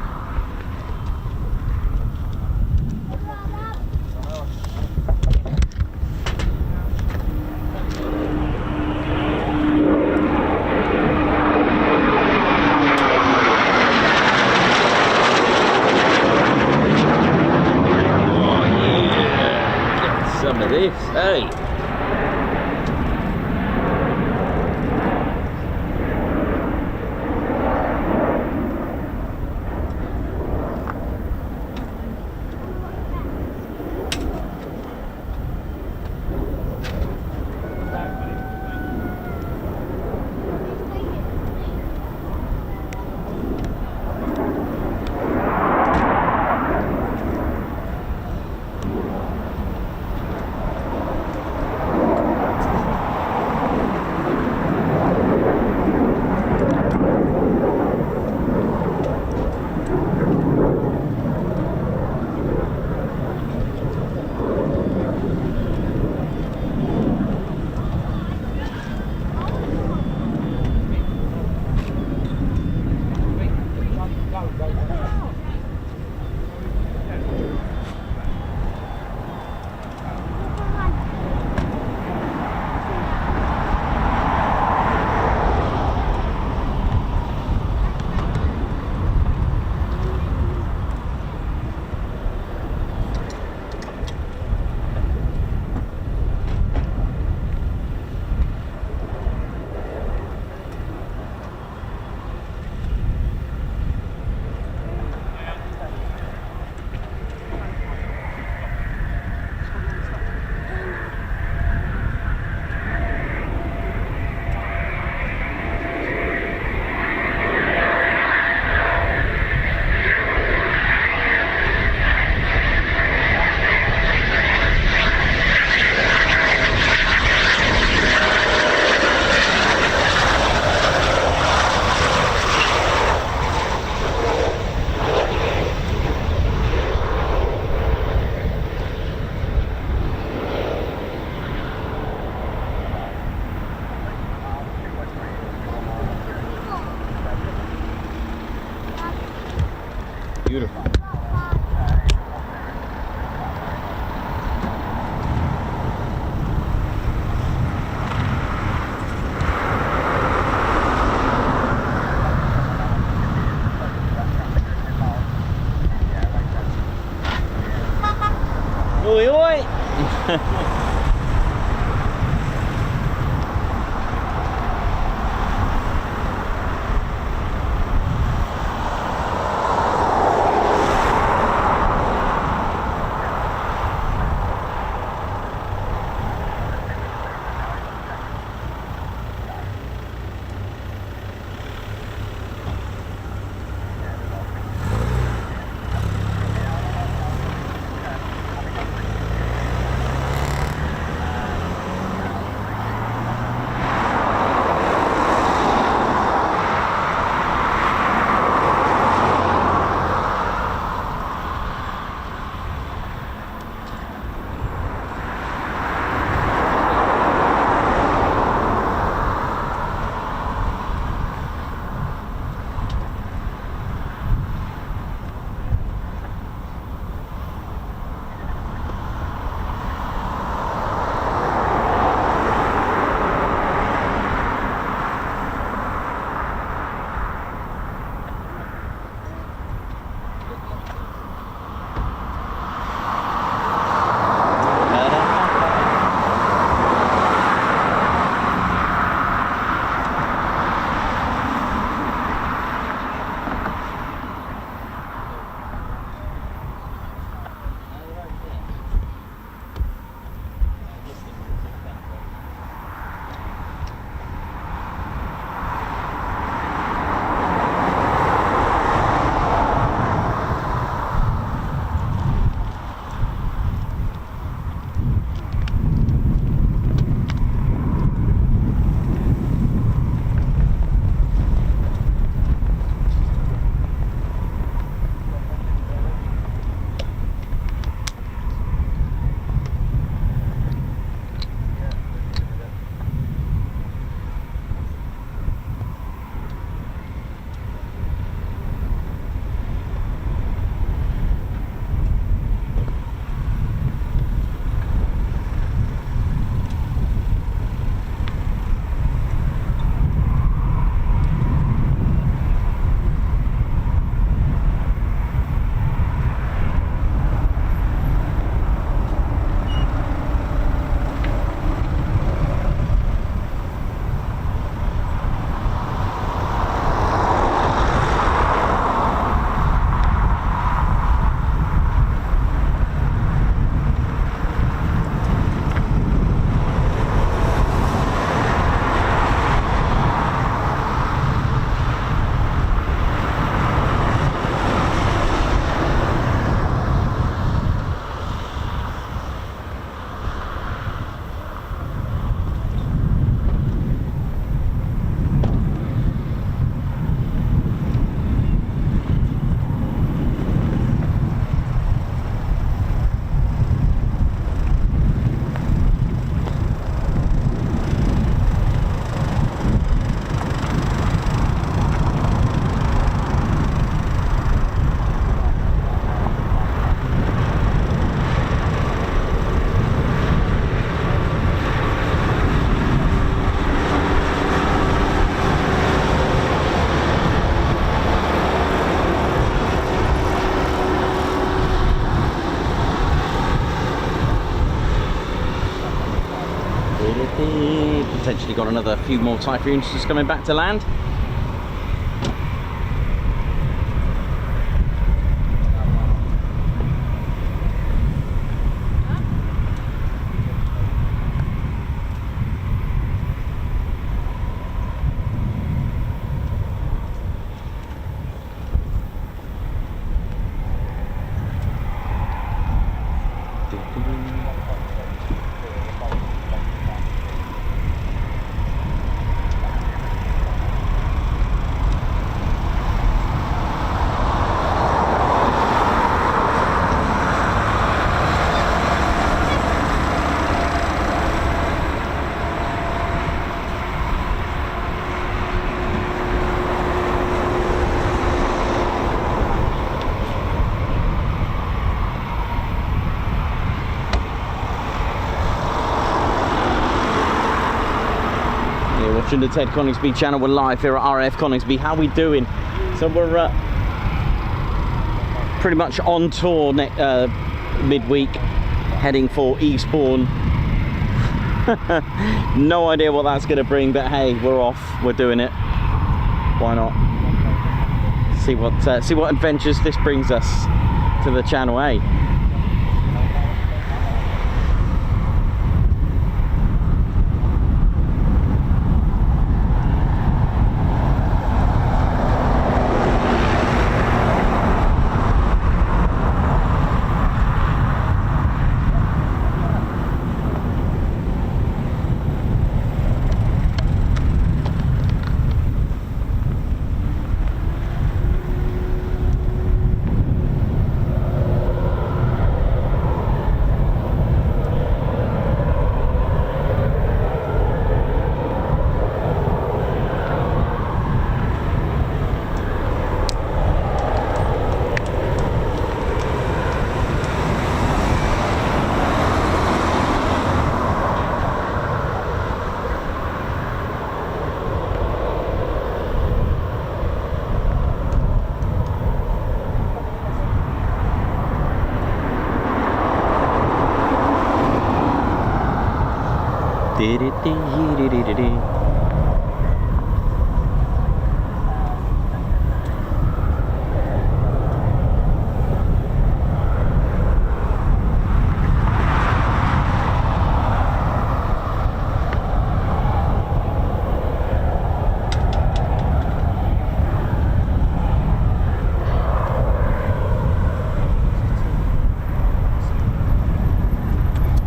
this, hey. Beautiful. Oi, oi! potentially got another few more Typhoons just coming back to land. Watching the Ted Coningsby channel. We're live here at RAF Coningsby. How we doing? So we're pretty much on tour midweek, heading for Eastbourne. No idea what that's going to bring, but hey, we're off. We're doing it. Why not? See what adventures this brings us to the channel, eh?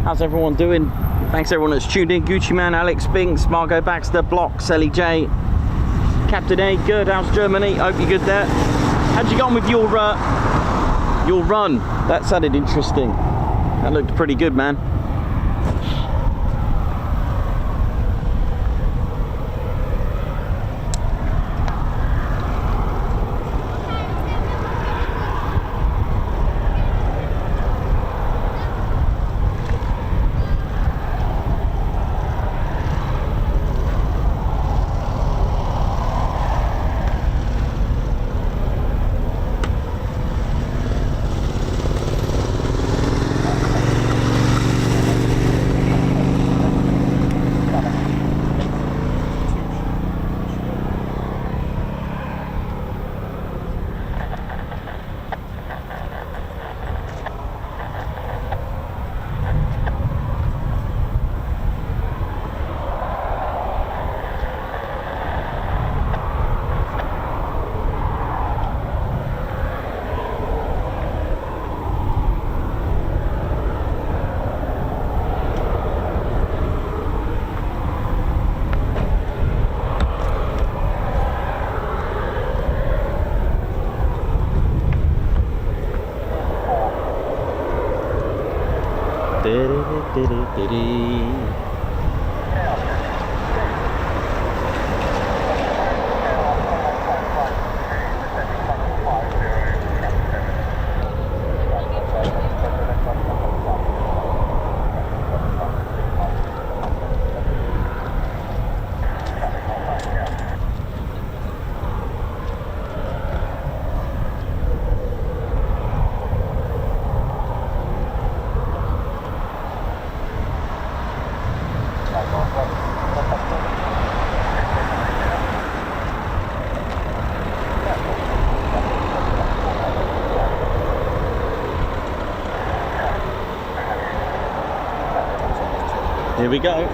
How's everyone doing? Thanks everyone that's tuned in. Gucci Man, Alex Binks, Margot Baxter, Block, Sally J, Captain A, good. How's Germany? Hope you're good there. How'd you get on with your run? That sounded interesting. That looked pretty good, man. Here we go.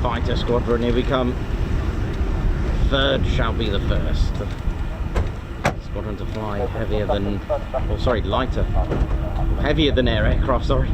Fighter squadron, here we come. Third shall be the first. Squadron to fly heavier than, oh sorry, lighter. Heavier than air aircraft, sorry.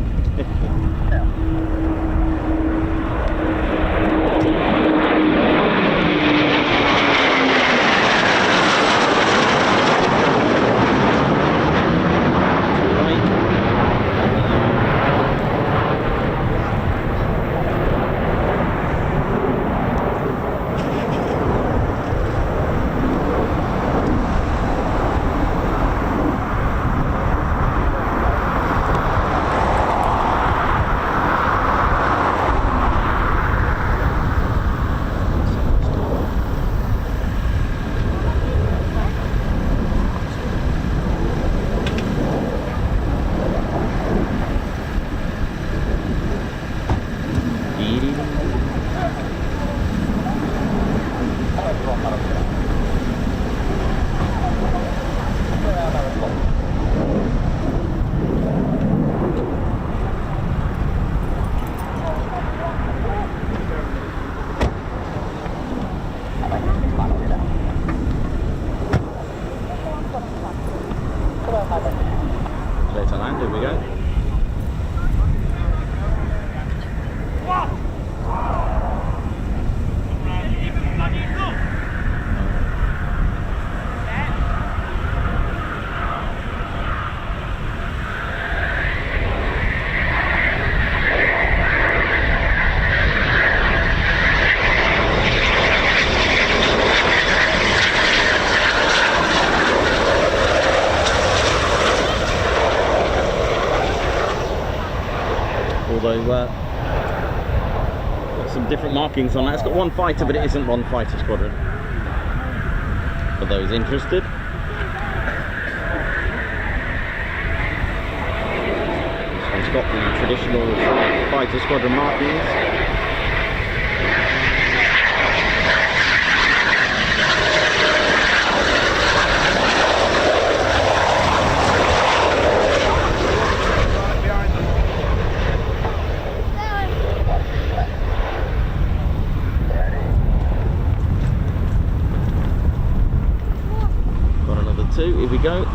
Clear to land, here we go. Although got some different markings on that. It's got one fighter, but it isn't one fighter squadron. For those interested. This one's got the traditional fighter squadron markings. Here we go.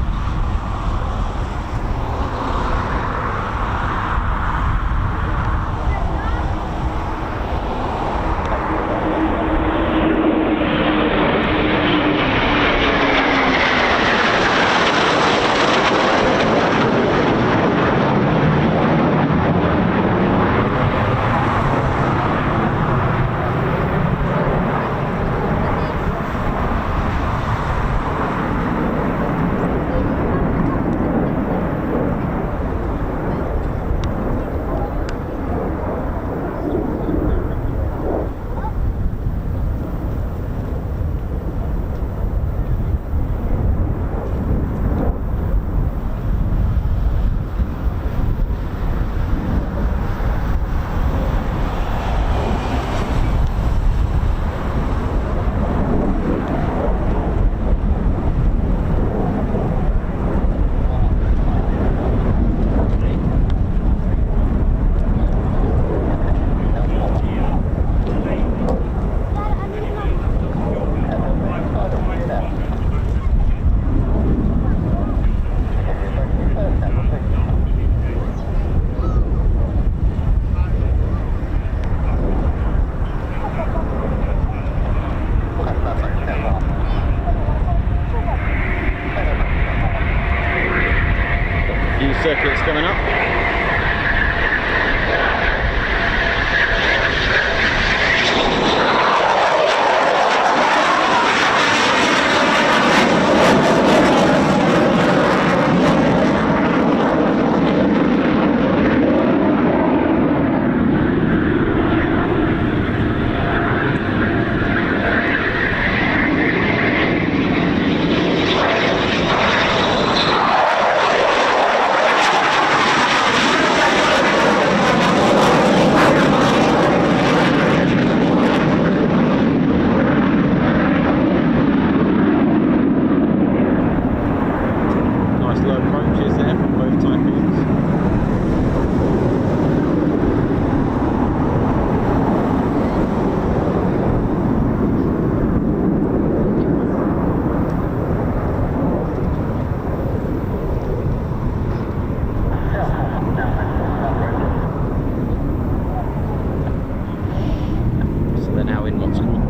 circuits coming up.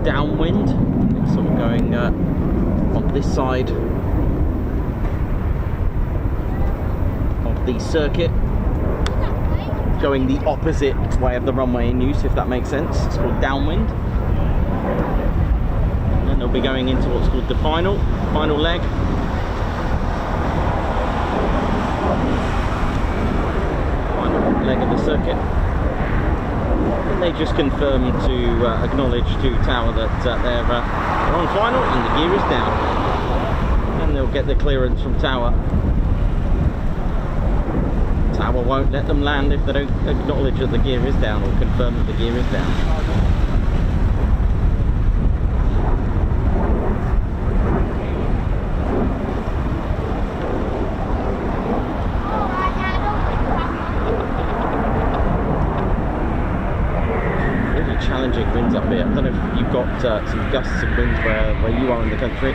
Downwind, sort of going on this side of the circuit, going the opposite way of the runway in use, if that makes sense. It's called downwind. And then they'll be going into what's called the final leg. Final leg of the circuit. They just confirm to acknowledge to tower that they're on final and the gear is down, and they'll get the clearance from tower. Tower won't let them land if they don't acknowledge that the gear is down or confirm that the gear is down. Challenging winds up here. I don't know if you've got some gusts and winds where you are in the country.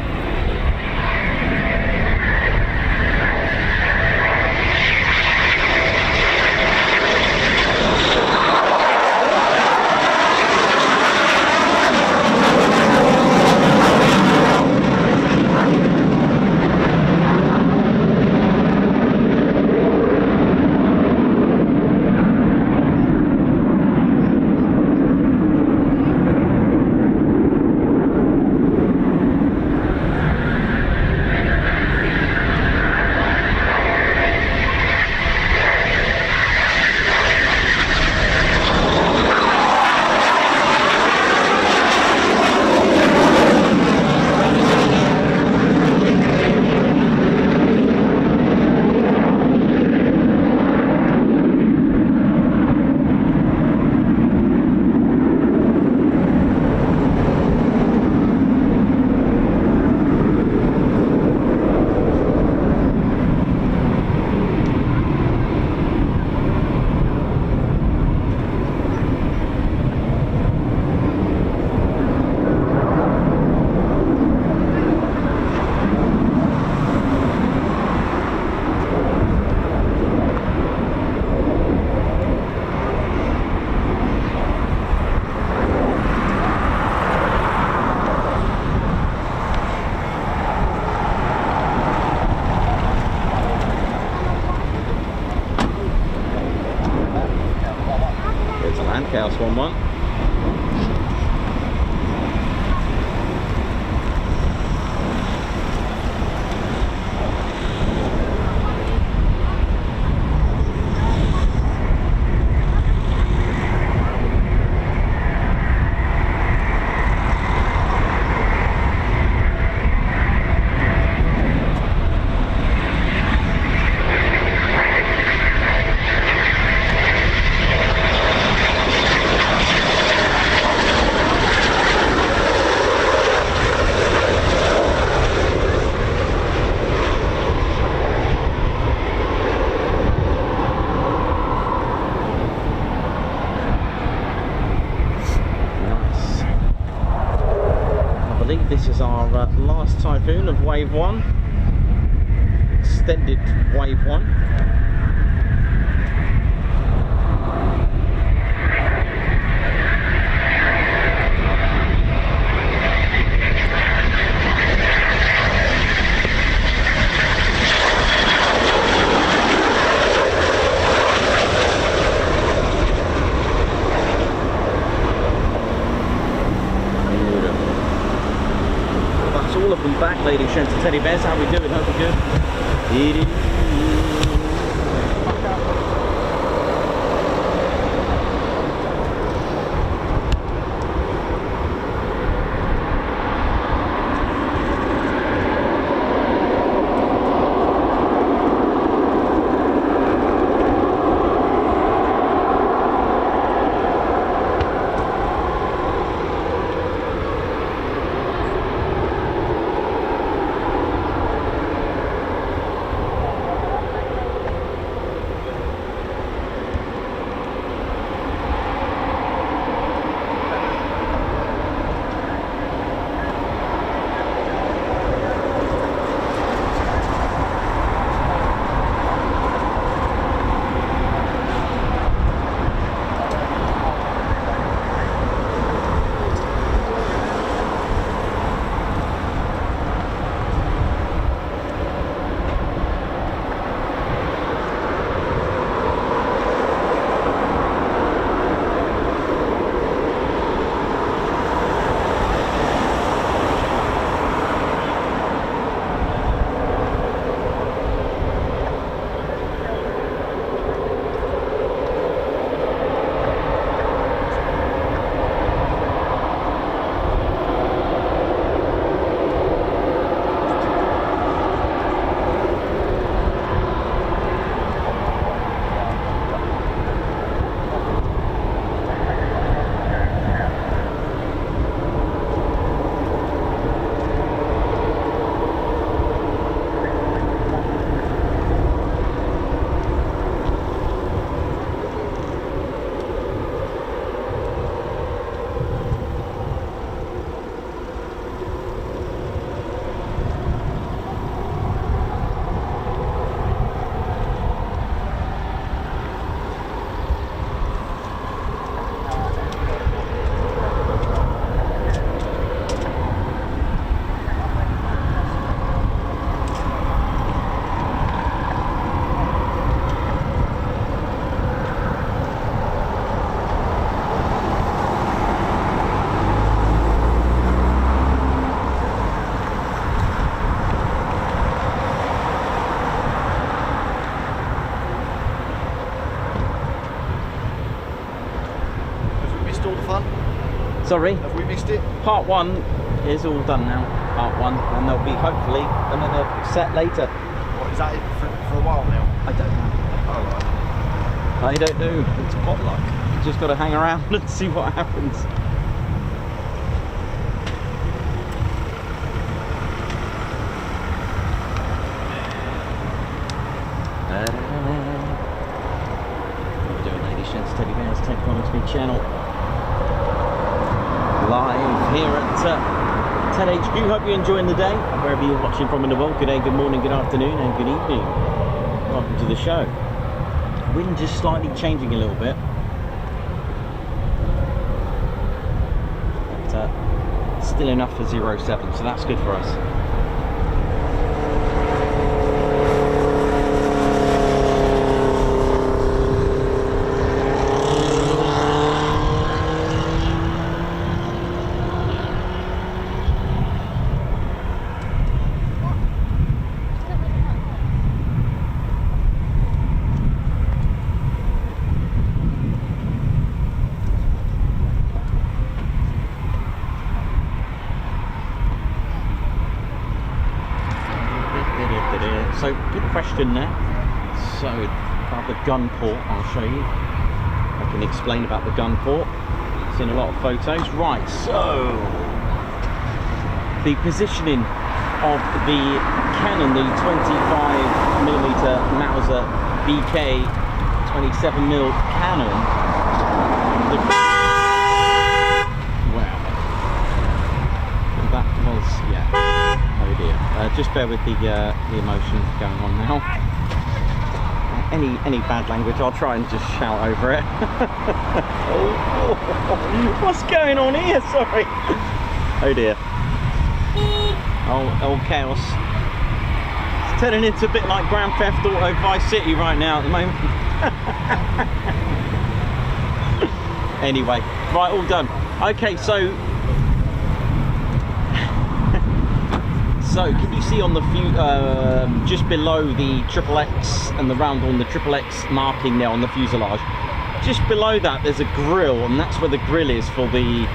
Chaos 1-1. This is our last Typhoon of Wave 1, extended Wave 1. ladies, gents and teddy bears. How we doing? Hope we're good. Sorry? Have we missed it? Part 1 is all done now. Part 1, and there'll be hopefully another set later. What, is that it for a while now? I don't know. Oh, right. I don't know. It's potluck. You just got to hang around and see what happens. What are we doing, ladies, gents, teddy bears, Ted Coningsby channel. Live here at Ted HQ. Hope you're enjoying the day, wherever you're watching from in the world. Good day, good morning, good afternoon, and good evening. Welcome to the show. Wind just slightly changing a little bit, but still enough for 07, so that's good for us. So, good question there. So, about the gun port, I'll show you. I can explain about the gun port. Seen a lot of photos. Right, so the positioning of the cannon, the 25mm Mauser BK 27mm cannon. Wow. That was, yeah. Oh dear. Just bear with the emotion going on now. Any bad language, I'll try and just shout over it. Oh, what's going on here? Sorry. Oh dear. Oh, chaos. It's turning into a bit like Grand Theft Auto Vice City right now at the moment. Anyway, right, all done. Okay, so So can you see on the just below the XXX and the round on the XXX marking there on the fuselage, just below that there's a grill, and that's where the grill is for the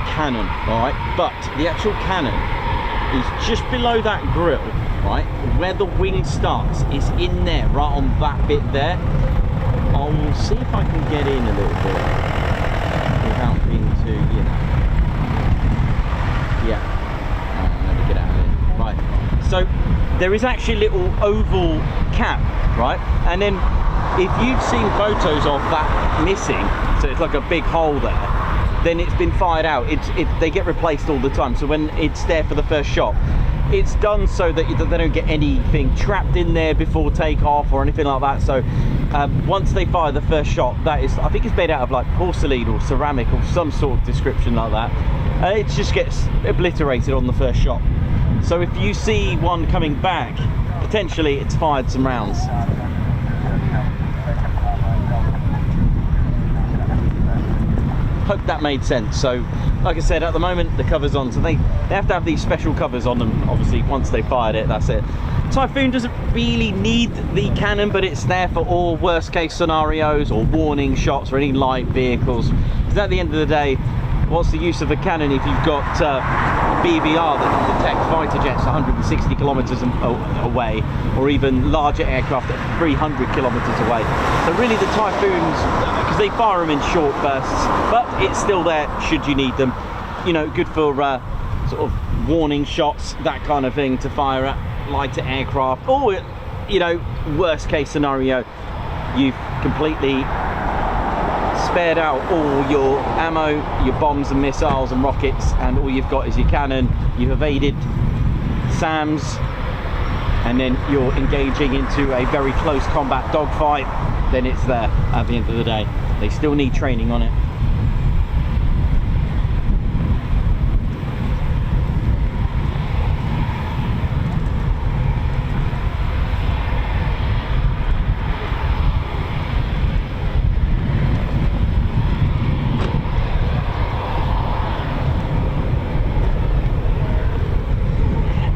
cannon, all right? But the actual cannon is just below that grill, right? Where the wing starts is in there, right on that bit there. I'll see if I can get in a little bit without being too, you know. Yeah, let me get out of it. Right, so there is actually a little oval cap, right? And then if you've seen photos of that missing, so it's like a big hole there, then it's been fired out. They get replaced all the time. So when it's there for the first shot, it's done so that they don't get anything trapped in there before takeoff or anything like that. So once they fire the first shot, that is, I think it's made out of like porcelain or ceramic or some sort of description like that. It just gets obliterated on the first shot. So if you see one coming back, potentially it's fired some rounds. Hope that made sense. So like I said, at the moment the cover's on, so they have to have these special covers on them. Obviously once they fired it, that's it. Typhoon doesn't really need the cannon, but it's there for all worst case scenarios or warning shots or any light vehicles, because at the end of the day, what's the use of a cannon if you've got a BBR that can detect fighter jets 160 kilometers away, or even larger aircraft at 300 kilometers away? So really the Typhoons, because they fire them in short bursts, but it's still there should you need them. You know, good for sort of warning shots, that kind of thing, to fire at lighter aircraft, or, you know, worst case scenario, you've completely spared out all your ammo, your bombs and missiles and rockets, and all you've got is your cannon. You've evaded SAMs, and then you're engaging into a very close combat dogfight. Then it's there at the end of the day. They still need training on it.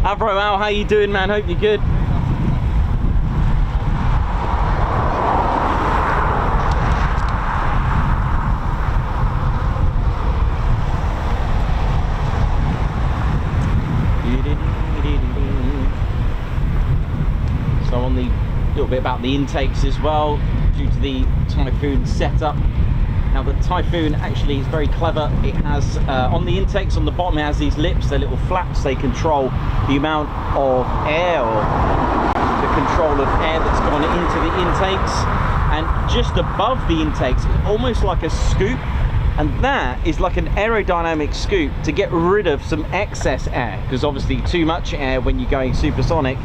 Avro Al, how you doing, man? Hope you're good. So on the little bit about the intakes as well, due to the Typhoon setup. Now the Typhoon actually is very clever. It has, on the intakes on the bottom, it has these lips, they're little flaps. They control the amount of air, or the control of air that's gone into the intakes. And just above the intakes, it's almost like a scoop. And that is like an aerodynamic scoop to get rid of some excess air, because obviously too much air when you're going supersonic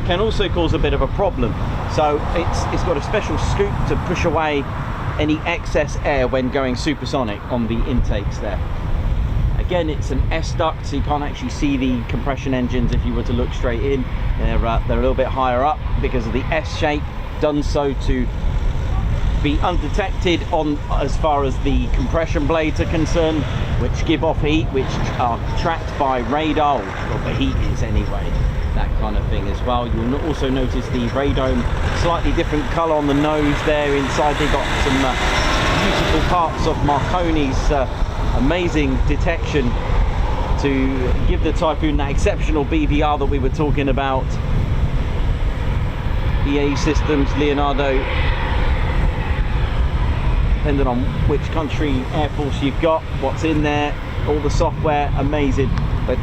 can also cause a bit of a problem. So it's got a special scoop to push away any excess air when going supersonic on the intakes there. Again, it's an S duct, so you can't actually see the compression engines if you were to look straight in. They're a little bit higher up because of the S shape, done so to be undetected on as far as the compression blades are concerned, which give off heat, which are tracked by radar, or the heat is anyway, that kind of thing as well. You'll also notice the radome slightly different color on the nose there. Inside they got some beautiful parts of Marconi's amazing detection to give the Typhoon that exceptional BVR that we were talking about. EA Systems, Leonardo, depending on which country Air Force you've got, what's in there, all the software, amazing. But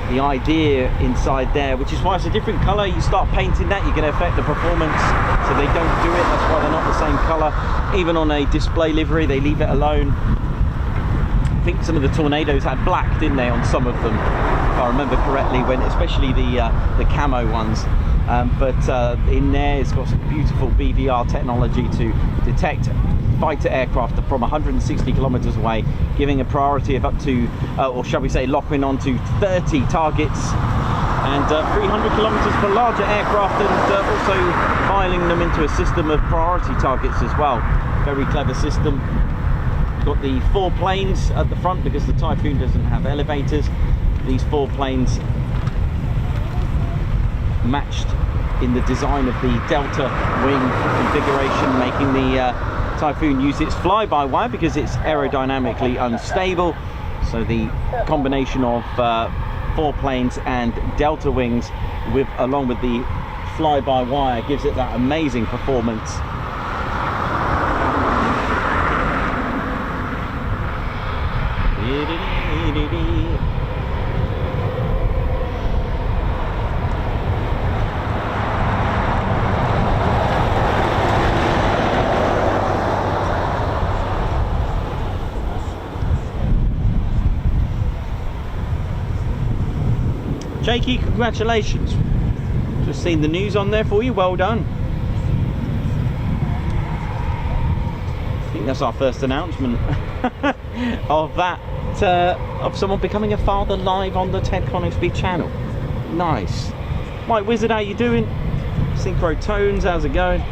the idea inside there, which is why it's a different color, you start painting that, you're going to affect the performance, so they don't do it. That's why they're not the same color. Even on a display livery, they leave it alone. I think some of the Tornadoes had black, didn't they, on some of them, if I remember correctly, when especially the camo ones. But in there it's got some beautiful BVR technology to detect fighter aircraft from 160 kilometers away, giving a priority of up to, or shall we say, locking on to 30 targets, and 300 kilometers for larger aircraft, and also filing them into a system of priority targets as well. Very clever system. Got the 4 planes at the front because the Typhoon doesn't have elevators. These 4 planes matched in the design of the Delta wing configuration, making the Typhoon use its fly-by-wire because it's aerodynamically unstable. So the combination of 4 planes and Delta wings along with the fly-by-wire gives it that amazing performance. Jakey, congratulations. Just seen the news on there for you, well done. I think that's our first announcement of that, of someone becoming a father live on the Ted Coningsby channel. Nice. Mike Wizard, how you doing? Synchro Tones, how's it going?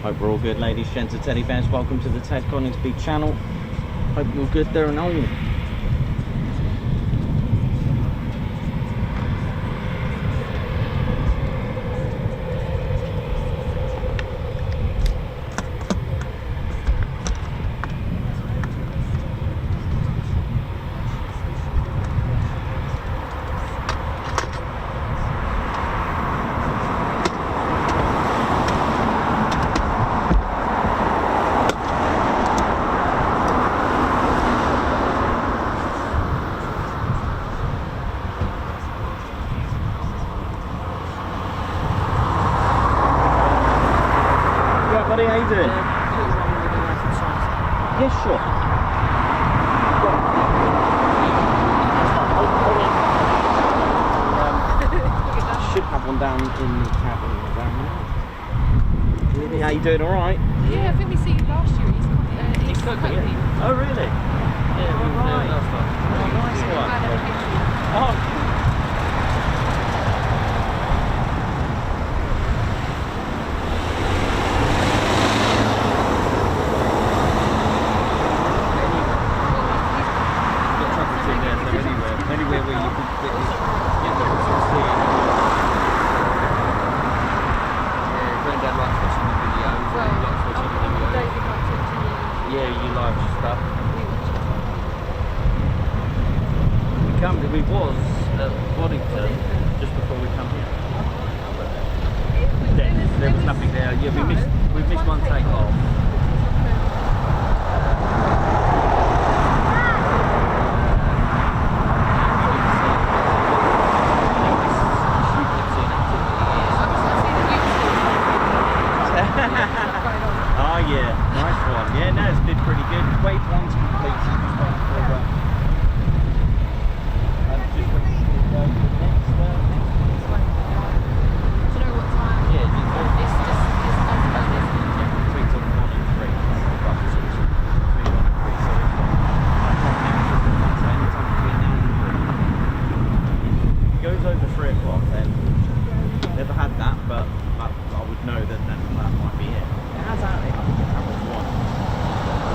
Hope we're all good, ladies, gents and teddy bears. Welcome to the Ted Coningsby channel. Hope you're good there and all. How you doing? Yes, sure. Should have one down in the cabin down there. How you doing? All right? Yeah, I think we see you last year. He's cooking. Yeah. Oh, really? Yeah, we were there last time. Oh, nice one. Oh. Anywhere where you could get Granddad likes watching the videos. Well, He likes watching the videos. David likes watching you. Yeah, you like stuff. We watch We was at Boddington just before we come here. Then there was nothing there. Yeah, we missed one takeoff. Oh yeah, nice one. Yeah, no, it's been pretty good. Wave one's complete, so just waiting for just waiting for the next. Do you know what time? Yeah, It's just between 1 and 3. Roughly, so it's between 1 and 3. So anytime between now and 3. If it goes over 3 o'clock, then never had that, but I would know that that might be it. It has out, I think it happens once.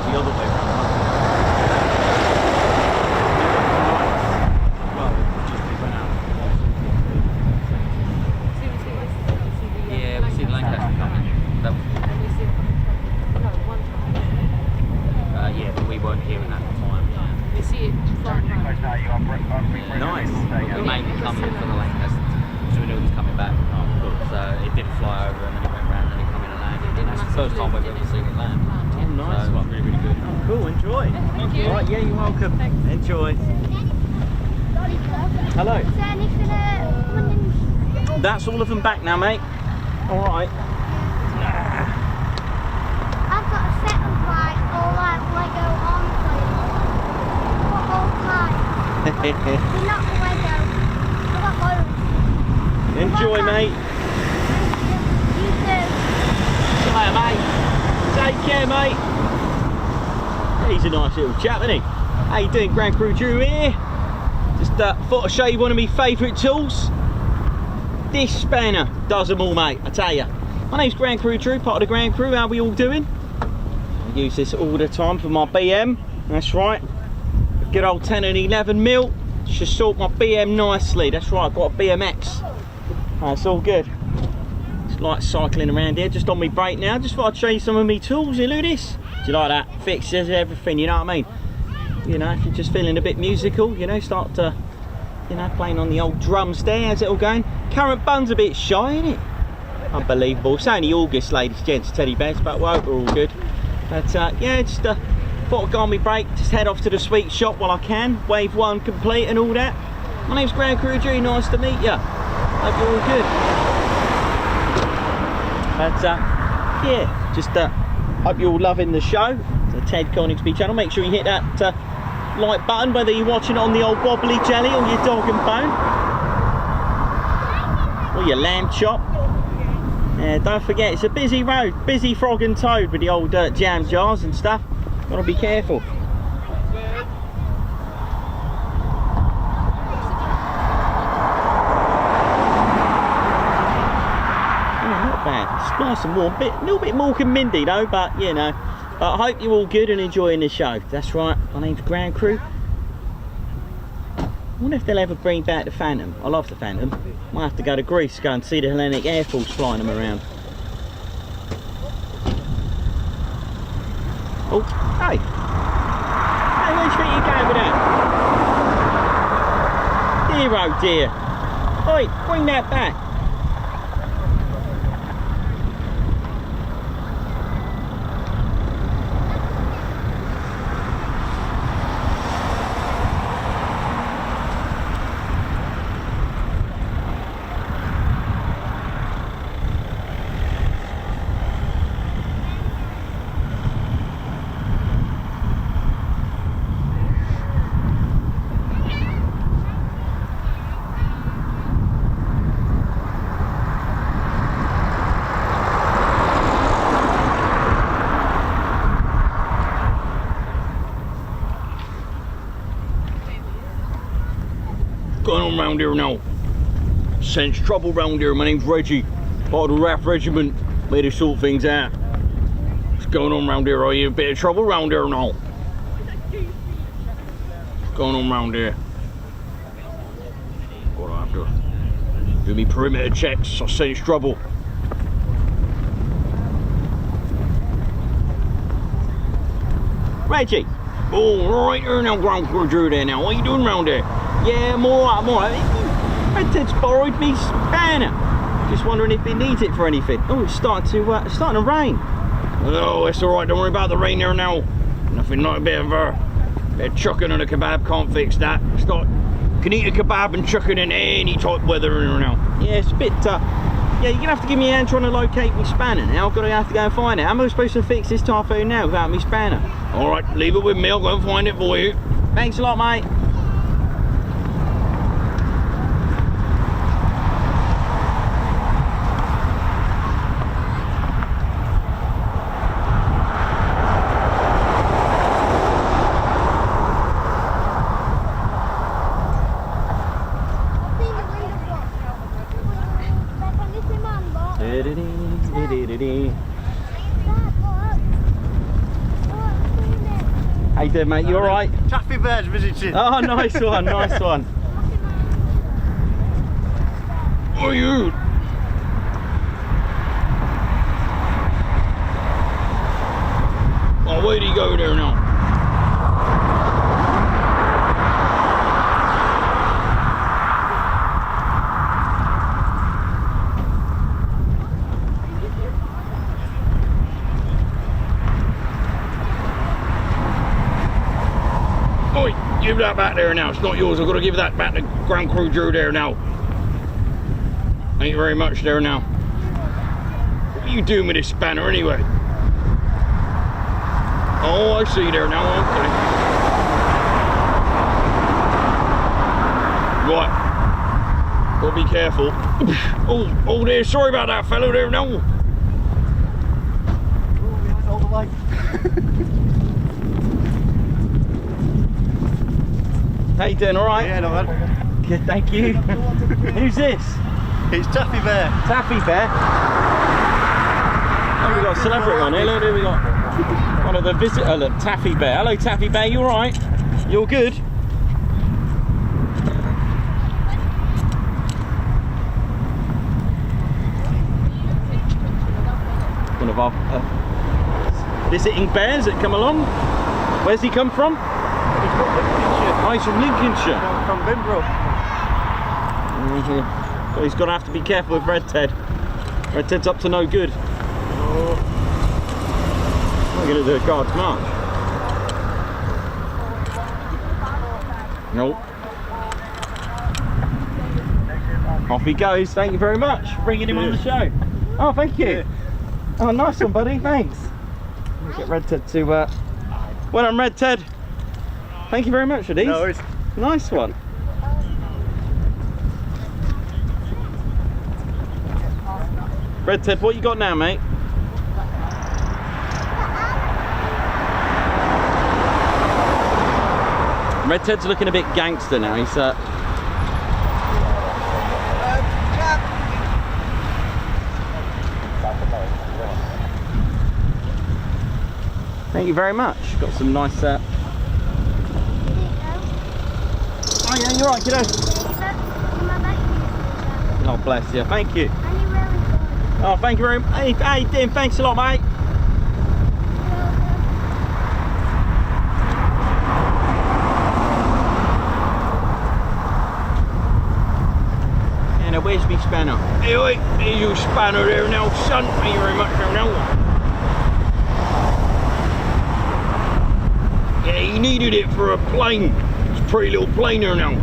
The other way around. Well, just we went out. Yeah, we see the Lancaster coming. That was good. And we see one time. Yeah, but we weren't here at that time. We see it flying home. Nice. We mainly come in for the Lancaster, so we knew it was coming back. Oh, cool. So it did fly over and then it went round and it came in and landed. And that's the first time we've ever seen it land. Oh, nice So one. it's really, really good. Oh, cool. Enjoy. Thank you. All right. Yeah, you're welcome. Thanks. Enjoy. Hello. That's all of them back now, mate. All right. I've got a set of like all like Lego arms for all time. They're not Lego. I've got loads. Enjoy, mate. there, mate. He's a nice little chap, isn't he? How you doing, Grand Crew Drew here? Just thought I'd show you one of my favourite tools. This spanner does them all, mate, I tell you. My name's Grand Crew Drew, part of the Grand Crew. How are we all doing? I use this all the time for my BM. That's right. A good old 10 and 11 mil. Should sort my BM nicely. That's right, I've got a BMX. That's all good. It's like cycling around here, just on my break now. Just thought I'd show you some of my tools. You look at this. Do you like that? Fixes everything, you know what I mean? You know, if you're just feeling a bit musical, you know, start to, you know, playing on the old drums there. How's it all going? Current bun's a bit shy, isn't it? Unbelievable. It's only August, ladies, gents, teddy bears, but well, we're all good. But yeah, just thought I'd go on my break, just head off to the sweet shop while I can. Wave 1 complete and all that. My name's Grand Crew Drew, nice to meet you. Hope you're all good. But yeah, just hope you're all loving the show. The Ted Coningsby channel. Make sure you hit that like button, whether you're watching it on the old wobbly jelly or your dog and bone, or your lamb chop. Don't forget, it's a busy road, busy frog and toad with the old jam jars and stuff. Gotta be careful. Not bad. It's nice and warm. A little bit more than Mindy though, but you know. I hope you're all good and enjoying the show. That's right. My name's Grand Crew. I wonder if they'll ever bring back the Phantom. I love the Phantom. Might have to go to Greece, go and see the Hellenic Air Force flying them around. Oh, hey. Hey, where do you think you're going with that? Dear oh dear. Oi, bring that back. Going on round here now. Sense trouble round here. My name's Reggie, part of the RAF regiment. Made to sort things out. What's going on round here? Are you a bit of trouble round here now? What's going on round here? Gotta have to do me perimeter checks. I sense trouble. Reggie. Oh, right there now, Grand Crew Drew there now. What are you doing round there? Yeah, I'm alright, I'm alright. Red Ted's borrowed me spanner. Just wondering if he needs it for anything. Oh, it's starting to rain. Oh, it's alright, don't worry about the rain there now. Nothing like a bit of chucking on a kebab, can't fix that. Can eat a kebab and chuck it in any type of weather here now. Yeah, it's a bit, yeah, you're gonna have to give me a hand trying to locate my spanner now. I've got to have to go and find it. How am I supposed to fix this Typhoon now without my spanner? Alright, leave it with me, I'll go and find it for you. Thanks a lot, mate. How you doing, mate? You alright? Taffy Red visiting. Oh, nice one, nice one. Oh, you! Oh, where'd he go there now? Give that back there now, it's not yours. I've got to give that back to Grand Crew Drew there now. Thank you very much there now. What are you doing with this spanner anyway? Oh, I see there now, okay. Right. Got to be careful. Oh there, sorry about that fellow there now. like. How you doing? All right? Yeah, not bad. Good, thank you. Who's this? It's Taffy Bear. Taffy Bear. Oh, we got a celebrity on here. Look, here we got one of the visitors. Look, Taffy Bear. Hello, Taffy Bear. You all right? You're good. One of our visiting bears that come along. Where's he come from? Oh, he's from Lincolnshire. From Bimbro. So he's going to have to be careful with Red Ted. Red Ted's up to no good. We're going to do a guard's march. Nope. Off he goes. Thank you very much for bringing him on the show. Oh, thank you. Yeah. Oh, nice one, buddy. Thanks. We'll get Red Ted to... Well done, Red Ted. Thank you very much for these. No worries. Nice one. Red Ted, what you got now, mate? Red Ted's looking a bit gangster now. He's Thank you very much. Got some nice Oh yeah, you're right, kiddo. Oh bless you. Thank you. Oh, thank you very much. Hey, how you doing? Thanks a lot, mate. And where's me spanner? Hey, wait, here's your spanner there now, son. Thank you very much there now. Yeah, he needed it for a plane. It's a pretty little plane there now.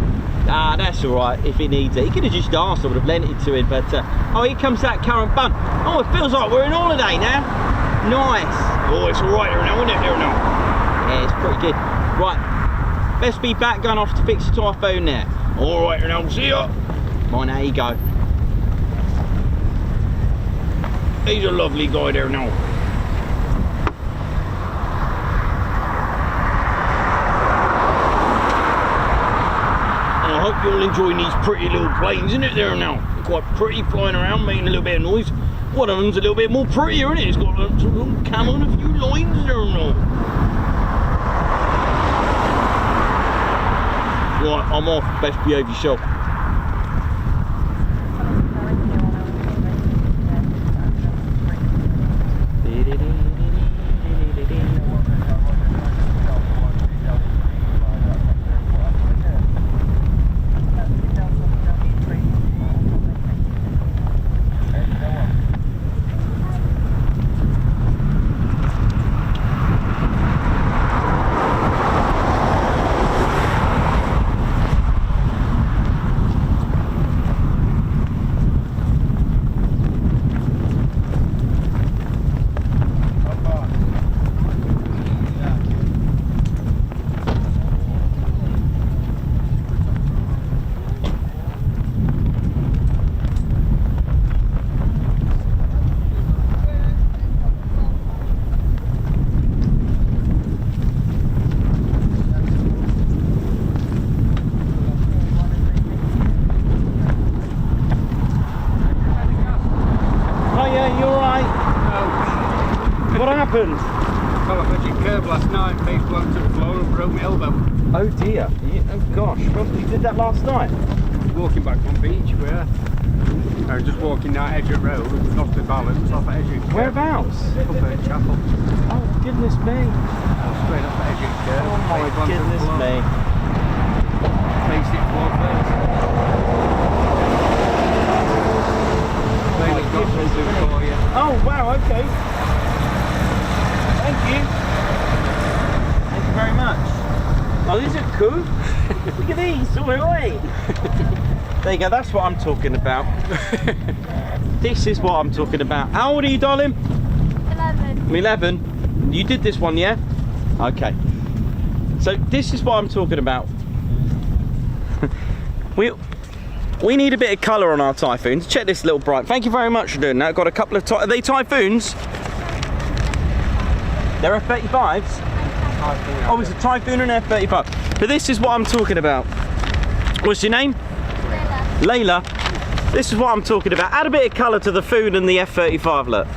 Ah, that's all right if he needs it. He could have just asked, I would have lent it to him, but oh, here comes that current bun. Oh, it feels like we're on holiday now. Nice. Oh, it's all right there now, isn't it there now? Yeah, it's pretty good. Right, best be back going off to fix the Typhoon there. All right there now, see ya. Come on, there you go. He's a lovely guy there now. I hope you're enjoying these pretty little planes, isn't it there now? They're quite pretty, flying around, making a little bit of noise. One of them's a little bit more prettier, isn't it? It's got a little camel and a few lines there now. Right, I'm off. Best behave yourself. Happened? Fell off edge of curb last night, face planted to the floor and broke my elbow. Oh dear. Oh gosh. Well, you did that last night? Walking back from beach, where I was just walking down Edgett Road, lost the balance off at Edgett curb. Whereabouts? Up at Chapel. Oh goodness me. Straight up at Edgett curb. Oh my goodness me. Face it floor first. Layla's got something for you. Oh wow, okay. Thank you. Thank you very much. Oh, these are cool. Look at these. Oi, oi. There you go. That's what I'm talking about. This is what I'm talking about. How old are you, darling? 11. 11. You did this one, yeah? Okay. So this is what I'm talking about. We need a bit of colour on our Typhoons. Check this little bright. Thank you very much for doing that. Got a couple of are they Typhoons? They're F-35s? Oh, it's a Typhoon and F-35. But this is what I'm talking about. What's your name? Layla. Layla. This is what I'm talking about. Add a bit of colour to the food and the F-35 look.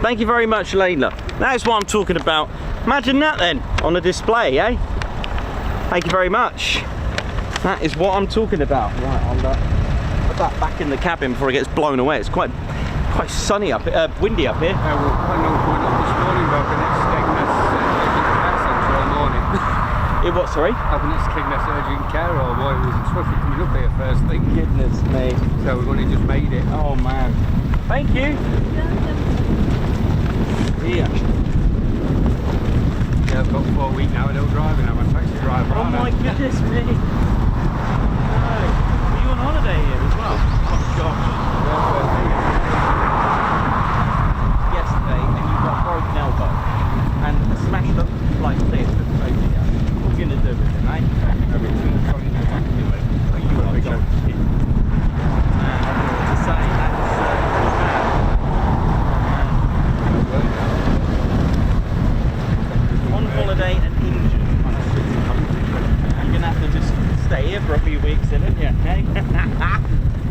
Thank you very much, Layla. That is what I'm talking about. Imagine that then, on a display, eh? Thank you very much. That is what I'm talking about. Right, I'll put that back in the cabin before it gets blown away. It's quite sunny up, windy up here. I know going up this morning, but I've been all morning. What, sorry? I've been Skegness urgent care all morning. It was supposed to be coming up here first thing. Goodness me. So we've only just made it. Oh man. Thank you. Yeah. Yeah, I've got 4 weeks now without driving. I'm a taxi driver. Oh my goodness me. No. Are you on holiday here as well? Oh gosh. Yesterday and you got a broken elbow and a smashed up like this with the baby. What are we going to do with it, mate? Everything's going to have to do it. Oh, you are a dog. Man, I don't know what to say. That's bad. On holiday and injured. You're going to have to just stay here for a few weeks, then, aren't you? Okay?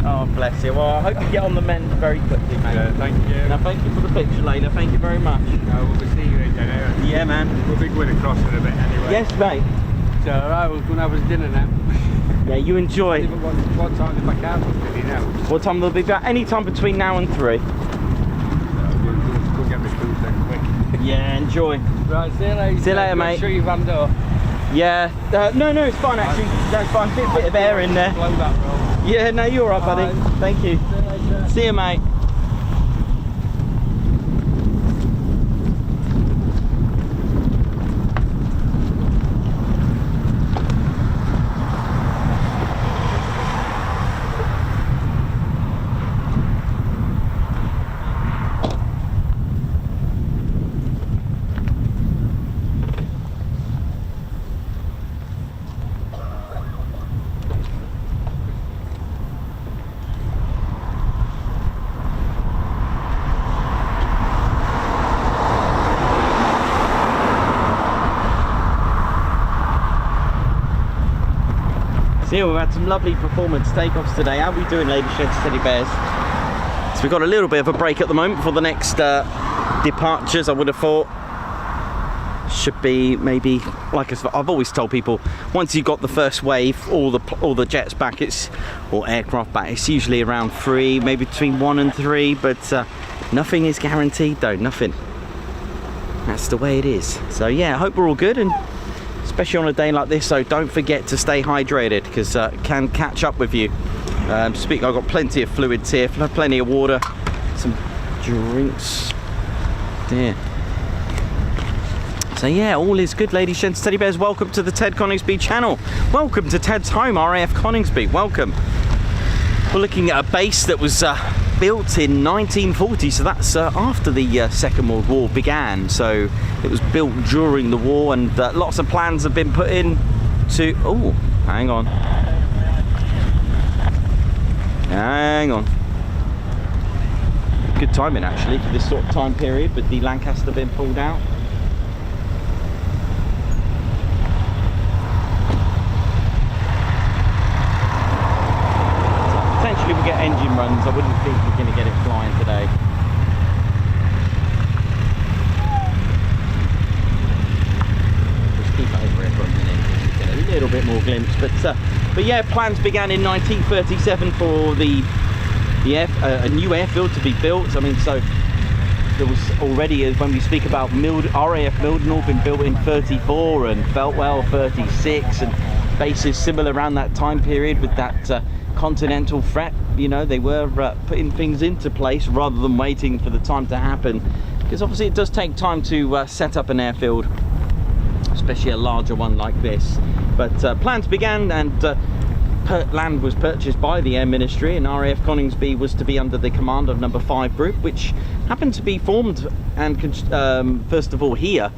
Oh, bless you. Well, I hope you get on the mend very quickly, mate. Yeah, thank you. Now, thank you for the picture, Layla. Thank you very much. We'll be seeing you again. Yeah, man. We'll be going across in a bit anyway. Yes, mate. So, alright, we're going to have us dinner now. Yeah, you enjoy. Even what time is my car did he know? What time will be back? Any time between now and 3. So, we'll get my food then quick. Yeah, enjoy. Right, see you later. See you later, mate. Show you Van Door. Yeah. No, it's fine actually. That's fine. Bit of air in there. Blow that roll. Yeah, no, you're all right, buddy. Alright. Thank you. See you later. See you, mate. Yeah, we've had some lovely performance takeoffs today. How are we doing, ladies and teddy bears? So we've got a little bit of a break at the moment for the next departures. I would have thought should be maybe, like I've always told people, once you've got the first wave, all the jets back, or aircraft back, it's usually around 3, maybe between 1 and 3, but nothing is guaranteed though, nothing. That's the way it is. So yeah, I hope we're all good, and especially on a day like this, so don't forget to stay hydrated, because it can catch up with you. I've got plenty of fluids here, plenty of water, some drinks there. So yeah, all is good, ladies, gents, teddy bears. Welcome to the Ted Coningsby channel. Welcome to Ted's home, RAF Coningsby. Welcome. We're looking at a base that was built in 1940, so that's after the Second World War began. So it was built during the war, and lots of plans have been put in to... Oh, hang on. Hang on. Good timing actually for this sort of time period, with the Lancaster being pulled out. Potentially we'll get engine runs. I wouldn't think we're going to get it flying today. Just keep over it for a minute, get a little bit more glimpse. But yeah, plans began in 1937 for a new airfield to be built. I mean, so there was already, when we speak about RAF Mildenhall, been built in 34, and Feltwell 36, and bases similar around that time period with that continental threat. You know, they were putting things into place rather than waiting for the time to happen, because obviously it does take time to set up an airfield, especially a larger one like this. But plans began, and land was purchased by the Air Ministry, and RAF Coningsby was to be under the command of number 5 Group, which happened to be formed and first of all here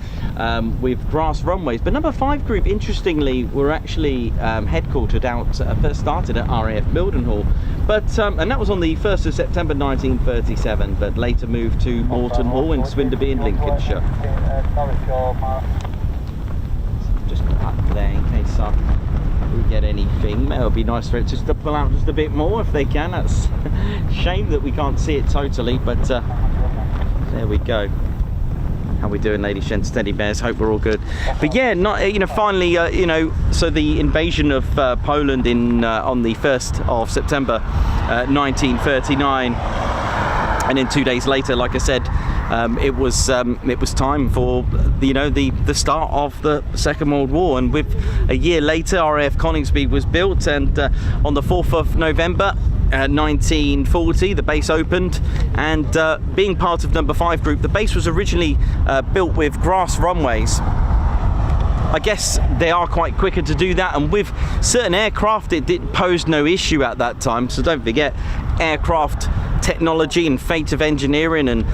with grass runways. But number 5 Group, interestingly, were actually headquartered out, first started at RAF Mildenhall, but and that was on the 1st of September 1937, but later moved to Moreton Hall in Swinderby in Lincolnshire. Just up there in case we get anything. It would be nice for it just to pull out just a bit more if they can. That's a shame that we can't see it totally, but there we go. How we doing, ladies, gents, teddy bears? Hope we're all good. But yeah, not, you know, finally, you know, so the invasion of Poland in on the 1st of September 1939, and then 2 days later, like I said, it was time for the start of the Second World War. And with a year later, RAF Coningsby was built, and on the 4th of November 1940 the base opened, and being part of number 5 Group, the base was originally built with grass runways. I guess they are quite quicker to do that, and with certain aircraft it did pose no issue at that time. So don't forget, aircraft technology and fate of engineering, and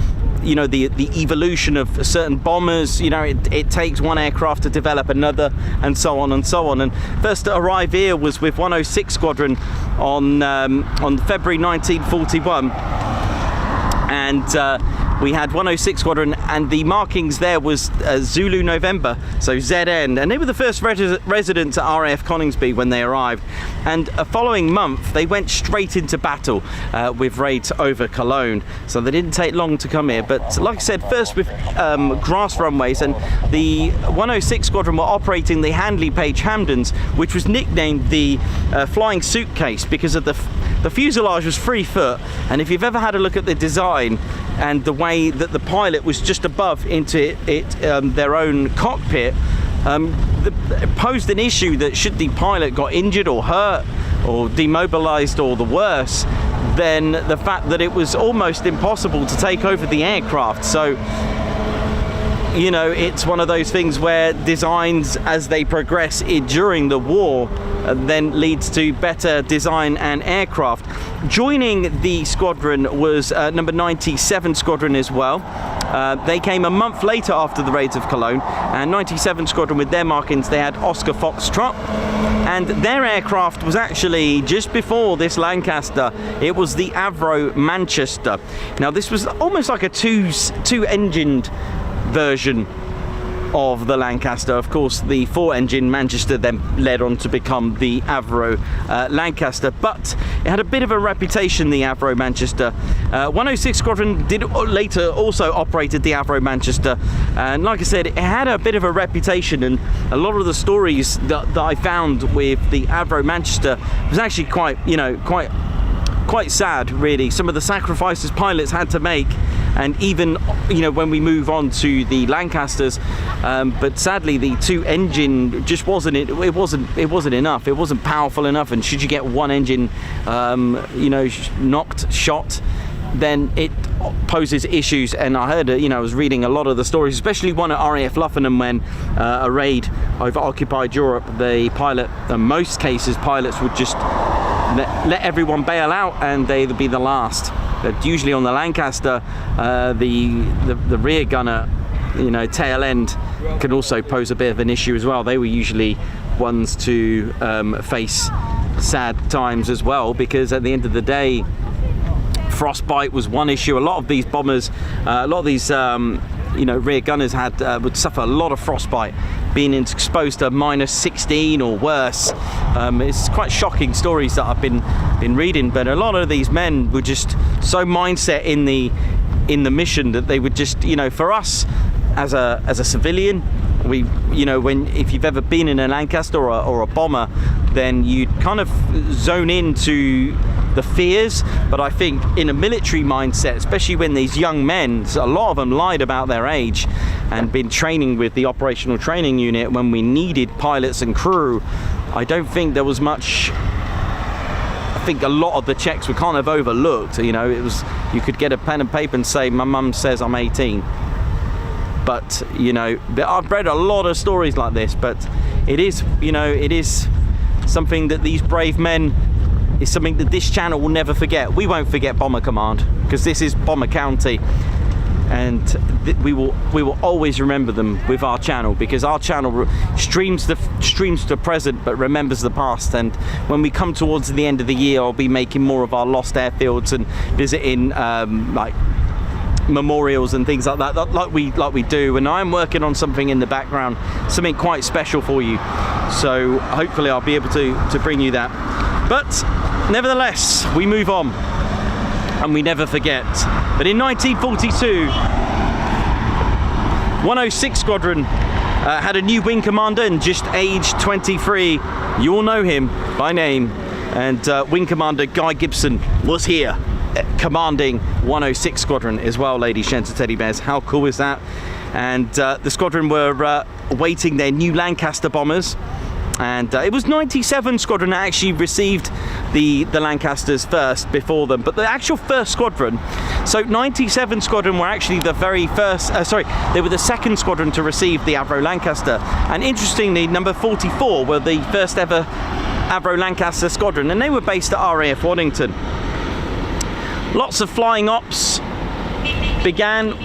you know, the evolution of certain bombers, you know, it takes one aircraft to develop another, and so on and so on. And first to arrive here was with 106 Squadron on February 1941, and we had 106 Squadron, and the markings there was Zulu November, so ZN, and they were the first residents at RAF Coningsby when they arrived. And a following month they went straight into battle with raids over Cologne, so they didn't take long to come here. But like I said, first with grass runways, and the 106 Squadron were operating the Handley Page Hamdens, which was nicknamed the Flying Suitcase because of the fuselage was 3 foot, and if you've ever had a look at the design and the way that the pilot was just above into their own cockpit, it posed an issue that should the pilot got injured or hurt or demobilized or the worse, then the fact that it was almost impossible to take over the aircraft. So, you know, it's one of those things where designs, as they progress during the war, then leads to better design and aircraft. Joining the squadron was number 97 Squadron as well. They came a month later after the raids of Cologne, and 97 Squadron, with their markings, they had Oscar Foxtrot, and their aircraft was actually just before this Lancaster. It was the Avro Manchester. Now this was almost like a two-engined version of the Lancaster. Of course, the 4-engine Manchester then led on to become the Avro Lancaster, but it had a bit of a reputation, the Avro Manchester. 106 Squadron did later also operated the Avro Manchester, and like I said, it had a bit of a reputation, and a lot of the stories that I found with the Avro Manchester was actually quite sad, really. Some of the sacrifices pilots had to make, and even, you know, when we move on to the Lancasters, but sadly the 2-engine just wasn't enough. It wasn't powerful enough, and should you get one engine you know, shot, then it poses issues. And I heard, you know, I was reading a lot of the stories, especially one at RAF Luffenham, when a raid over occupied Europe, the pilot, in most cases pilots would just let everyone bail out, and they would be the last. But usually on the Lancaster, the rear gunner, you know, tail end can also pose a bit of an issue as well. They were usually ones to face sad times as well, because at the end of the day, frostbite was one issue. A lot of these bombers, a lot of these you know, rear gunners would suffer a lot of frostbite, being exposed to -16 or worse. It's quite shocking stories that I've been reading, but a lot of these men were just so mindset in the mission that they would just, you know, for us as a civilian, we, you know, if you've ever been in a Lancaster or a bomber, then you'd kind of zone into the fears. But I think in a military mindset, especially when these young men, a lot of them lied about their age and been training with the operational training unit when we needed pilots and crew, I don't think there was much. I think a lot of the checks were kind of overlooked. You know, it was, you could get a pen and paper and say, my mum says I'm 18. But, you know, I've read a lot of stories like this, but it is, you know, it is something that these brave men, is something that this channel will never forget. We won't forget Bomber Command, because this is Bomber County, and we will always remember them with our channel, because our channel streams the present but remembers the past. And when we come towards the end of the year, I'll be making more of our lost airfields and visiting like memorials and things like that, like we do. And I'm working on something in the background, something quite special for you, so hopefully I'll be able to bring you that. But nevertheless, we move on and we never forget. But in 1942, 106 Squadron had a new wing commander, and just aged 23. You all know him by name, and Wing Commander Guy Gibson was here commanding 106 Squadron as well, ladies, gents and teddy bears. How cool is that? And the squadron were awaiting their new Lancaster bombers, and it was 97 Squadron that actually received the Lancasters first before them. But the actual first squadron, so 97 Squadron were actually the very first, they were the second squadron to receive the Avro Lancaster. And interestingly, number 44 were the first ever Avro Lancaster Squadron, and they were based at RAF Waddington. Lots of flying ops began.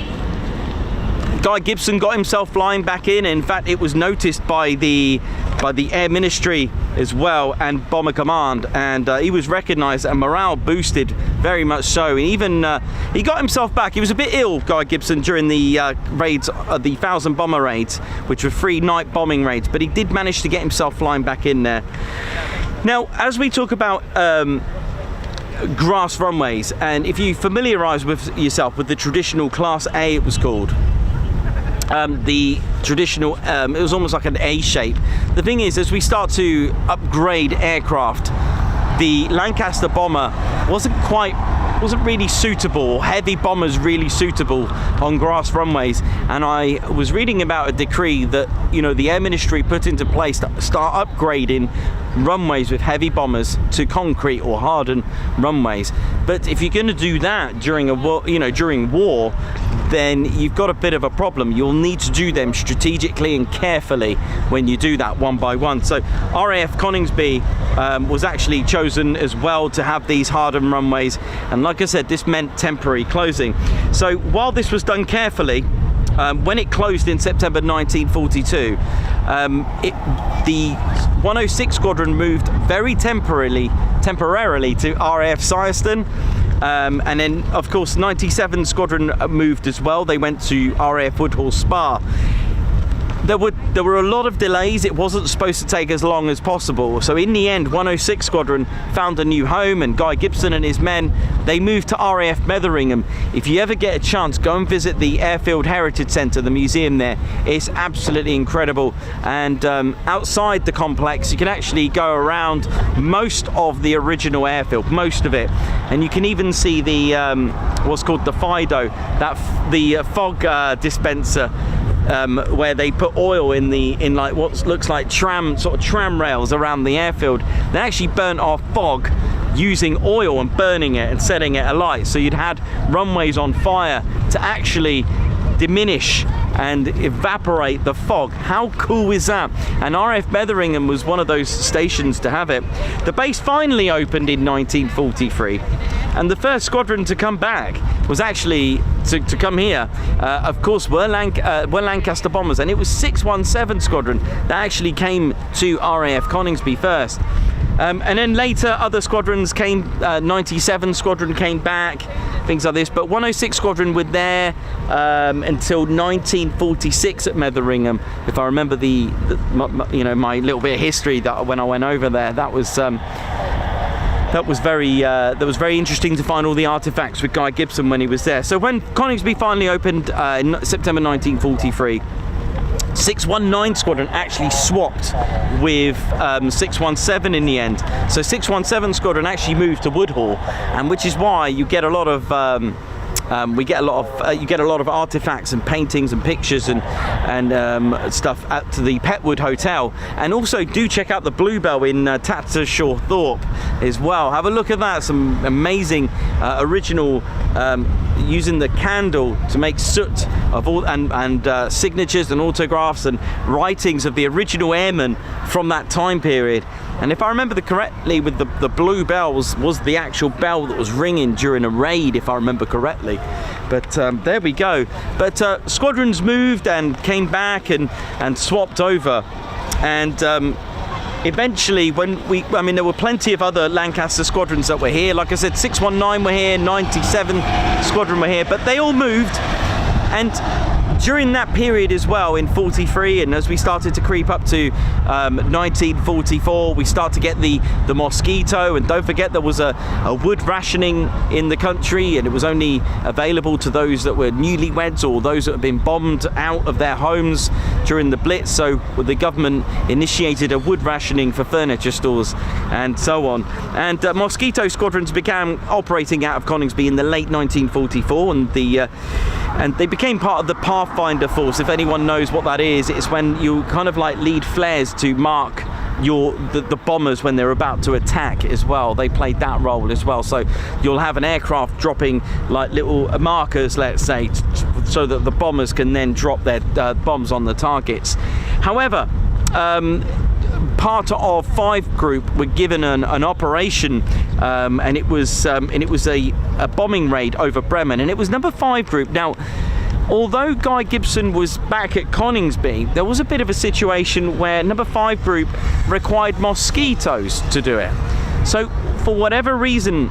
Guy Gibson got himself flying back in. In fact, it was noticed by the Air Ministry as well, and Bomber Command, and he was recognised, and morale boosted very much so. And even he got himself back. He was a bit ill, Guy Gibson, during the raids, the 1,000 bomber raids, which were 3 night bombing raids, but he did manage to get himself flying back in there. Now, as we talk about grass runways, and if you familiarise with yourself with the traditional Class A, it was called, the traditional, it was almost like an A shape. The thing is, as we start to upgrade aircraft, the Lancaster bomber wasn't really suitable, heavy bombers really suitable on grass runways. And I was reading about a decree that, you know, the Air Ministry put into place to start upgrading runways with heavy bombers to concrete or hardened runways. But if you're going to do that during a war, during war, then you've got a bit of a problem. You'll need to do them strategically and carefully when you do that one by one. So RAF Coningsby was actually chosen as well to have these hardened runways, and like I said, this meant temporary closing. So while this was done carefully, when it closed in September 1942, the 106 Squadron moved very temporarily to RAF Syerston. And then, of course, 97 Squadron moved as well. They went to RAF Woodhall Spa. There were a lot of delays. It wasn't supposed to take as long as possible. So in the end, 106 Squadron found a new home, and Guy Gibson and his men, they moved to RAF Metheringham. If you ever get a chance, go and visit the Airfield Heritage Centre, the museum there. It's absolutely incredible. And outside the complex, you can actually go around most of the original airfield, most of it. And you can even see the what's called the FIDO, the fog dispenser, where they put oil in like what looks like tram rails around the airfield. They actually burnt off fog using oil and burning it and setting it alight. So you'd had runways on fire to actually diminish and evaporate the fog. How cool is that? And RAF Metheringham was one of those stations to have it. The base finally opened in 1943, and the first squadron to come back was actually to come here, of course, were Lancaster bombers, and it was 617 Squadron that actually came to RAF Coningsby first. And then later other squadrons came, 97 Squadron came back, things like this, but 106 Squadron were there until 1946 at Metheringham. If I remember my little bit of history that when I went over there, that was very interesting to find all the artifacts with Guy Gibson when he was there. So when Coningsby finally opened in September 1943, 619 Squadron actually swapped with 617 in the end. So 617 Squadron actually moved to Woodhall, and which is why you get a lot of you get a lot of artifacts and paintings and pictures and stuff at the Petwood Hotel. And also do check out the Bluebell in Tattershall, Thorpe as well. Have a look at that. Some amazing original using the candle to make soot of all and signatures and autographs and writings of the original airmen from that time period. And if I remember correctly, with the blue bells was the actual bell that was ringing during a raid, if I remember correctly. But there we go. But squadrons moved and came back and swapped over. And eventually, I mean, there were plenty of other Lancaster squadrons that were here. Like I said, 619 were here, 97 Squadron were here, but they all moved. And during that period as well, in 43, and as we started to creep up to 1944, we start to get the mosquito. And don't forget, there was a wood rationing in the country, and it was only available to those that were newlyweds or those that had been bombed out of their homes during the Blitz. So the government initiated a wood rationing for furniture stores and so on. And mosquito squadrons began operating out of Coningsby in the late 1944, and they became part of the Pathfinder force. If anyone knows what that is, it's when you kind of like lead flares to mark the bombers when they're about to attack as well. They played that role as well. So you'll have an aircraft dropping like little markers, let's say, so that the bombers can then drop their bombs on the targets. However, part of 5 Group were given an operation, and it was a bombing raid over Bremen, and it was number 5 Group. Now, although Guy Gibson was back at Coningsby, there was a bit of a situation where number 5 Group required mosquitoes to do it. So for whatever reason,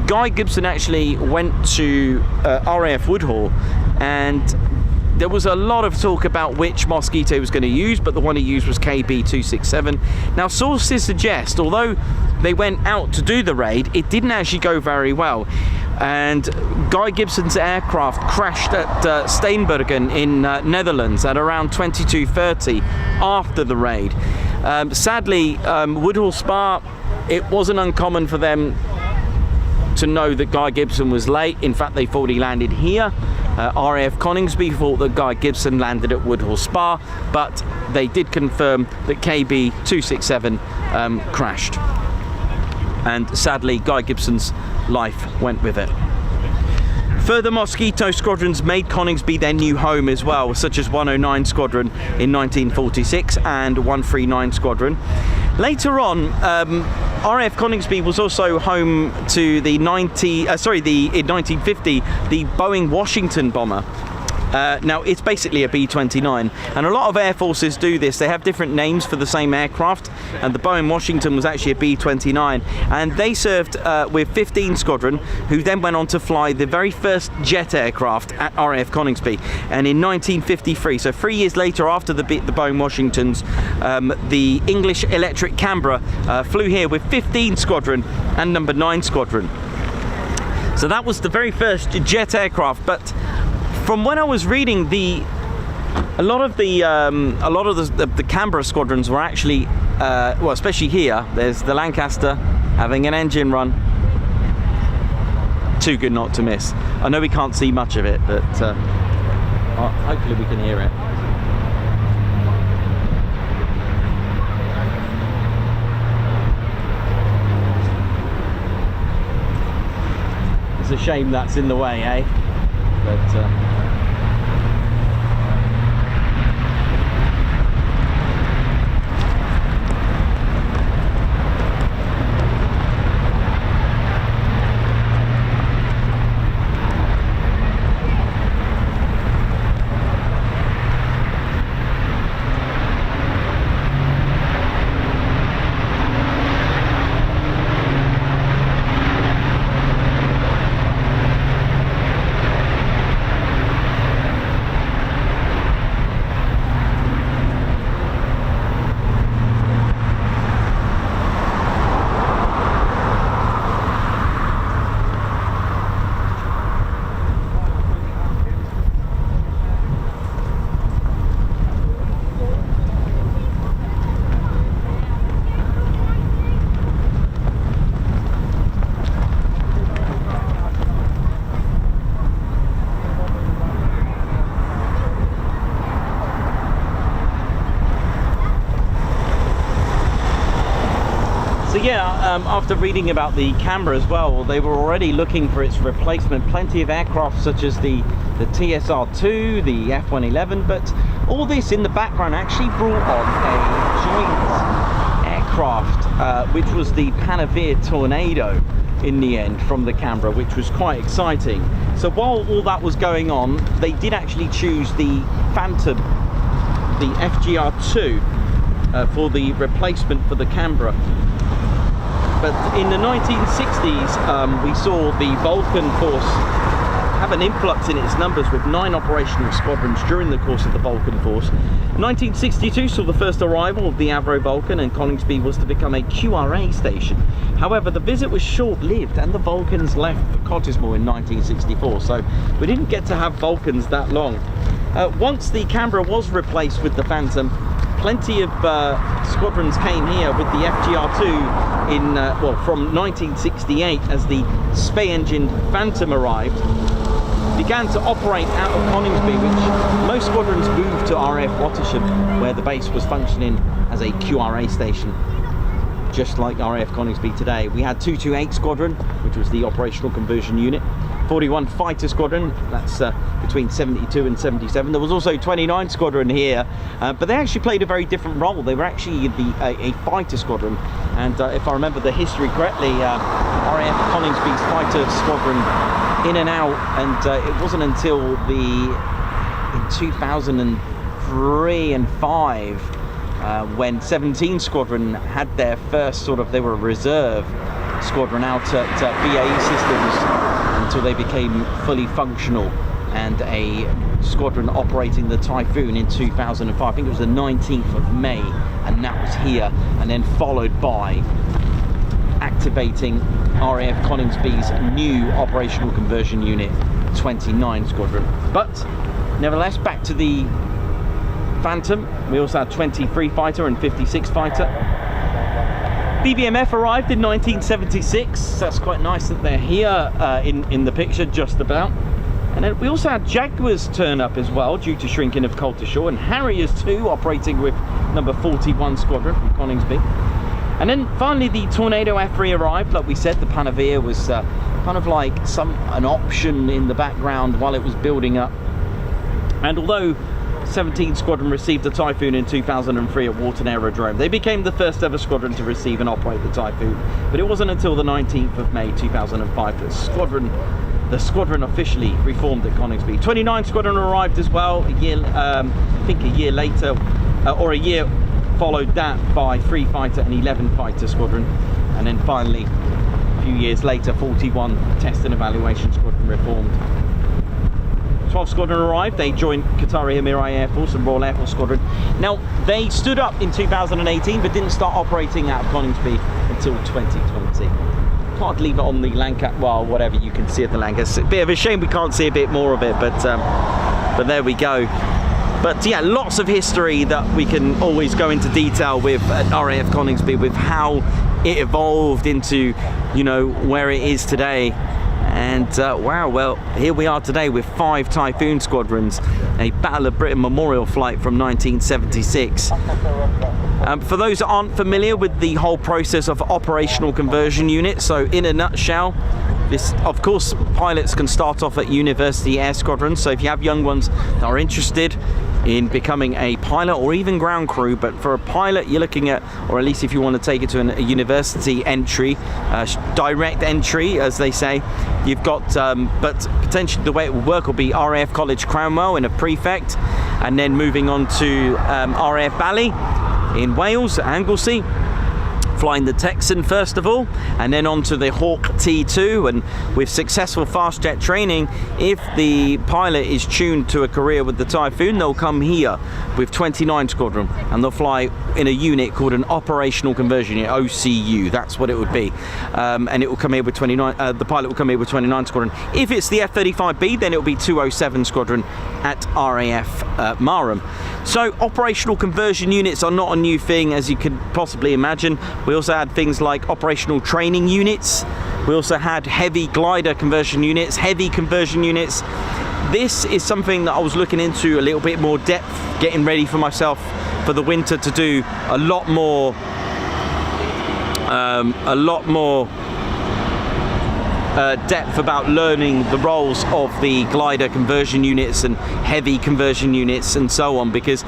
Guy Gibson actually went to RAF Woodhall, and there was a lot of talk about which mosquito he was going to use, but the one he used was KB267. Now, sources suggest, although they went out to do the raid, it didn't actually go very well. And Guy Gibson's aircraft crashed at Steenbergen in Netherlands at around 22:30 after the raid. Sadly, Woodhall Spa, it wasn't uncommon for them to know that Guy Gibson was late. In fact, they thought he landed here. RAF Coningsby thought that Guy Gibson landed at Woodhall Spa, but they did confirm that KB267 crashed. And sadly, Guy Gibson's life went with it. Further mosquito squadrons made Coningsby their new home as well, such as 109 Squadron in 1946 and 139 Squadron. Later on, RAF Coningsby was also home to in 1950, the Boeing Washington bomber. Now, it's basically a B-29, and a lot of air forces do this. They have different names for the same aircraft, and the Boeing Washington was actually a B-29, and they served with 15 Squadron, who then went on to fly the very first jet aircraft at RAF Coningsby. And in 1953, so 3 years later after the Boeing Washingtons, the English Electric Canberra flew here with 15 Squadron and number 9 Squadron. So that was the very first jet aircraft. But from when I was reading, a lot of the Canberra squadrons were actually, well, especially here. There's the Lancaster having an engine run. Too good not to miss. I know we can't see much of it, but hopefully we can hear it. It's a shame that's in the way, eh? But yeah, after reading about the Canberra as well, they were already looking for its replacement. Plenty of aircraft such as the TSR-2, the F-111, but all this in the background actually brought on a joint aircraft, which was the Panavia Tornado in the end from the Canberra, which was quite exciting. So while all that was going on, they did actually choose the Phantom, the FGR4 for the replacement for the Canberra. But in the 1960s, we saw the Vulcan force have an influx in its numbers with 9 operational squadrons during the course of the Vulcan force. 1962 saw the first arrival of the Avro Vulcan, and Coningsby was to become a QRA station. However, the visit was short-lived and the Vulcans left for Cottesmore in 1964, so we didn't get to have Vulcans that long. Once the Canberra was replaced with the Phantom, plenty of squadrons came here with the FGR2 in, well, from 1968 as the Spey-engined Phantom arrived. Began to operate out of Coningsby, which most squadrons moved to RAF Watersham, where the base was functioning as a QRA station, just like RAF Coningsby today. We had 228 Squadron, which was the operational conversion unit, 41 Fighter Squadron, that's between 72 and 77. There was also 29 Squadron here, but they actually played a very different role. They were actually a fighter squadron, and if I remember the history correctly, RAF Coningsby's fighter squadron in and out, and it wasn't until in 2003 and 5 when 17 Squadron had their first they were a reserve squadron out at BAE Systems until they became fully functional, and a squadron operating the Typhoon in 2005. I think it was the 19th of May, and that was here, and then followed by activating RAF Coningsby's new operational conversion unit, 29 Squadron. But nevertheless, back to the Phantom, we also had 23 Fighter and 56 Fighter. BBMF arrived in 1976. That's quite nice that they're here in the picture, just about. And then we also had Jaguars turn up as well, due to shrinking of Tattershall, and Harriers too, operating with number 41 Squadron from Coningsby. And then finally the Tornado F3 arrived. Like we said, the Panavia was kind of like an option in the background while it was building up. And although 17 Squadron received the Typhoon in 2003 at Walton Aerodrome, they became the first ever squadron to receive and operate the Typhoon. But it wasn't until the 19th of May 2005 that the squadron officially reformed at Coningsby. 29 Squadron arrived as well, I think a year later, or a year followed that by 3 Fighter and 11 Fighter Squadron, and then finally a few years later 41 Test and Evaluation Squadron reformed. 12 Squadron arrived. They joined Qatari Emiri Air Force and Royal Air Force Squadron. Now they stood up in 2018 but didn't start operating out of Coningsby until 2020. Can't leave it on the Lancaster, well, whatever you can see of the Lancaster. It's a bit of a shame we can't see a bit more of it, but there we go. But yeah, lots of history that we can always go into detail with at RAF Coningsby, with how it evolved into, you know, where it is today. And wow, well, here we are today with 5 Typhoon Squadrons, a Battle of Britain memorial flight from 1976. For those that aren't familiar with the whole process of operational conversion units, so in a nutshell, this, of course, pilots can start off at university air squadrons. So if you have young ones that are interested in becoming a pilot or even ground crew, but for a pilot you're looking at, or at least if you want to take it to a university entry, direct entry as they say, you've got but potentially the way it will work will be RAF College Cranwell in a prefect, and then moving on to RAF Bally in Wales, Anglesey, flying the Texan first of all, and then on to the Hawk T2. And with successful fast jet training, if the pilot is tuned to a career with the Typhoon, they'll come here with 29 Squadron and they'll fly in a unit called an operational conversion unit, OCU. That's what it would be, and it will come here with 29. The pilot will come here with 29 Squadron. If it's the F-35B, then it will be 207 Squadron at RAF Marham. So operational conversion units are not a new thing, as you could possibly imagine. We also had things like operational training units. We also had heavy glider conversion units, heavy conversion units. This is something that I was looking into a little bit more depth, getting ready for myself for the winter to do a lot more a lot more depth about learning the roles of the glider conversion units and heavy conversion units and so on, because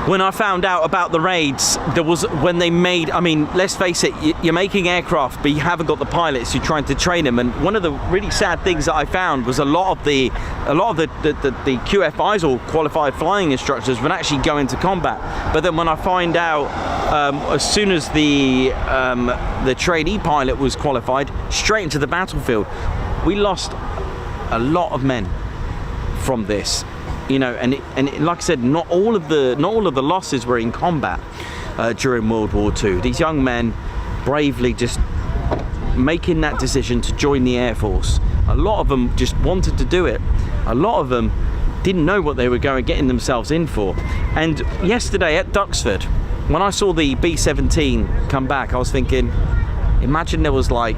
when I found out about the raids, there was, when they made, I mean, let's face it, you're making aircraft, but you haven't got the pilots, you're trying to train them, and one of the really sad things that I found was a lot of the QFIs, or qualified flying instructors, would actually go into combat. But then when I find out, as soon as the trainee pilot was qualified, straight into the battlefield, we lost a lot of men from this. You know, and like I said, not all of the losses were in combat during World War II. These young men bravely just making that decision to join the Air Force. A lot of them just wanted to do it. A lot of them didn't know what they were getting themselves in for. And yesterday at Duxford, when I saw the B-17 come back, I was thinking, imagine there was like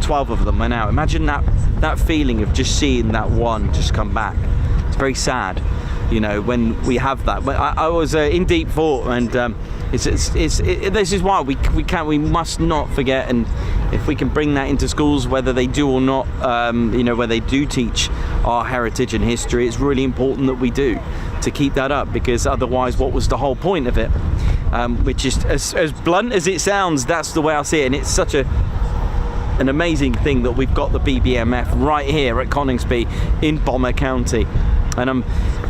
12 of them went out. Imagine that feeling of just seeing that one just come back. It's very sad, you know, when we have that. But I was in deep thought, and this is why we must not forget. And if we can bring that into schools, whether they do or not, you know, where they do teach our heritage and history, it's really important that we do, to keep that up, because otherwise, what was the whole point of it? Which is, as blunt as it sounds, that's the way I see it, and it's such an amazing thing that we've got the BBMF right here at Coningsby in Bomber County. And I'm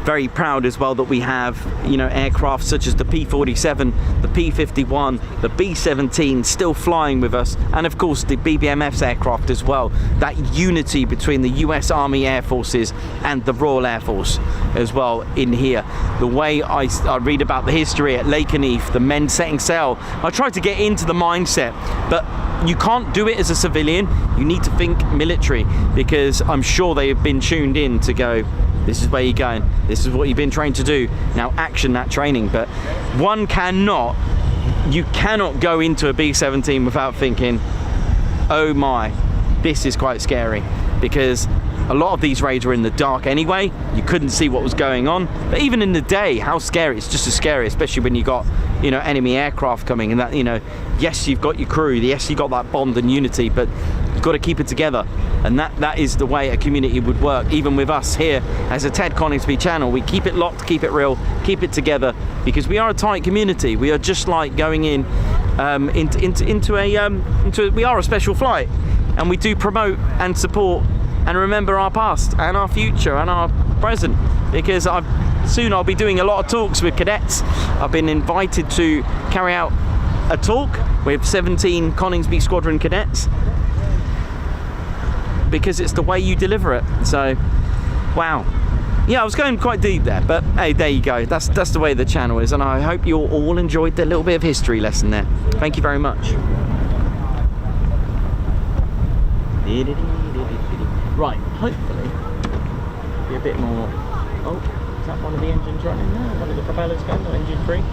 very proud as well that we have, you know, aircraft such as the P-47, the P-51, the B-17 still flying with us, and of course the BBMF's aircraft as well. That unity between the US Army Air Forces and the Royal Air Force as well in here. The way I read about the history at Lakenheath, the men setting sail, I tried to get into the mindset, but you can't do it as a civilian. You need to think military, because I'm sure they have been tuned in to go, this is where you're going, this is what you've been trained to do, now action that training. But you cannot go into a B-17 without thinking, oh my, this is quite scary, because a lot of these raids were in the dark anyway. You couldn't see what was going on, but even in the day, how scary, it's just as scary, especially when you got, you know, enemy aircraft coming, and that, you know, yes, you've got your crew, yes, you've got that bond and unity, but you've got to keep it together. And that is the way a community would work. Even with us here as a Ted Coningsby channel, we keep it locked, keep it real, keep it together, because we are a tight community. We are just like going in we are a special flight, and we do promote and support and remember our past and our future and our present, because soon I'll be doing a lot of talks with cadets. I've been invited to carry out a talk with 17 Coningsby Squadron cadets, because it's the way you deliver it. So, wow. Yeah, I was going quite deep there, but hey, there you go. That's the way the channel is, and I hope you all enjoyed the little bit of history lesson there. Thank you very much. Right, hopefully be a bit more. Oh, is that one of the engines running there? One of the propellers going? No, engine 3.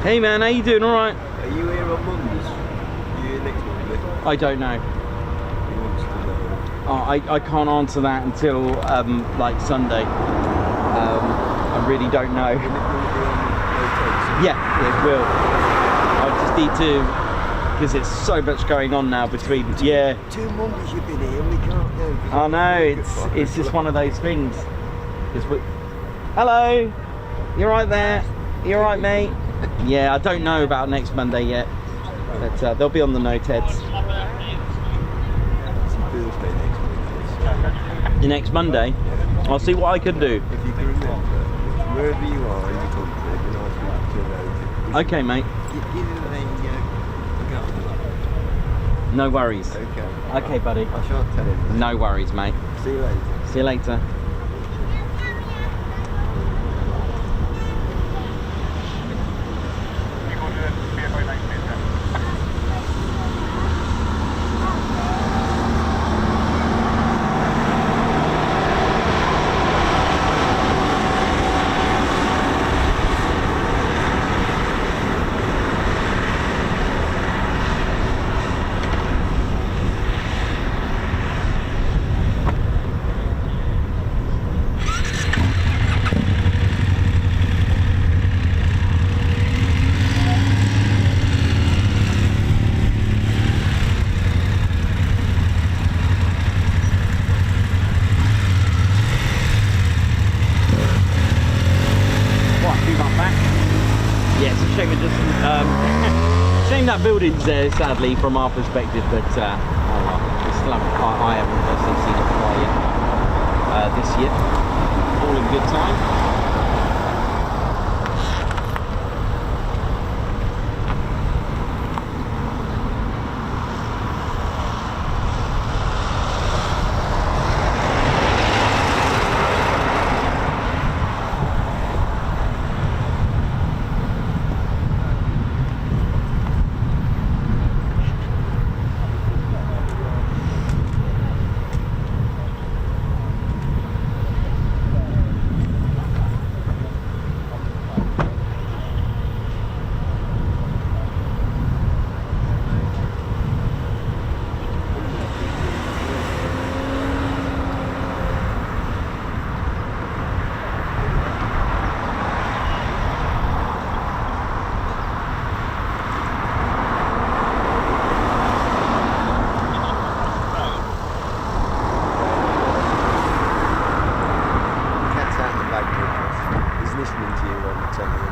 Hey man, how you doing? All right? Are you here on Mondays? Are you here next Monday? I don't know. He wants to know. Oh, I can't answer that until like Sunday. I really don't know. Will it be on rotation? Yeah, it will. I just need to, because it's so much going on now between. Yeah. 2 Mondays you've been here, we can't go. I know. It's just one of those things. Hello. You're right there. You're right, mate. Yeah, I don't know about next Monday yet, but they'll be on the note heads. It's Thursday next Monday. The next Monday, I'll see what I can do. If you can remember, wherever you are in the country, it'd be nice to know. Okay, mate. Give him a go. No worries. Okay. Okay, buddy. I shan't tell him. No worries, mate. See you later. See you later. Shame that building's there, sadly, from our perspective, but oh well, we still haven't, I haven't personally seen it fly yet this year. All in good time.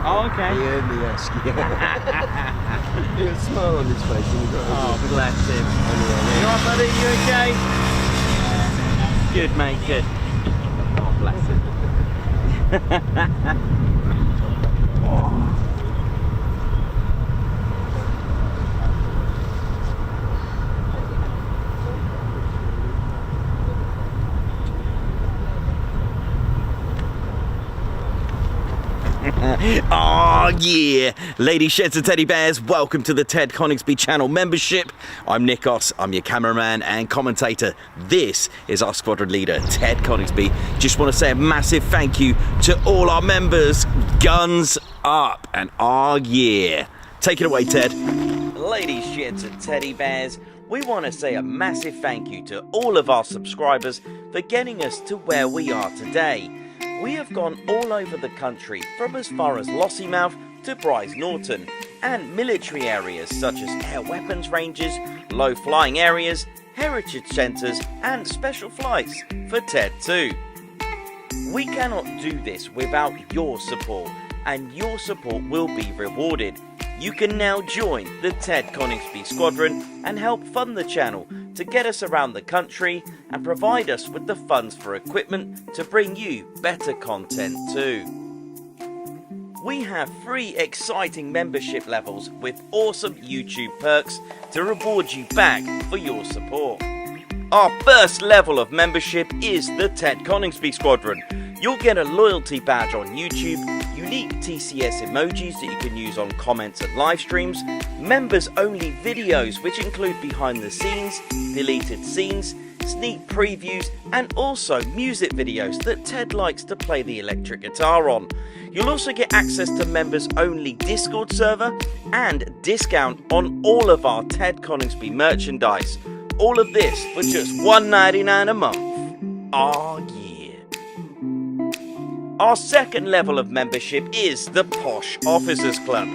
Okay. He heard me ask you. He had a smile on his face. Oh, bless him. You alright, buddy? You okay? Good, mate, good. Oh, bless him. Oh yeah, ladies, sheds and teddy bears, welcome to the Ted Coningsby channel membership. I'm Nikos, I'm your cameraman and commentator. This is our squadron leader, Ted Coningsby. Just want to say a massive thank you to all our members. Guns up and oh yeah. Take it away, Ted. Ladies, sheds and teddy bears, we want to say a massive thank you to all of our subscribers for getting us to where we are today. We have gone all over the country, from as far as Lossiemouth to Bryce Norton, and military areas such as air weapons ranges, low flying areas, heritage centres and special flights for TED 2. We cannot do this without your support, and your support will be rewarded. You can now join the Ted Coningsby Squadron and help fund the channel to get us around the country and provide us with the funds for equipment to bring you better content too. We have 3 exciting membership levels with awesome YouTube perks to reward you back for your support. Our first level of membership is the Ted Coningsby Squadron. You'll get a loyalty badge on YouTube, unique TCS emojis that you can use on comments and live streams, members only videos which include behind the scenes, deleted scenes, sneak previews, and also music videos that Ted likes to play the electric guitar on. You'll also get access to members only Discord server and discount on all of our Ted Coningsby merchandise. All of this for just $1.99 a month. Oh yeah. Our second level of membership is the Posh Officers Club.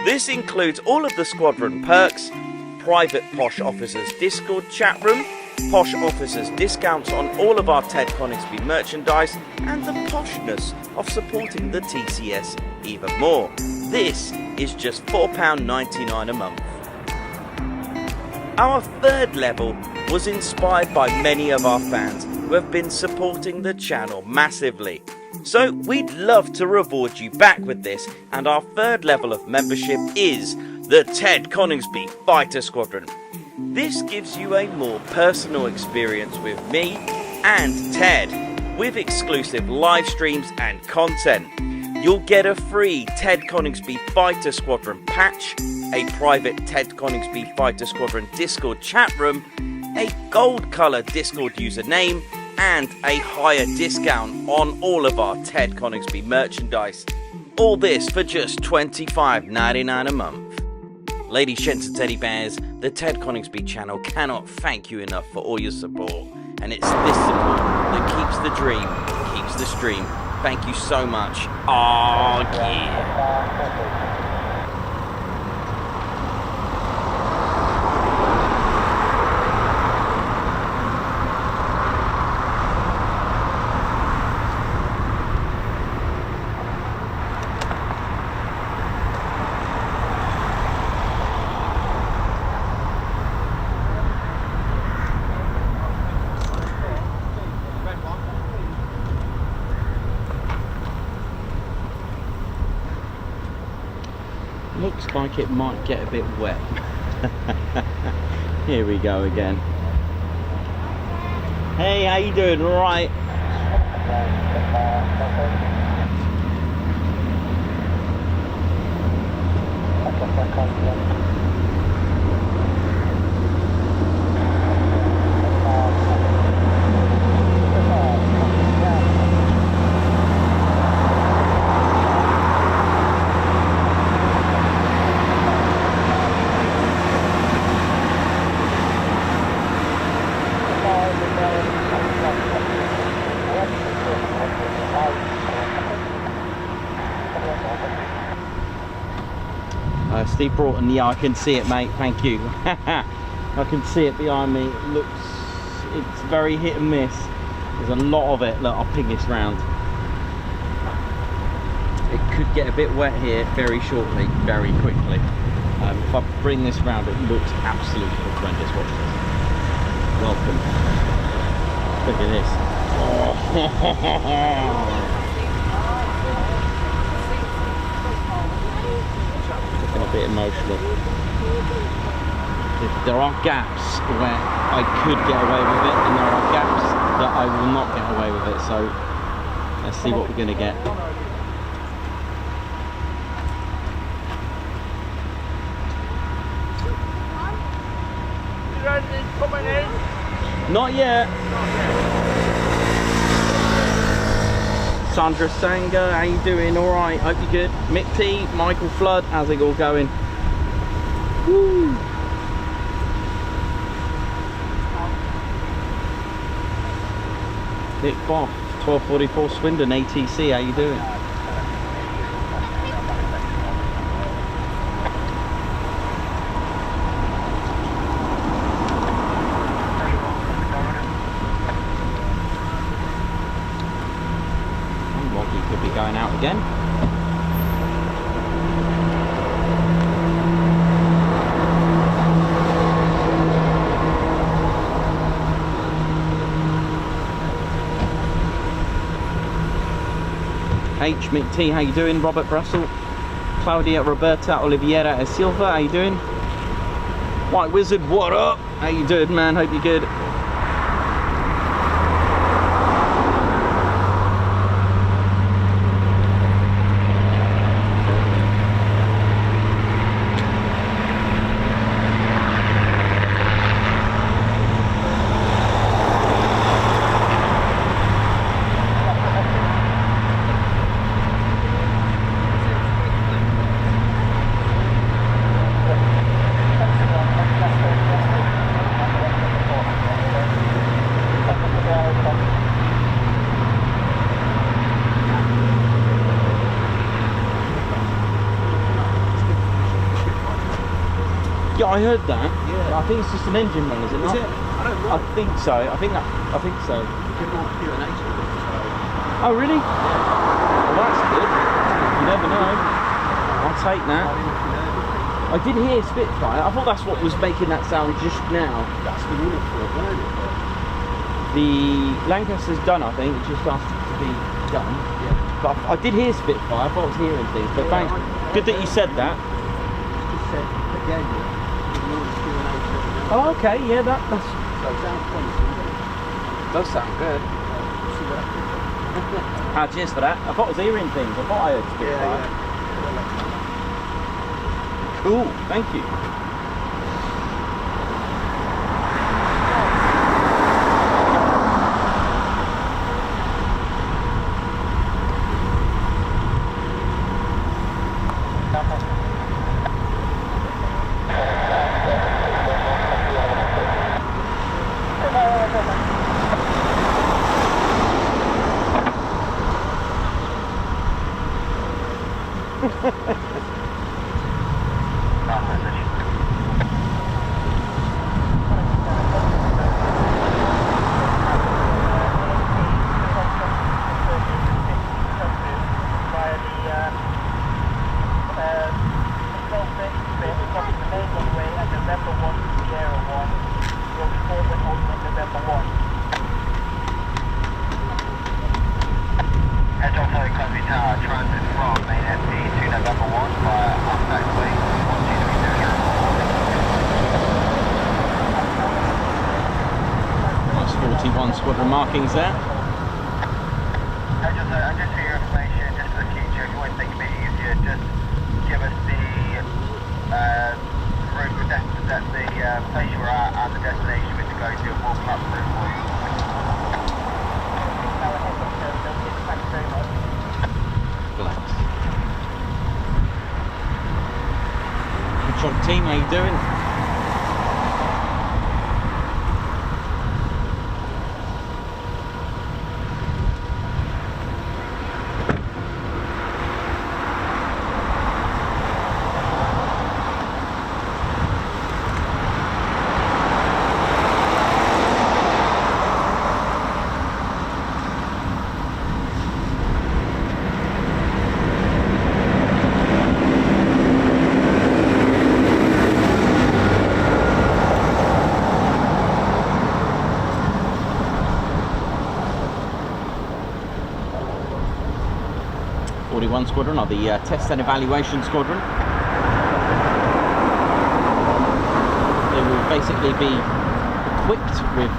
This includes all of the squadron perks, private Posh Officers Discord chat room, Posh Officers discounts on all of our Ted Coningsby merchandise, and the poshness of supporting the TCS even more. This is just £4.99 a month. Our third level was inspired by many of our fans who have been supporting the channel massively. So we'd love to reward you back with this, and our third level of membership is the Ted Coningsby Fighter Squadron. This gives you a more personal experience with me and Ted, with exclusive live streams and content. You'll get a free Ted Coningsby Fighter Squadron patch, a private Ted Coningsby Fighter Squadron Discord chat room, a gold colour Discord username, and a higher discount on all of our Ted Coningsby merchandise. All this for just $25.99 a month. Ladies, gents and teddy bears, the Ted Coningsby channel cannot thank you enough for all your support, and it's this support that keeps the dream, keeps the stream. Thank you so much. Oh yeah. Looks like it might get a bit wet. Here we go again. Hey, how you doing? All right? Steve Broughton, yeah, I can see it, mate, thank you. I can see it behind me. It looks, it's very hit and miss. There's a lot of it. Look, I'll ping this round. It could get a bit wet here very shortly, very quickly. If I bring this round, it looks absolutely horrendous. Watch this. Welcome. Look at this. A bit emotional. There are gaps where I could get away with it, and there are gaps that I will not get away with it, so let's see what we're going to get. Not yet. Sandra Sanger, how you doing? All right, hope you're good. Mick T, Michael Flood, how's it all going? Woo. Nick Boff, 1244 Swindon ATC, how you doing? Moggy could be going out again. H. McT, how you doing? Robert Brussel, Claudia Roberta Oliveira e Silva, how you doing? White Wizard, what up? How you doing, man? Hope you're good. Yeah, I heard that. Yeah. I think it's just an engine run, is it Is not? it? I don't know. I think so. I think so. Give more Q&A to them, so. Oh, really? Well, that's good. You never know. I'll take that. I did hear Spitfire. I thought that's what was making that sound just now. That's the unit for it, isn't it? The Lancaster's done, I think. It just asked it to be done. Yeah. But I did hear Spitfire. I thought I was hearing things. But thanks. Good that you said that. Just said, again, give more Q&A to them. Oh, okay. Yeah, that's So it sounds promising. does sound good. See what happens. Ah, cheers for that. I thought I was hearing things. I thought I heard Spitfire. Yeah. Cool. Thank you. Nice 41 squadron markings there. Just for your information, just for the future, if you want to make it a bit easier, just give us the route, the place you were at and the destination which to go to, and we'll map through for you. Blacks. Good job, team. How you doing? Squadron, or the Test and Evaluation Squadron. They will basically be equipped with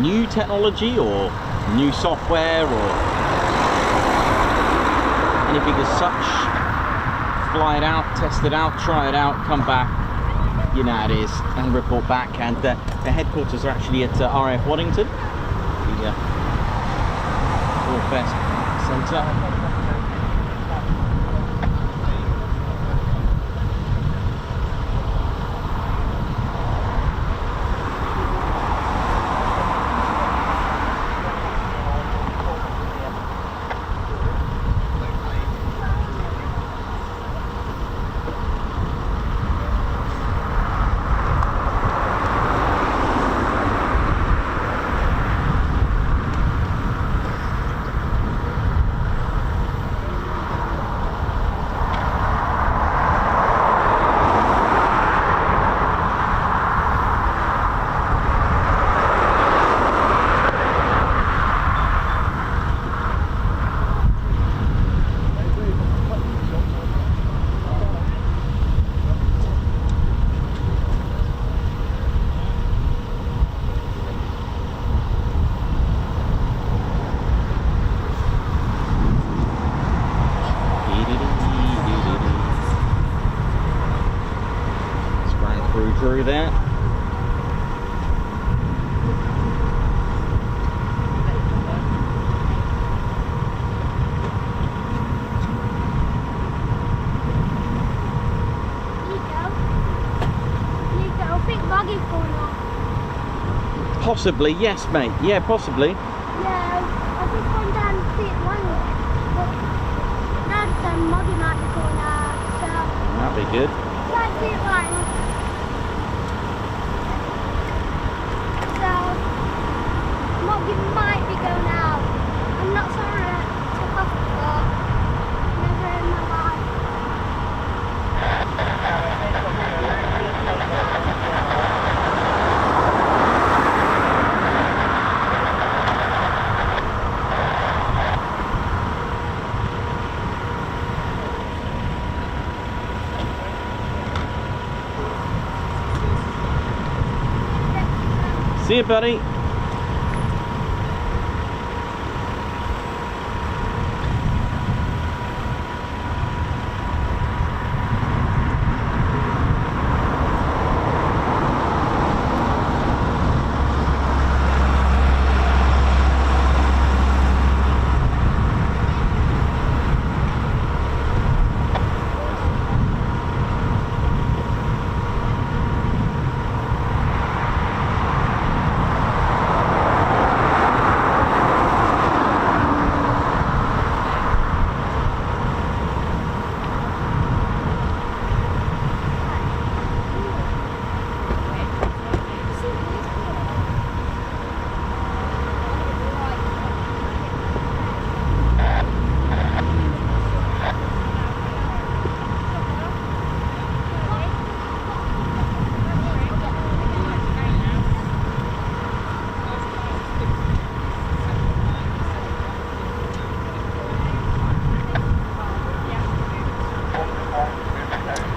new technology or new software or anything as such. Fly it out, test it out, try it out, come back, you know how it is, and report back. And their headquarters are actually at RAF Waddington, the Warfare Centre. Through that. Nico, I think Moggy's going on. Possibly, yes, mate. Yeah, possibly. Yeah, I just went down to see it one way. But Dad said Moggy might be going out, so... Might be good. That's it, right. So, Moggy might be going out. I'm not sorry I took off before. Never in my life. See you, buddy.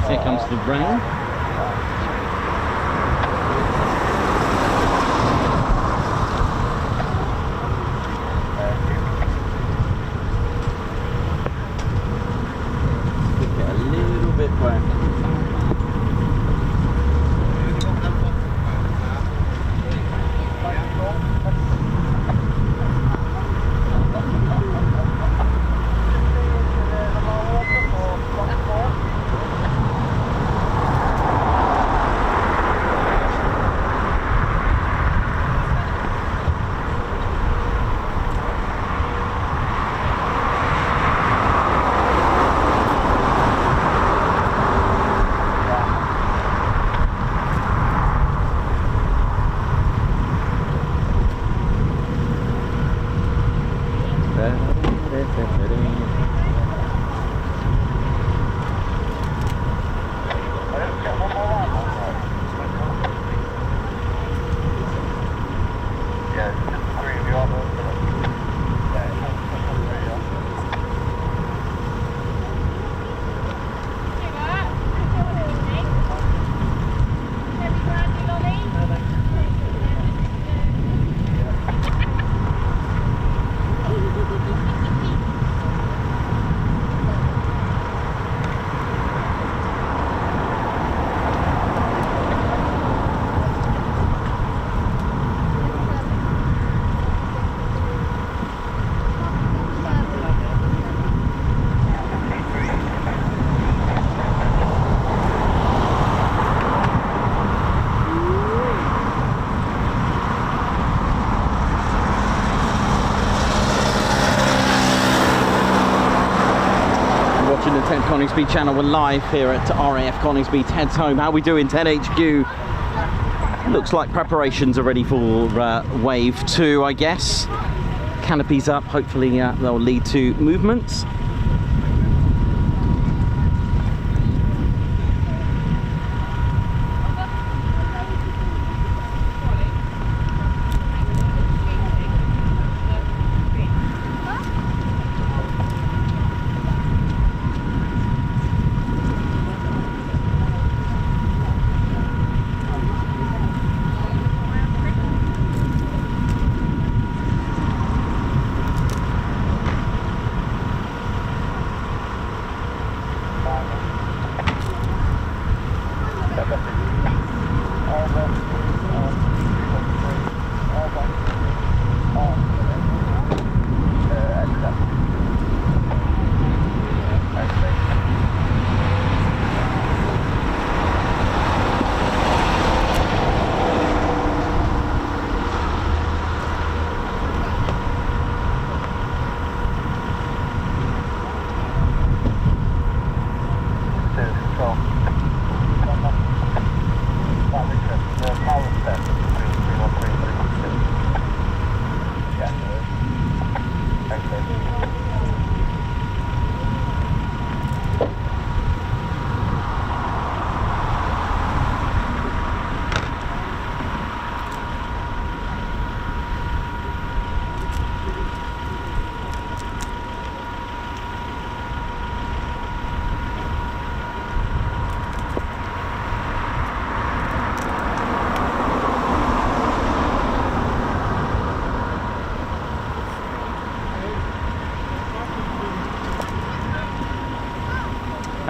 Here comes the rain. Could get a little bit wet. Watching the Ted Coningsby channel. We're live here at RAF Coningsby, Ted's home. How we doing, Ted HQ? Looks like preparations are ready for wave 2, I guess. Canopies up, hopefully they'll lead to movements.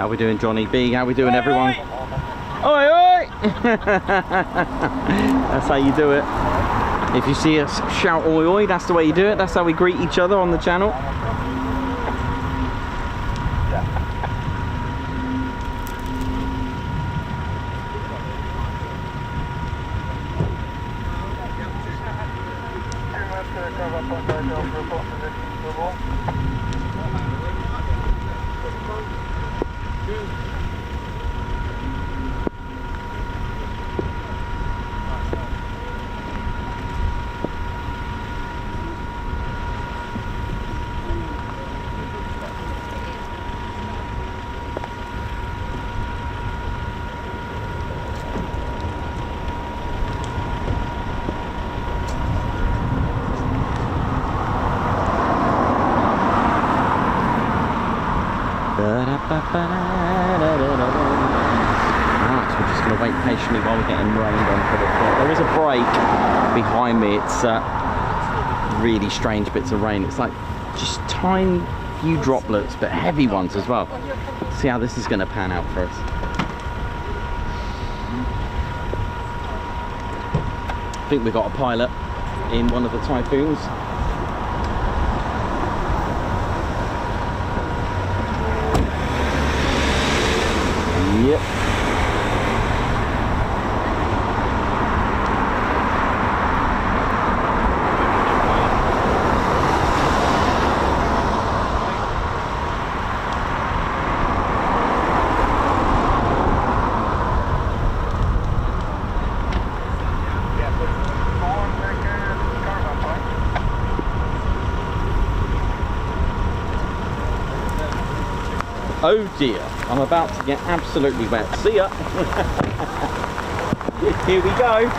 How we doing, Johnny B? How we doing, everyone? Oi, oi! That's how you do it. If you see us shout oi, oi, that's the way you do it. That's how we greet each other on the channel. Right, so we're just going to wait patiently while we're getting rained on for the floor. There is a break behind me. It's really strange bits of rain. It's like just tiny few droplets, but heavy ones as well. See how this is going to pan out for us. I think we've got a pilot in one of the Typhoons. Yep. Oh dear, I'm about to get absolutely wet. See ya. Here we go.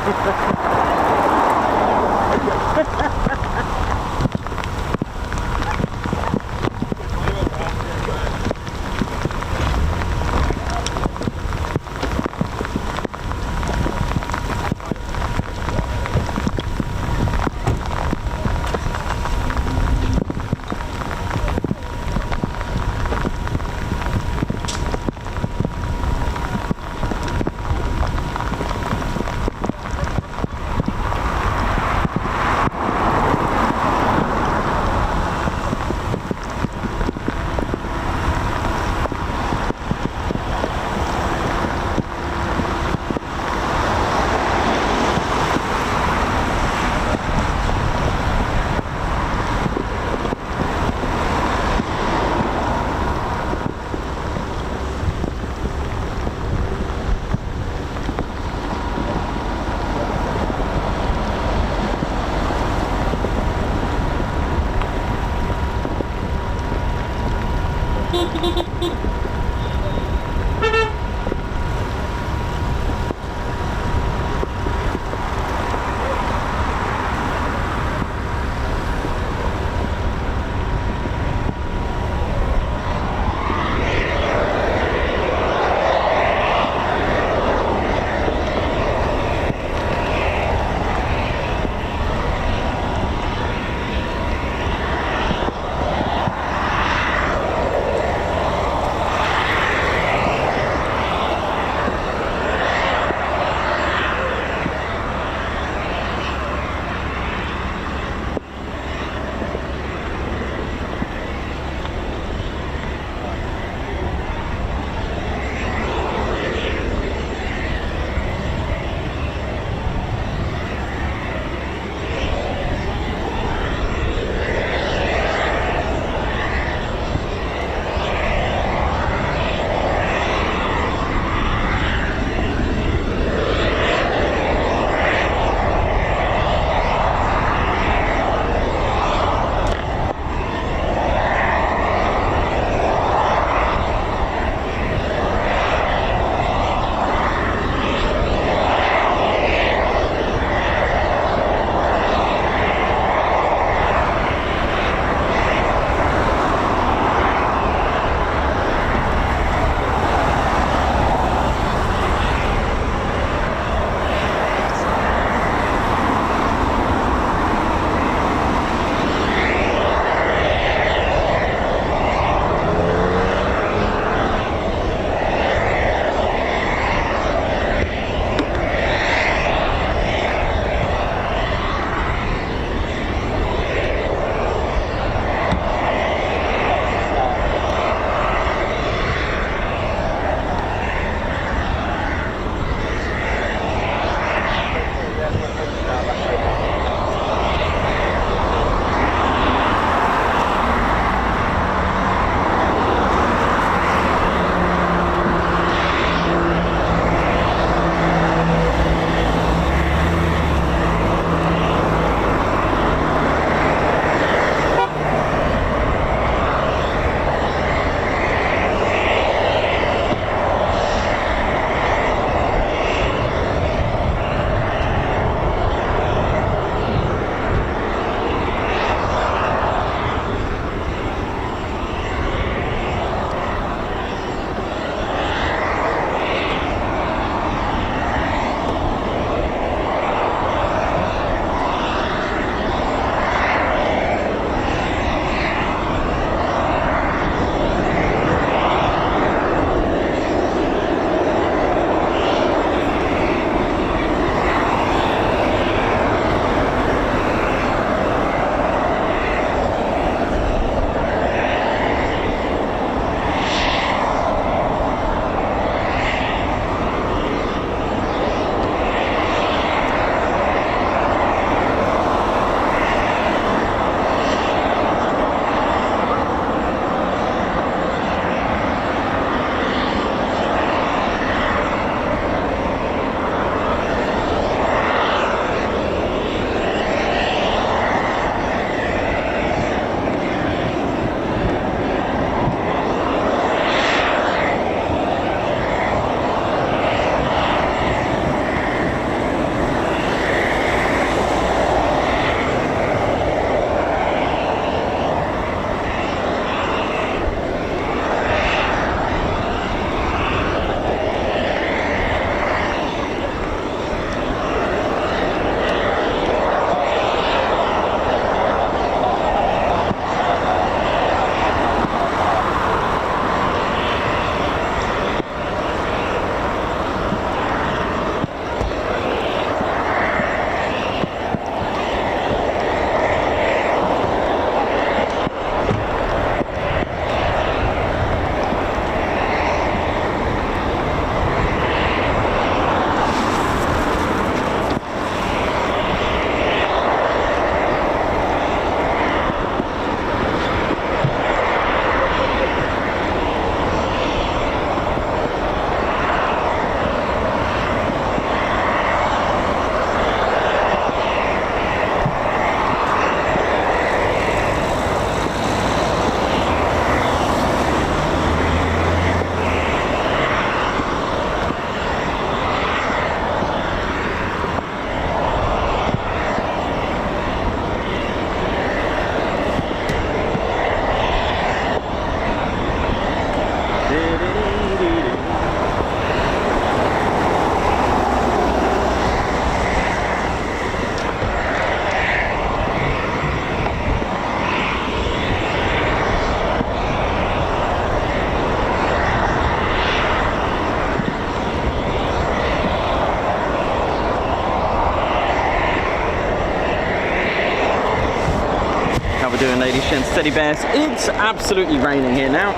gents, teddy bears. It's absolutely raining here now.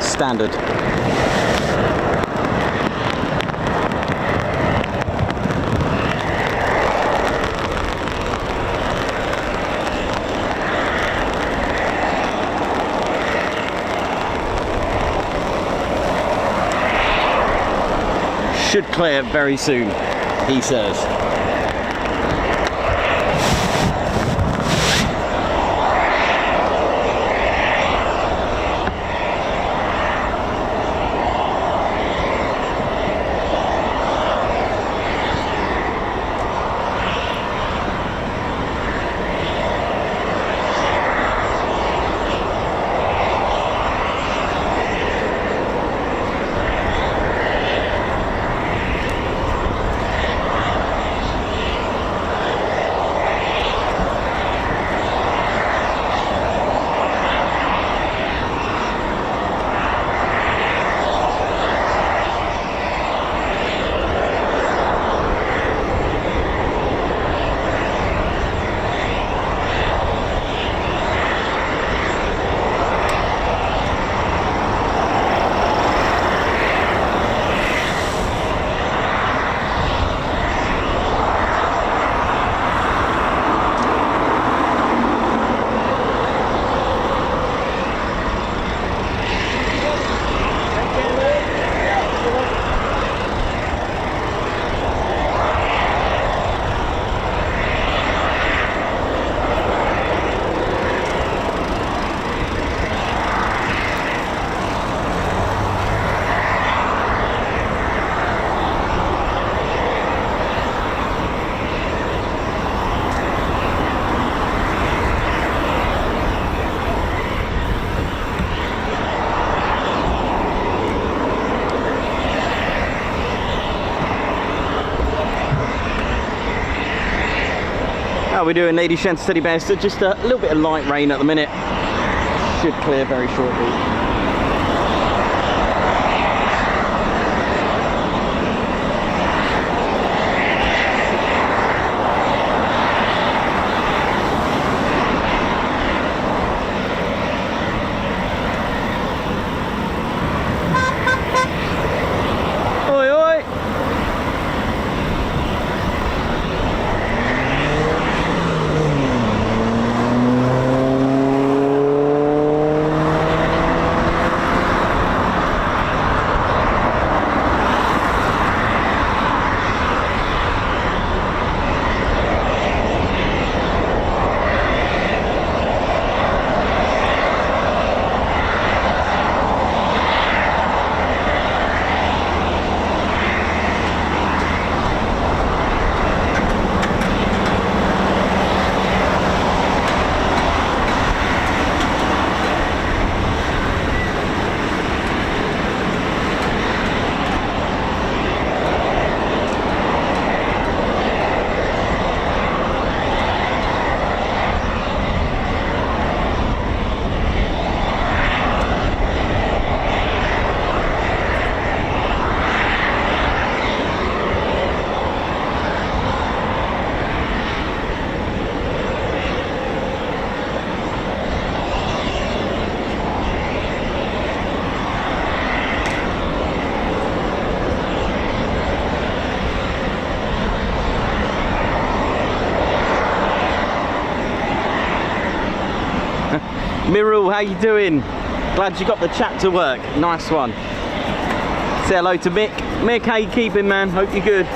Standard. Should clear very soon, he says. How we doing, ladies, gents, teddy bears? So just a little bit of light rain at the minute. Should clear very shortly. Mirul, how you doing? Glad you got the chat to work. Nice one. Say hello to Mick. Mick, how you keeping, man? Hope you're good.